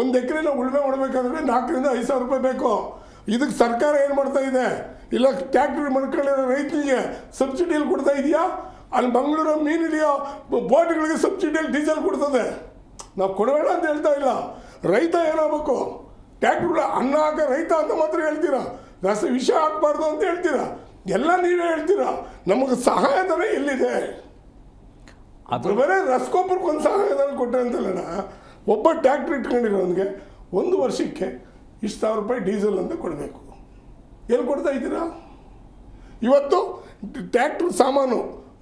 1 ಎಕರೆ ನಾವು ಉಳುಮೆ ಮಾಡಬೇಕಾದ್ರೆ 4,000 ರಿಂದ 5,000 ರೂಪಾಯಿ ಬೇಕು. ಇದಕ್ಕೆ ಸರ್ಕಾರ ಏನು ಮಾಡ್ತಾ ಇದೆ? ಇಲ್ಲ ಟ್ಯಾಕ್ಟ್ರಿ ಮಾಡ್ಕೊಳ್ಳಿರೋ ರೈತರಿಗೆ ಸಬ್ಸಿಡಿಯಲ್ಲಿ ಕೊಡ್ತಾ ಇದೆಯಾ? ಅಲ್ಲಿ ಮಂಗಳೂರು ಮೀನು ಹಿಡಿಯೋ ಬೋಟ್ಗಳಿಗೆ ಸಬ್ಸಿಡಿಯಲ್ಲಿ ಡೀಸೆಲ್ ಕೊಡ್ತದೆ. ನಾವು ಕೊಡಬೇಡ ಅಂತ ಹೇಳ್ತಾ ಇಲ್ಲ. ರೈತ ಏನಾಗಬೇಕು? ಟ್ಯಾಕ್ಟ್ರಿಗಳ ಅನ್ನ ಹಾಕ ರೈತ ಅಂತ ಮಾತ್ರ ಹೇಳ್ತೀರಾ, ವಿಷ ಹಾಕಬಾರ್ದು ಅಂತ ಹೇಳ್ತೀರಾ, ಎಲ್ಲ ನೀವೇ ಹೇಳ್ತೀರಾ. ನಮಗೆ ಸಹಾಯಧನ ಎಲ್ಲಿದೆ? ಅದು ಬೇರೆ ರಸಗೊಬ್ಬರಕ್ಕೆ ಒಂದು ಸಹಾಯಧನ ಕೊಟ್ಟರೆ ಅಂತಲ್ಲ. ಒಬ್ಬ ಟ್ಯಾಕ್ಟ್ರಿ ಇಟ್ಕೊಂಡಿರೋನಿಗೆ 1 ವರ್ಷಕ್ಕೆ ಇಷ್ಟು 1,000 ರೂಪಾಯಿ ಡೀಸೆಲ್ ಅಂತ ಕೊಡಬೇಕು. ಎಲ್ಲಿ ಕೊಡ್ತಾ ಇದ್ದೀರಾ? ಇವತ್ತು ಟ್ಯಾಕ್ಟ್ರ್ ಸಾಮಾನು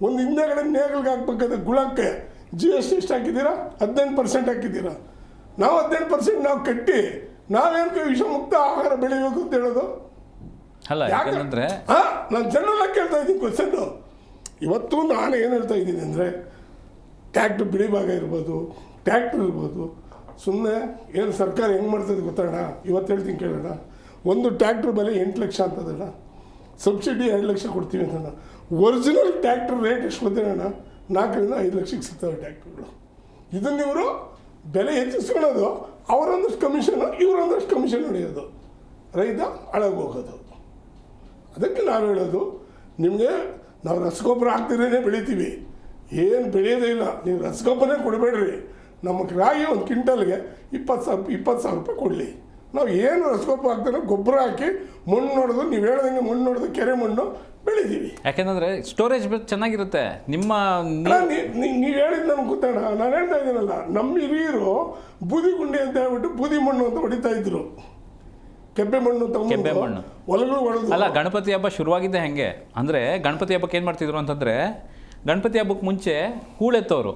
ಒಂದು ಹಿಂದೆಗಡೆ ನೇಗಿಲ್ಗೆ ಹಾಕ್ಬೇಕಾದ್ರೆ ಗುಳಕ್ಕೆ GST ಎಷ್ಟು ಹಾಕಿದ್ದೀರಾ? 18% ಹಾಕಿದ್ದೀರಾ. ನಾವು 18% ನಾವು ಕಟ್ಟಿ ನಾವೇನು ವಿಷಮುಕ್ತ ಆಹಾರ ಬೆಳಿಬೇಕು ಅಂತ ಹೇಳೋದು? ಅಲ್ಲ, ಯಾಕಂದ್ರೆ ನಾನು ಜನರಲ್ ಆಗಿ ಕೇಳ್ತಾ ಇದ್ದೀನಿ ಕ್ವಶನ್ನು. ಇವತ್ತು ನಾನು ಏನು ಹೇಳ್ತಾ ಇದ್ದೀನಿ ಅಂದರೆ, ಟ್ಯಾಕ್ಟ್ರ್ ಬಿಡಿ ಭಾಗ ಇರ್ಬೋದು, ಟ್ಯಾಕ್ಟ್ರ್ ಇರ್ಬೋದು, ಸುಮ್ಮನೆ ಏನು ಸರ್ಕಾರ ಹೆಂಗೆ ಮಾಡ್ತದೆ ಗೊತ್ತೋಣ? ಇವತ್ತು ಹೇಳ್ತೀನಿ ಕೇಳೋಣ. ಒಂದು ಟ್ಯಾಕ್ಟ್ರ್ ಬೆಲೆ 8 ಲಕ್ಷ ಅಂತದಣ್ಣ, ಸಬ್ಸಿಡಿ 2 ಲಕ್ಷ ಕೊಡ್ತೀವಿ ಅಂತ. ಒರಿಜಿನಲ್ ಟ್ಯಾಕ್ಟ್ರ್ ರೇಟ್ ಎಷ್ಟು ಗೊತ್ತೇನಣ್ಣ? 4 ರಿಂದ 5 ಲಕ್ಷಕ್ಕೆ ಸಿಗ್ತವೆ ಟ್ಯಾಕ್ಟ್ರುಗಳು. ಇದನ್ನು ಇವರು ಬೆಲೆ ಹೆಚ್ಚಿಸ್ಕೊಳ್ಳೋದು, ಅವರೊಂದಷ್ಟು ಕಮಿಷನು ಇವರೊಂದಷ್ಟು ಕಮಿಷನ್ ಹೊಡೆಯೋದು, ರೈತ ಹಾಳಾಗಿ ಹೋಗೋದು. ಅದಕ್ಕೆ ನಾವು ಹೇಳೋದು, ನಿಮಗೆ ನಾವು ರಸಗೊಬ್ಬರ ಹಾಕ್ತಿರೇ ಬೆಳಿತೀವಿ, ಏನು ಬೆಳೆಯೋದೇ ಇಲ್ಲ. ನೀವು ರಸಗೊಬ್ಬರನೇ ಕೊಡಬೇಡ್ರಿ. ನಮಗೆ ರಾಗಿ 1 ಕ್ವಿಂಟಲ್ಗೆ 20,000 ರೂಪಾಯಿ ಕೊಡಲಿ. ನಾವು ಏನು ರಸಗೊಬ್ಬರ ಹಾಕ್ತಾರೋ ಗೊಬ್ಬರ ಹಾಕಿ ಮಣ್ಣು ನೋಡೋದು, ನೀವು ಹೇಳ್ದಂಗೆ ಮಣ್ಣು ನೋಡೋದು, ಕೆರೆ ಮಣ್ಣು ಬೆಳಿತೀವಿ. ಯಾಕೆಂದ್ರೆ ಸ್ಟೋರೇಜ್ ಚೆನ್ನಾಗಿರುತ್ತೆ. ನಿಮ್ಮ ನೀವು ಹೇಳಿದ್ದು ನಮ್ಗೆ ಗೊತ್ತೋಣ. ನಾನು ಹೇಳ್ತಾ ಇದ್ದೀನಲ್ಲ, ನಮ್ಮ ಹಿರಿಯರು ಬೂದಿ ಗುಂಡಿ ಅಂತ ಹೇಳ್ಬಿಟ್ಟು ಬೂದಿ ಮಣ್ಣು ಅಂತ ಹೊಡಿತಾ ಇದ್ರು. ಕೆಬ್ಬೆ ಮಣ್ಣು ತಗೊಂಡು ಹೊಲಗಳು ಹೊಡೆದು. ಅಲ್ಲ, ಗಣಪತಿ ಹಬ್ಬ ಶುರುವಾಗಿದ್ದೆ ಹೆಂಗೆ ಅಂದರೆ, ಗಣಪತಿ ಹಬ್ಬಕ್ಕೆ ಏನು ಮಾಡ್ತಿದ್ರು ಅಂತಂದರೆ, ಗಣಪತಿ ಹಬ್ಬಕ್ಕೆ ಮುಂಚೆ ಹೂಳೆತ್ತೋರು.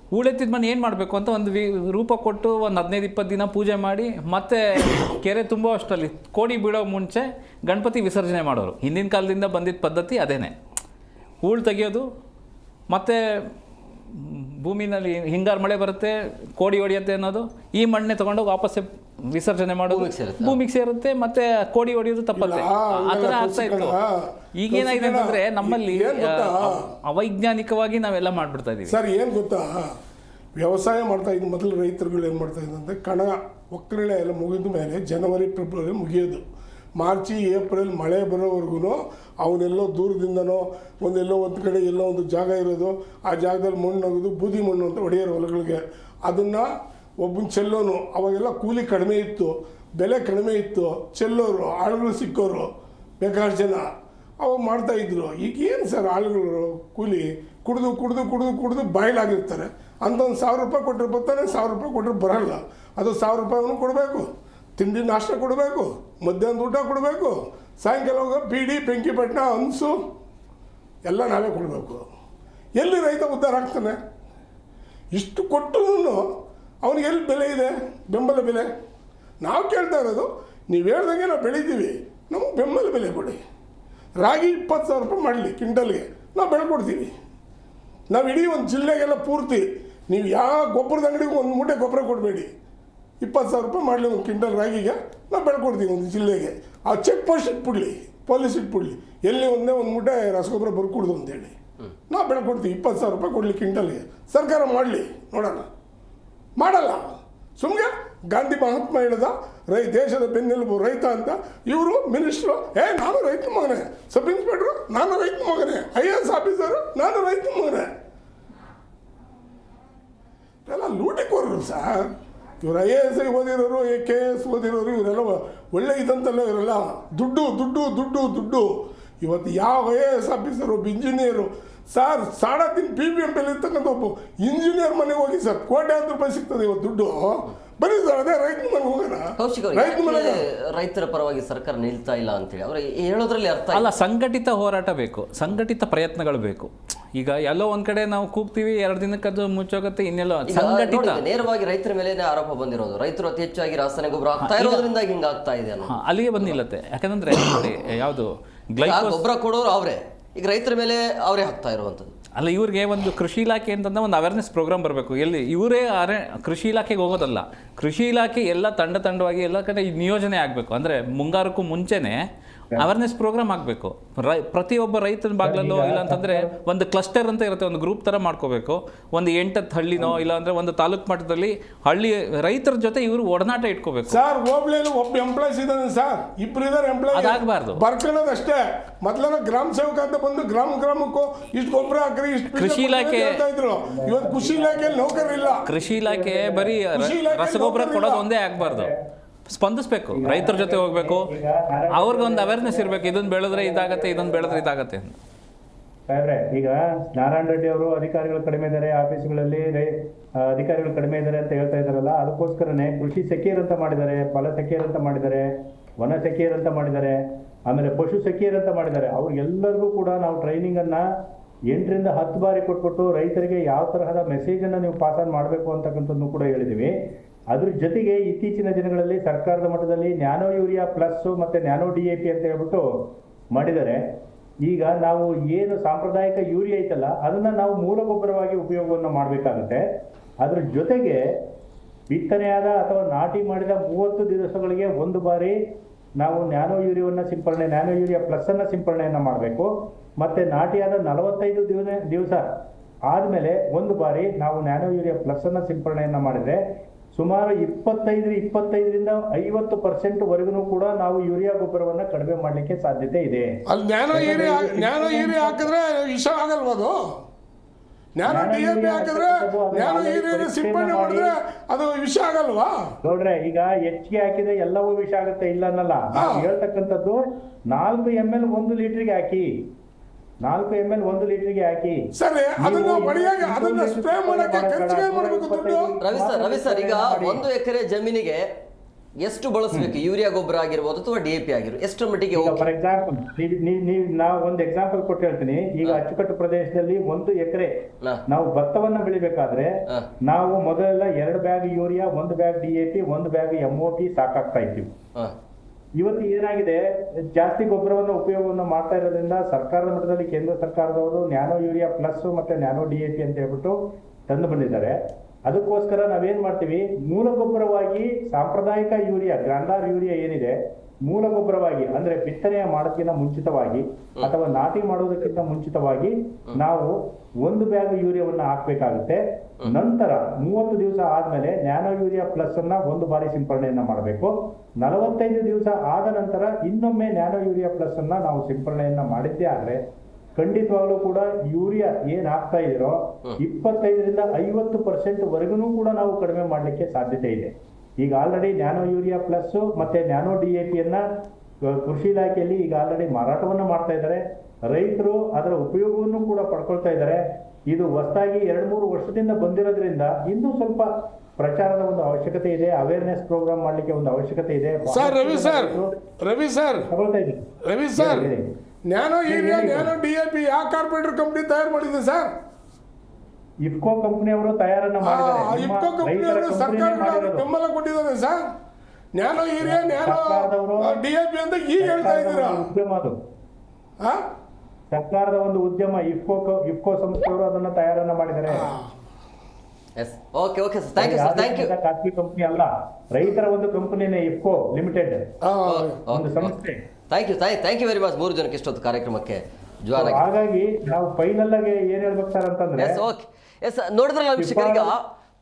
ಹೂಳೆತ್ತಿದ ಮಣ್ಣು ಏನು ಮಾಡಬೇಕು ಅಂತ ಒಂದು ರೂಪ ಕೊಟ್ಟು ಒಂದು 15-20 ದಿನ ಪೂಜೆ ಮಾಡಿ ಮತ್ತೆ ಕೆರೆ ತುಂಬೋ ಅಷ್ಟರಲ್ಲಿ ಕೋಡಿ ಬೀಳೋ ಮುಂಚೆ ಗಣಪತಿ ವಿಸರ್ಜನೆ ಮಾಡೋರು. ಹಿಂದಿನ ಕಾಲದಿಂದ ಬಂದಿದ್ದ ಪದ್ಧತಿ ಅದೇನೆ. ಹೂಳು ತೆಗಿಯೋದು, ಮತ್ತು ಭೂಮಿನಲ್ಲಿ ಹಿಂಗಾರು ಮಳೆ ಬರುತ್ತೆ, ಕೋಡಿ ಹೊಡೆಯುತ್ತೆ ಅನ್ನೋದು, ಈ ಮಣ್ಣೆ ತೊಗೊಂಡು ವಾಪಸ್ಸೆ ವಿಸರ್ಜನೆ ಮಾಡೋದು, ಭೂಮಿಗೆ ಸೇರುತ್ತೆ, ಮತ್ತೆ ಕೋಡಿ ಹೊಡೆಯೋದು ತಪ್ಪತ್ತೆ. ಆ ಥರ ಆಗ್ತಾ ಇತ್ತು. ಈಗೇನಾಗಿದೆ ಅಂತಂದರೆ, ನಮ್ಮಲ್ಲಿ ಅವೈಜ್ಞಾನಿಕವಾಗಿ ನಾವೆಲ್ಲ ಮಾಡಿಬಿಡ್ತಾ ಇದ್ದೀವಿ. ಸರ್, ಏನು ಗೊತ್ತಾ, ವ್ಯವಸಾಯ ಮಾಡ್ತಾ ಇದ್ದು ಮೊದಲು ರೈತರುಗಳು ಏನು ಮಾಡ್ತಾ ಇದ್ದಂತೆ, ಒಕ್ಕರಣೆ ಎಲ್ಲ ಮುಗಿದ ಮೇಲೆ ಜನವರಿ ಫೆಬ್ರವರಿ ಮುಗಿಯೋದು. ಮಾರ್ಚಿ ಏಪ್ರಿಲ್ ಮಳೆ ಬರೋವರೆಗೂ ಅವನೆಲ್ಲೋ ದೂರದಿಂದನೋ ಒಂದೆಲ್ಲೋ ಒಂದು ಕಡೆ ಎಲ್ಲೋ ಒಂದು ಜಾಗ ಇರೋದು, ಆ ಜಾಗದಲ್ಲಿ ಮಣ್ಣು ಹೋಗೋದು, ಬೂದಿ ಮಣ್ಣು ಅಂತ ಹೊಡೆಯೋರು ಹೊಲಗಳಿಗೆ. ಅದನ್ನು ಒಬ್ಬನ ಚೆಲ್ಲೋನು. ಅವಾಗೆಲ್ಲ ಕೂಲಿ ಕಡಿಮೆ ಇತ್ತು, ಬೆಲೆ ಕಡಿಮೆ ಇತ್ತು, ಚೆಲ್ಲೋರು ಆಳುಗಳು ಸಿಕ್ಕೋರು ಬೇಕಾದಷ್ಟು ಜನ ಅವಾಗ ಮಾಡ್ತಾಯಿದ್ರು. ಈಗೇನು ಸರ್, ಆಳುಗಳು ಕೂಲಿ ಕುಡಿದು ಕುಡಿದು ಕುಡಿದು ಕುಡಿದು ಬಾಯ್ಲಾಗಿರ್ತಾರೆ. ಅಂತ ಒಂದು 1,000 ರೂಪಾಯಿ ಕೊಟ್ಟರೆ ಬರ್ತಾನೆ, 1,000 ರೂಪಾಯಿ ಕೊಟ್ಟರೆ ಬರೋಲ್ಲ. ಅದು 1,000 ರೂಪಾಯಿನೂ ಕೊಡಬೇಕು, ತಿಂಡಿ ನಾಷ್ಟ ಕೊಡಬೇಕು, ಮಧ್ಯಾಹ್ನದ ಊಟ ಕೊಡಬೇಕು, ಸಾಯಂಕಾಲ ಹೋಗೋ ಬೀಡಿ ಬೆಂಕಿಪಟ್ಟಣ ಹಂಸು ಎಲ್ಲ ನಾವೇ ಕೊಡಬೇಕು. ಎಲ್ಲಿ ರೈತ ಉದ್ಧಾರ ಆಗ್ತಾನೆ? ಇಷ್ಟು ಕೊಟ್ಟರು ಅವನಿಗೆ ಎಲ್ಲಿ ಬೆಲೆ ಇದೆ? ಬೆಂಬಲ ಬೆಲೆ. ನಾವು ಕೇಳ್ತಾ ಇರೋದು, ನೀವು ಹೇಳ್ದಂಗೆ ನಾವು ಬೆಳಿತೀವಿ, ನಮಗೆ ಬೆಂಬಲ ಬೆಲೆ ಕೊಡಿ. ರಾಗಿ 20,000 ರೂಪಾಯಿ ಮಾಡಲಿ ಕ್ವಿಂಟಲ್ಗೆ, ನಾವು ಬೆಳ್ಕೊಡ್ತೀವಿ. ನಾವು ಇಡೀ ಒಂದು ಜಿಲ್ಲೆಗೆಲ್ಲ ಪೂರ್ತಿ, ನೀವು ಯಾವ ಗೊಬ್ಬರದ ಅಂಗಡಿಗೆ ಒಂದು ಮೂಟೆ ಗೊಬ್ಬರ ಕೊಡಬೇಡಿ, 20,000 ರೂಪಾಯಿ ಮಾಡಲಿ ಒಂದು ಕ್ವಿಂಟಲ್ ರಾಗಿಗೆ, ನಾವು ಬೆಳ್ಕೊಡ್ತೀವಿ ಒಂದು ಜಿಲ್ಲೆಗೆ. ಆ ಚೆಕ್ ಪೋಸ್ಟ್ ಇಟ್ಬಿಡ್ಲಿ, ಪೊಲೀಸ್ ಇಟ್ಬಿಡ್ಲಿ, ಎಲ್ಲಿ ಒಂದೇ ಒಂದು ಮೂಟೆ ರಸಗೊಬ್ಬರ ಬರ್ಕೊಡ್ದು ಅಂತೇಳಿ ನಾವು ಬೆಳ್ಕೊಡ್ತೀವಿ. 20,000 ರೂಪಾಯಿ ಕೊಡಲಿ ಕ್ವಿಂಟಲ್ಗೆ. ಸರ್ಕಾರ ಮಾಡಲಿ, ನೋಡೋಣ. ಮಾಡಲ್ಲ. ಸುಮ್ಮನೆ ಗಾಂಧಿ ಮಹಾತ್ಮ ಹೇಳಿದ ದೇಶದ ಬೆನ್ನೆಲುಬು ರೈತ ಅಂತ. ಇವರು ಮಿನಿಸ್ಟ್ರು, ನಾನು ರೈತ ಮಗನೇ, ಸಬ್ ಇನ್ಸ್ಪೆಕ್ಟ್ರು ನಾನು ರೈತ ಮಗನೇ, IAS ಆಫೀಸರು ನಾನು ರೈತ ಮಗನೇ. ಎಲ್ಲ ಲೂಟಿಕೋರರು ಸರ್ ಇವರು. IAS ಓದಿರೋರು, KS ಓದಿರೋರು, ಇವರೆಲ್ಲ ಒಳ್ಳೆ ಇದಂತಲ್ಲ. ಇವರೆಲ್ಲ ದುಡ್ಡು ದುಡ್ಡು ದುಡ್ಡು ದುಡ್ಡು. ಇವತ್ತು ಯಾವ IAS ಆಫೀಸರು, ಒಬ್ಬ ಇಂಜಿನಿಯರು ಸರ್, 3.5 BBMP ಇರ್ತಕ್ಕಂಥ ಒಬ್ಬ ಇಂಜಿನಿಯರ್ ಮನೆಗೆ ಹೋಗಿ ಸರ್, ಕೋಟ್ಯಾಂತರ ರೂಪಾಯಿ ಸಿಗ್ತದೆ ಇವತ್ತು ದುಡ್ಡು. ಬರೀ ಸರ್ ಅದೇ ರೈತ ಮನೆಗೆ ಹೋಗೋಣ. ರೈತ ಮನೆಗೆ ರೈತರ ಪರವಾಗಿ ಸರ್ಕಾರ ನಿಲ್ತಾ ಇಲ್ಲ ಅಂತೇಳಿ ಅವ್ರು ಹೇಳೋದ್ರಲ್ಲಿ ಅರ್ಥ ಅಲ್ಲ. ಸಂಘಟಿತ ಹೋರಾಟ ಬೇಕು, ಸಂಘಟಿತ ಪ್ರಯತ್ನಗಳು ಬೇಕು. ಈಗ ಎಲ್ಲೋ ಒಂದ್ ಕಡೆ ನಾವು ಕೂಗ್ತೀವಿ, 2 ದಿನಕ್ಕೆ ಅದು ಮುಚ್ಚೋಗತ್ತೆ, ಇನ್ನೆಲ್ಲೋ ಸಂಘಟಿತ. ನೇರವಾಗಿ ರೈತರ ಮೇಲೆ ಆರೋಪ ಬಂದಿರೋದು, ರೈತರು ಅತಿ ಹೆಚ್ಚಾಗಿ ರಾಸಾಯನಿಕ ಗೊಬ್ಬರ ಹಾಕ್ತಾ ಇರೋದ್ರಿಂದ ಹಿಂಗಾಗ್ತಾ ಇದೆ ಅನ್ನೋ ಅಲ್ಲಿಗೆ ಬಂದಿಲ್ಲತ್ತೆ. ಯಾಕಂದ್ರೆ ಯಾವುದು ಗೊಬ್ಬರ ಕೊಡೋರು ಅವರೇ, ಈಗ ರೈತರ ಮೇಲೆ ಅವರೇ ಹಾಕ್ತಾ ಇರುವಂಥದ್ದು. ಅಲ್ಲ, ಇವ್ರಿಗೆ ಒಂದು ಕೃಷಿ ಇಲಾಖೆ ಅಂತಂದ್ರೆ ಒಂದು ಅವೇರ್ನೆಸ್ ಪ್ರೋಗ್ರಾಮ್ ಬರಬೇಕು. ಎಲ್ಲಿ ಇವರೇ ಕೃಷಿ ಇಲಾಖೆಗೆ ಹೋಗೋದಲ್ಲ, ಕೃಷಿ ಇಲಾಖೆ ಎಲ್ಲ ತಂಡವಾಗಿ ಎಲ್ಲ ಕಡೆ ನಿಯೋಜನೆ ಆಗಬೇಕು. ಅಂದರೆ ಮುಂಗಾರಕ್ಕೂ ಮುಂಚೆನೇ ಅವೇರ್ನೆಸ್ ಪ್ರೋಗ್ರಾಮ್ ಆಗಬೇಕು. ಪ್ರತಿಯೊಬ್ಬ ರೈತನ ಬಾಗ್ಲಲ್ಲೋ ಇಲ್ಲ ಅಂತಂದರೆ ಒಂದು ಕ್ಲಸ್ಟರ್ ಅಂತ ಇರುತ್ತೆ, ಒಂದು ಗ್ರೂಪ್ ಥರ ಮಾಡ್ಕೋಬೇಕು. ಒಂದು 8 ಹಳ್ಳಿನೋ ಇಲ್ಲ ಅಂದರೆ ಒಂದು ತಾಲೂಕು ಮಟ್ಟದಲ್ಲಿ ಹಳ್ಳಿ ರೈತರ ಜೊತೆ ಇವರು ಒಡನಾಟ ಇಟ್ಕೋಬೇಕು. ಸರ್ ಹೋಬ್ಳಿಯಲ್ಲಿ ಒಬ್ಬ ಎಂಪ್ಲಾಯ್ಸ್ ಇದ್ದಾನೆ ಸರ್, ಇಬ್ರು ಇದ್ದಾರೆ ಎಂಪ್ಲಾಯ್. ಅದಾಗಬಾರ್ದು. ಬರ್ಕೊಳ್ಳೋದಷ್ಟೇ. ಮೊದಲೆಲ್ಲ ಗ್ರಾಮ ಸೇವಕ ಅಂತ ಬಂದು ಗ್ರಾಮಕ್ಕೂ ಇಷ್ಟು ಗೊಬ್ಬರ ಹಾಕ್ರಿ, ಇಷ್ಟು ಕೃಷಿ ಇಲಾಖೆ ಹೇಳ್ತಾ ಇದ್ರು. ಇವತ್ತು ಕೃಷಿ ಇಲಾಖೆಯಲ್ಲಿ ನೌಕರಿಲ್ಲ. ಕೃಷಿ ಇಲಾಖೆ ಬರೀ ರಸಗೊಬ್ಬರ ಕೊಡೋದು ಒಂದೇ ಆಗಬಾರ್ದು, ಸ್ಪಂದಿಸ್ಬೇಕು, ರೈತರ ಜೊತೆ ಹೋಗ್ಬೇಕು, ಅವ್ರಿಗೊಂದು ಅವೇರ್ನೆಸ್ ಇರಬೇಕು. ಇದನ್ನ ಬೆಳೆದ್ರೆ ಇದಾಗತ್ತೆ, ಇದನ್ನ ಬೆಳೆದ್ರೆ ಇದಾಗತ್ತೆ ಅಂತ. ಸಾಹೇಬ್ರೆ, ಈಗ ನಾರಾಯಣ ರೆಡ್ಡಿ ಅವರು ಅಧಿಕಾರಿಗಳು ಕಡಿಮೆ ಇದ್ದಾರೆ, ಆಫೀಸ್ಗಳಲ್ಲಿ ಅಧಿಕಾರಿಗಳು ಕಡಿಮೆ ಇದ್ದಾರೆ ಅಂತ ಹೇಳ್ತಾ ಇದಾರಲ್ಲ, ಅದಕ್ಕೋಸ್ಕರನೇ ಕೃಷಿ ಸಖಿಯರ್ ಅಂತ ಮಾಡಿದ್ದಾರೆ, ಫಲ ಸಖಿಯರ್ ಅಂತ ಮಾಡಿದ್ದಾರೆ, ವನ ಸಖಿಯರ್ ಅಂತ ಮಾಡಿದ್ದಾರೆ, ಆಮೇಲೆ ಪಶು ಸಖಿಯರ್ ಅಂತ ಮಾಡಿದ್ದಾರೆ. ಅವ್ರಿಗೆಲ್ಲರಿಗೂ ಕೂಡ ನಾವು ಟ್ರೈನಿಂಗ್ ಅನ್ನ 8 ರಿಂದ 10 ಬಾರಿ ಕೊಟ್ಬಿಟ್ಟು ರೈತರಿಗೆ ಯಾವ ತರಹದ ಮೆಸೇಜ್ ಅನ್ನ ನೀವು ಪಾಸ್ ಆನ್ ಮಾಡಬೇಕು ಅಂತಕ್ಕಂಥದ್ದು ಕೂಡ ಹೇಳಿದೀವಿ. ಅದ್ರ ಜೊತೆಗೆ ಇತ್ತೀಚಿನ ದಿನಗಳಲ್ಲಿ ಸರ್ಕಾರದ ಮಟ್ಟದಲ್ಲಿ ನ್ಯಾನೋ ಯೂರಿಯಾ ಪ್ಲಸ್ ಮತ್ತೆ ನ್ಯಾನೋ DAP ಅಂತ ಹೇಳ್ಬಿಟ್ಟು ಮಾಡಿದ್ದಾರೆ. ಈಗ ನಾವು ಏನು ಸಾಂಪ್ರದಾಯಿಕ ಯೂರಿಯಾ ಐತಲ್ಲ, ಅದನ್ನ ನಾವು ಮೂಲ ಗೊಬ್ಬರವಾಗಿ ಉಪಯೋಗವನ್ನು ಮಾಡಬೇಕಾಗುತ್ತೆ. ಅದ್ರ ಜೊತೆಗೆ ಬಿತ್ತನೆಯಾದ ಅಥವಾ ನಾಟಿ ಮಾಡಿದ 30 ದಿವಸಗಳಿಗೆ ಒಂದು ಬಾರಿ ನಾವು ನ್ಯಾನೋ ಯೂರಿಯಾವನ್ನ ಸಿಂಪರಣೆ, ನ್ಯಾನೋ ಯೂರಿಯಾ ಪ್ಲಸ್ ಅನ್ನ ಸಿಂಪರಣೆಯನ್ನ ಮಾಡಬೇಕು. ಮತ್ತೆ ನಾಟಿಯಾದ 45 ದಿವಸ ಆದ್ಮೇಲೆ ಒಂದು ಬಾರಿ ನಾವು ನ್ಯಾನೋ ಯೂರಿಯಾ ಪ್ಲಸ್ ಅನ್ನ ಸಿಂಪರಣೆಯನ್ನ ಮಾಡಿದ್ರೆ ಸುಮಾರು 25ರಿಂದ 50% ವರೆಗೂ ಕೂಡ ನಾವು ಯೂರಿಯಾ ಗೊಬ್ಬರವನ್ನ ಕಡಿಮೆ ಮಾಡ್ಲಿಕ್ಕೆ ಸಾಧ್ಯತೆ ಇದೆ. ಅಲ್ಲಿ ನ್ಯಾನೋ ಯೂರಿಯಾ ಹಾಕಿದ್ರೆ ವಿಷ ಆಗಲ್ವಾ ಅದು? ನ್ಯಾನೋ DAP ಹಾಕಿದ್ರೆ, ನ್ಯಾನೋ ಯೂರಿಯಾ ಸಿಂಪಡಣೆ ಮಾಡಿದ್ರೆ ಅದು ವಿಷ ಆಗಲ್ವಾ? ನೋಡ್ರೆ, ಈಗ ಹೆಚ್ಚಿಗೆ ಹಾಕಿದ್ರೆ ಎಲ್ಲವೂ ವಿಷ ಆಗುತ್ತೆ ಇಲ್ಲ ಅನ್ನಲ್ಲ. ನಾವು ಹೇಳ್ತಕ್ಕಂಥದ್ದು 4 ml 1 ಲೀಟರ್ಗೆ ಹಾಕಿ, 4 ml 1 ಲೀಟರ್ಗೆ ಹಾಕಿ. ಸರಿ, ಅದನ್ನ ಬಡಿಯಾಗಿ ಅದನ್ನ ಸ್ಪ್ರೇ ಮಾಡಕ್ಕೆ ಖರ್ಚಿಗೆ ಮಾಡಬೇಕು ದುಡ್ಡು. ರವಿ ಸರ್, ಈಗ 1 ಎಕರೆ ಜಮೀನಿಗೆ ಎಷ್ಟು ಬಳಸಬೇಕು? ಯೂರಿಯಾ ಗೊಬ್ಬರ ಆಗಿರ್ಬೋದು ಅಥವಾ DAP ಆಗಿರ್ಬೋದು, ಎಷ್ಟರ ಮಟ್ಟಿಗೆ? ಫಾರ್ ಎಕ್ಸಾಂಪಲ್ ನಾವು ಒಂದು ಎಕ್ಸಾಂಪಲ್ ಕೊಟ್ಟು ಹೇಳ್ತೀನಿ. ಈಗ ಅಚ್ಚುಕಟ್ಟು ಪ್ರದೇಶದಲ್ಲಿ 1 ಎಕರೆ ನಾವು ಭತ್ತವನ್ನ ಬೆಳಿಬೇಕಾದ್ರೆ ನಾವು ಮೊದಲೆಲ್ಲ 2 bag urea, 1 bag DAP, 1 bag MOP ಸಾಕಾಗ್ತಾ ಇದ್ದೀವಿ. ಇವತ್ತು ಏನಾಗಿದೆ, ಜಾಸ್ತಿ ಗೊಬ್ಬರವನ್ನು ಉಪಯೋಗವನ್ನು ಮಾಡ್ತಾ ಇರೋದ್ರಿಂದ ಸರ್ಕಾರದ ಮಟ್ಟದಲ್ಲಿ ಕೇಂದ್ರ ಸರ್ಕಾರದವರು ನ್ಯಾನೋ ಯೂರಿಯಾ ಪ್ಲಸ್ ಮತ್ತೆ ನ್ಯಾನೋ DAP ಅಂತ ಹೇಳ್ಬಿಟ್ಟು ತಂದು ಬಂದಿದ್ದಾರೆ. ಅದಕ್ಕೋಸ್ಕರ ನಾವೇನ್ ಮಾಡ್ತೀವಿ, ಮೂಲ ಗೊಬ್ಬರವಾಗಿ ಸಾಂಪ್ರದಾಯಿಕ ಯೂರಿಯಾ, ಗ್ರಾಂಡಾರ್ ಯೂರಿಯಾ ಏನಿದೆ, ಮೂಲ ಗೊಬ್ಬರವಾಗಿ ಅಂದ್ರೆ ಬಿತ್ತನೆಯ ಮಾಡೋದಕ್ಕಿಂತ ಮುಂಚಿತವಾಗಿ ಅಥವಾ ನಾಟಿ ಮಾಡೋದಕ್ಕಿಂತ ಮುಂಚಿತವಾಗಿ ನಾವು 1 ಬ್ಯಾಗ್ ಯೂರಿಯಾವನ್ನ ಹಾಕ್ಬೇಕಾಗುತ್ತೆ. ನಂತರ 30 ದಿವಸ ಆದ್ಮೇಲೆ ನ್ಯಾನೋ ಯೂರಿಯಾ ಪ್ಲಸ್ ಅನ್ನ 1 ಬಾರಿ ಸಿಂಪರಣೆಯನ್ನ ಮಾಡಬೇಕು. 45 ದಿವಸ ಆದ ನಂತರ ಇನ್ನೊಮ್ಮೆ ನ್ಯಾನೋ ಯೂರಿಯಾ ಪ್ಲಸ್ ಅನ್ನ ನಾವು ಸಿಂಪರಣೆಯನ್ನ ಮಾಡಿದ್ದೇ ಆದ್ರೆ ಖಂಡಿತವಾಗ್ಲೂ ಕೂಡ ಯೂರಿಯಾ ಏನ್ ಹಾಕ್ತಾ ಇದೀರೋ 25ರಿಂದ 50% ವರೆಗೂ ಕೂಡ ನಾವು ಕಡಿಮೆ ಮಾಡ್ಲಿಕ್ಕೆ ಸಾಧ್ಯತೆ ಇದೆ. ಈಗ ಆಲ್ರೆಡಿ ನ್ಯಾನೋ ಯೂರಿಯಾ ಪ್ಲಸ್ ಮತ್ತೆ ನ್ಯಾನೋ DAP ಅನ್ನ ಕೃಷಿ ಇಲಾಖೆಯಲ್ಲಿ ಈಗ ಆಲ್ರೆಡಿ ಮಾರಾಟವನ್ನ ಮಾಡ್ತಾ ಇದ್ದಾರೆ. ರೈತರು ಅದರ ಉಪಯೋಗವನ್ನು ಕೂಡ ಪಡ್ಕೊಳ್ತಾ ಇದ್ದಾರೆ. ಇದು ಹೊಸದಾಗಿ 2-3 ವರ್ಷದಿಂದ ಬಂದಿರೋದ್ರಿಂದ ಇನ್ನೂ ಸ್ವಲ್ಪ ಪ್ರಚಾರದ ಒಂದು ಅವಶ್ಯಕತೆ ಇದೆ, ಅವೇರ್ನೆಸ್ ಪ್ರೋಗ್ರಾಮ್ ಮಾಡ್ಲಿಕ್ಕೆ ಒಂದು ಅವಶ್ಯಕತೆ ಇದೆ. Ravi sir nano urea, nano DAP ಯಾವ ಕಾರ್ಪೊರೇಟರ್ ಕಂಪನಿ ತಯಾರು ಮಾಡಿದೆ ಸರ್? ಇಫ್ಕೋ ಕಂಪನಿ ಅವರು ತಯಾರನ್ನ ಮಾಡಿದ್ದಾರೆ. ಇಫ್ಕೋ ಕಂಪನಿ ಅವರು ಸರ್ಕಾರ ಬೆಂಬಲ ಕೊಟ್ಟಿದ್ದಾರೆ sir. Nano urea, nano DAP ಅಂತ ಈಗ ಹೇಳ್ತಾ ಇದ್ದೀರಾ? ಉದ್ಯಮ ಅದು, ಸರ್ಕಾರದ ಒಂದು ಉದ್ಯಮ. ಇಫ್ಕೋ ಸಂಸ್ಥೆಯವರು ಅದನ್ನ ತಯಾರನ್ನ ಮಾಡಿದ್ದಾರೆ. ಖಾಸಗಿ ಕಂಪನಿ ಅಲ್ಲ, ರೈತರ ಒಂದು ಕಂಪನಿನೇ ಇಫ್ಕೋ ಲಿಮಿಟೆಡ್ ಒಂದು ಸಂಸ್ಥೆ. ಥ್ಯಾಂಕ್ ಯು ವೆರಿ ಮಚ್ 3 ಜನಕ್ಕೆ ಇಷ್ಟೊತ್ತು ಕಾರ್ಯಕ್ರಮಕ್ಕೆ ಜಾಯ್ನ್ ಆಗಿ. ಹಾಗಾಗಿ ನಾವು ಫೈನಲ್ ಆಗಿ ಏನ್ ಹೇಳ್ಬೇಕು ಸರ್ ಅಂತಂದ್ರೆ, ನೋಡಿದ್ರಲ್ಲ ವೀಕ್ಷಕರೀಗ,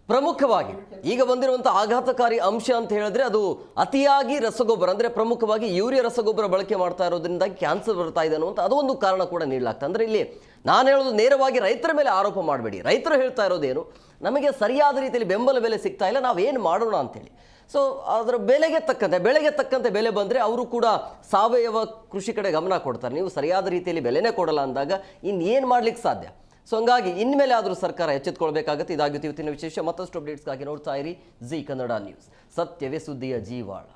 ಪ್ರಮುಖವಾಗಿ ಈಗ ಬಂದಿರುವಂತಹ ಆಘಾತಕಾರಿ ಅಂಶ ಅಂತ ಹೇಳಿದ್ರೆ ಅದು ಅತಿಯಾಗಿ ರಸಗೊಬ್ಬರ, ಅಂದ್ರೆ ಪ್ರಮುಖವಾಗಿ ಯೂರಿಯಾ ರಸಗೊಬ್ಬರ ಬಳಕೆ ಮಾಡ್ತಾ ಇರೋದ್ರಿಂದ ಕ್ಯಾನ್ಸರ್ ಬರ್ತಾ ಇದೆ ಅನ್ನುವಂಥ ಅದು ಒಂದು ಕಾರಣ ಕೂಡ ನೀಡಲಾಗ್ತದೆ. ಅಂದ್ರೆ ಇಲ್ಲಿ ನಾನು ಹೇಳೋದು ನೇರವಾಗಿ ರೈತರ ಮೇಲೆ ಆರೋಪ ಮಾಡಬೇಡಿ. ರೈತರು ಹೇಳ್ತಾ ಇರೋದೇನು, ನಮಗೆ ಸರಿಯಾದ ರೀತಿಯಲ್ಲಿ ಬೆಂಬಲ ಬೆಲೆ ಸಿಗ್ತಾ ಇಲ್ಲ, ನಾವೇನು ಮಾಡೋಣ ಅಂತೇಳಿ. ಸೊ ಅದರ ಬೆಳೆಗೆ ತಕ್ಕಂತೆ ಬೆಲೆ ಬಂದರೆ ಅವರು ಕೂಡ ಸಾವಯವ ಕೃಷಿ ಕಡೆ ಗಮನ ಕೊಡ್ತಾರೆ. ನೀವು ಸರಿಯಾದ ರೀತಿಯಲ್ಲಿ ಬೆಲೆನೇ ಕೊಡಲ್ಲ ಅಂದಾಗ ಇನ್ನೇನು ಮಾಡ್ಲಿಕ್ಕೆ ಸಾಧ್ಯ? ಸೊ ಹಂಗಾಗಿ ಇನ್ಮೇಲೆ ಆದರೂ ಸರ್ಕಾರ ಎಚ್ಚೆತ್ತುಕೊಳ್ಬೇಕಾಗುತ್ತೆ. ಇದಾಗಿತ್ತು ಇವತ್ತಿನ ವಿಶೇಷ. ಮತ್ತಷ್ಟು ಅಪ್ಡೇಟ್ಸ್ಗಾಗಿ ನೋಡ್ತಾ ಇರಿ ಜಿ ಕನ್ನಡ ನ್ಯೂಸ್. ಸತ್ಯವೇ ಸುದ್ದಿಯ ಜೀವಾಳ.